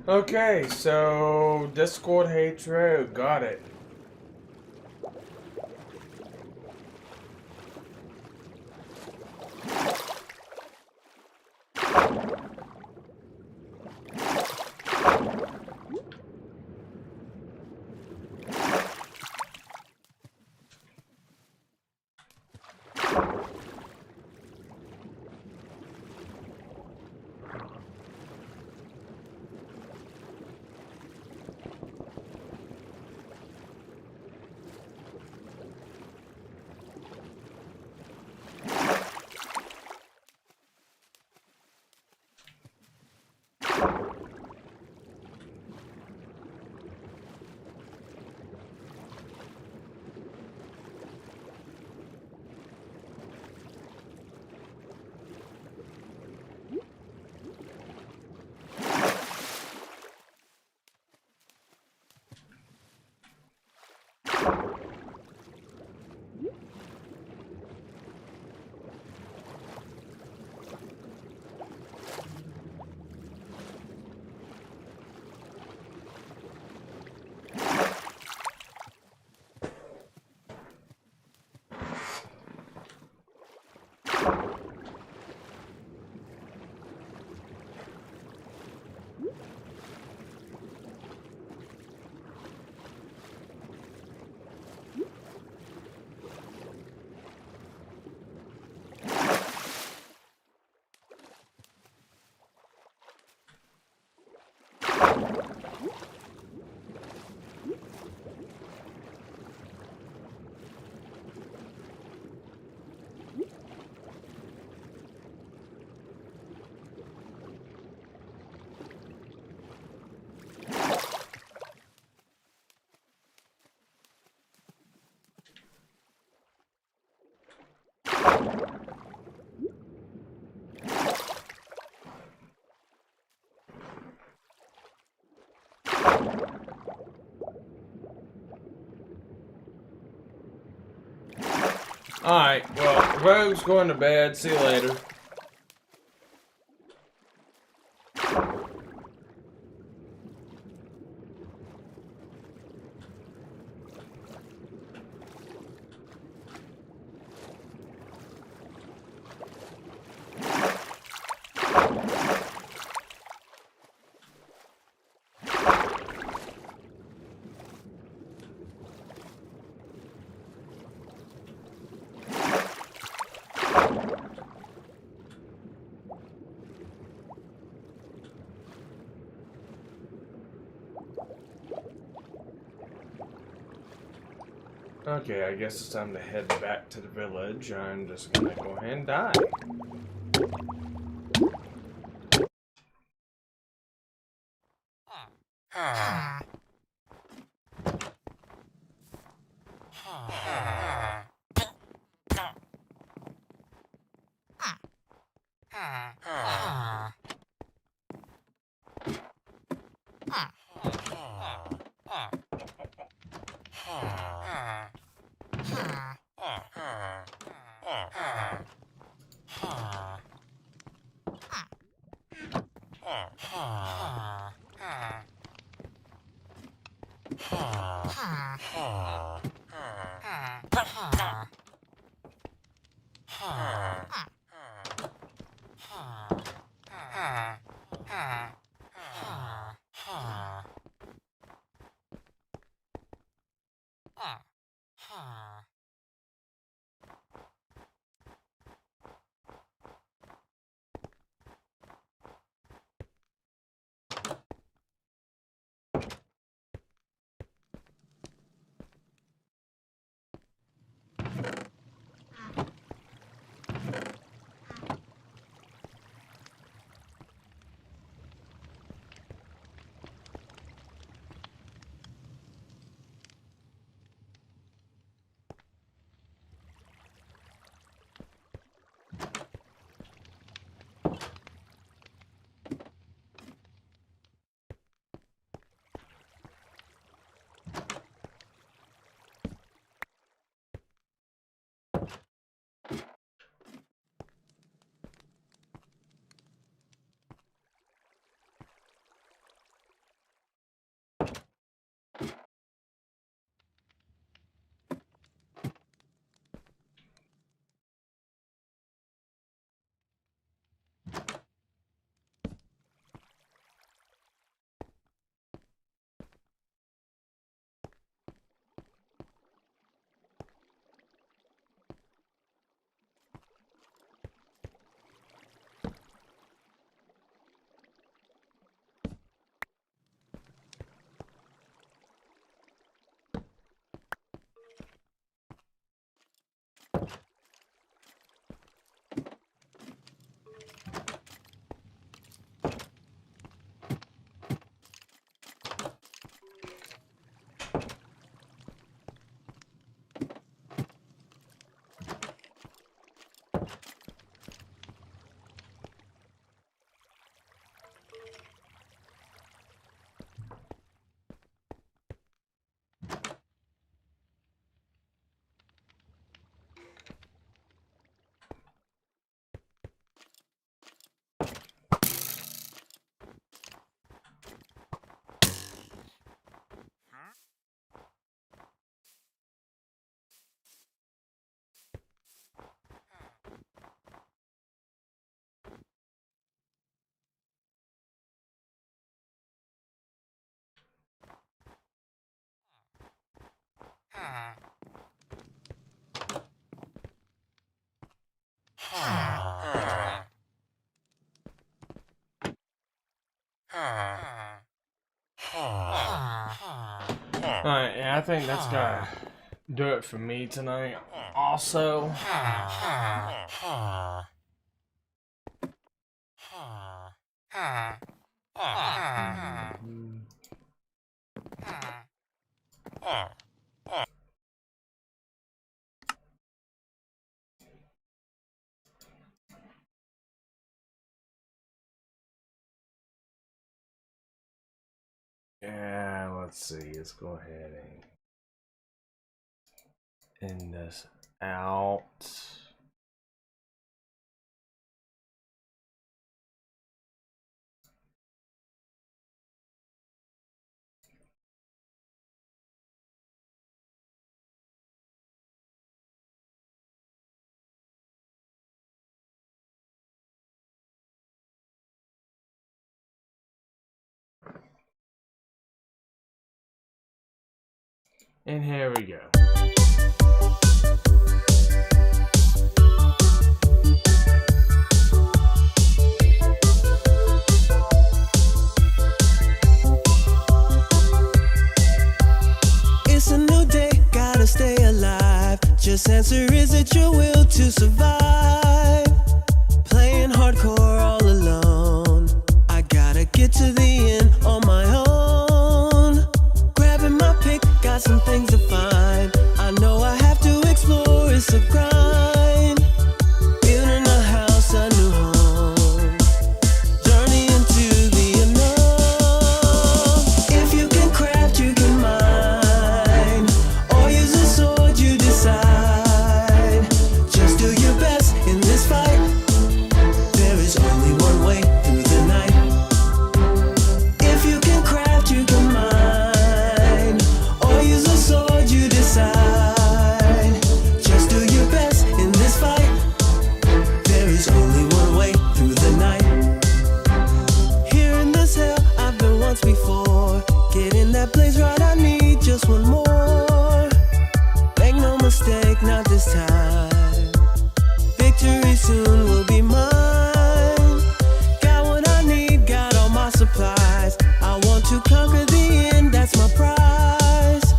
Okay, so Discord hates Rogue. Got it. Alright, well, Rogue's going to bed. See you later. Okay, I guess it's time to head back to the village. I'm just gonna go ahead and die. Alright, yeah, I think that's gonna do it for me tonight. Also, yeah, let's see. Let's go ahead and end this out. And here we go. It's a new day, gotta stay alive. Just answer, is it your will to survive? Playing hardcore all alone. I gotta get to the end on my own. Grabbing my pick, got some things to find. I know I have to explore, it's a grind. Building a house, a new home. Journey into the unknown. If you can craft, you can mine. Or use a sword, you decide. Just do your best in this fight. There is only one way through the night. If you can craft, you can mine. Or use a sword, you decide. Just do your best in this fight. There is only one way through the night. Here in this hell, I've been once before. Getting that place right, I need just one more. Make no mistake, not this time. Victory soon will be mine. Got what I need, got all my supplies. I want to conquer the end, that's my prize.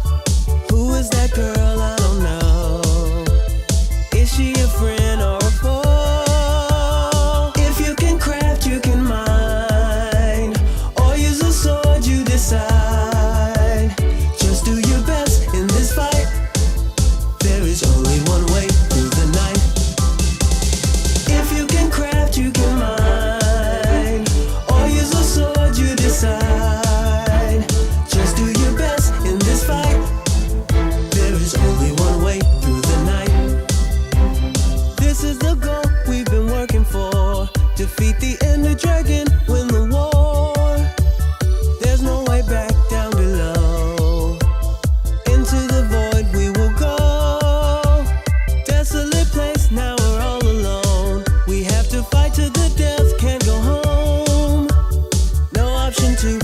Who is that girl? I don't know. Is she a friend or a foe? If you can craft, you can mine. Or use a sword, you decide. Just do your best in this fight. There is only one way through the night. If you can craft, you can mine. Or use a sword, you decide. Just do your best in this fight. There is only one way through the night. This is the goal we've been working for. Defeat the Ender Dragon, win the war. There's no way back down below. Into the void we will go. Desolate place, now we're all alone. We have to fight to the death, can't go home. No option to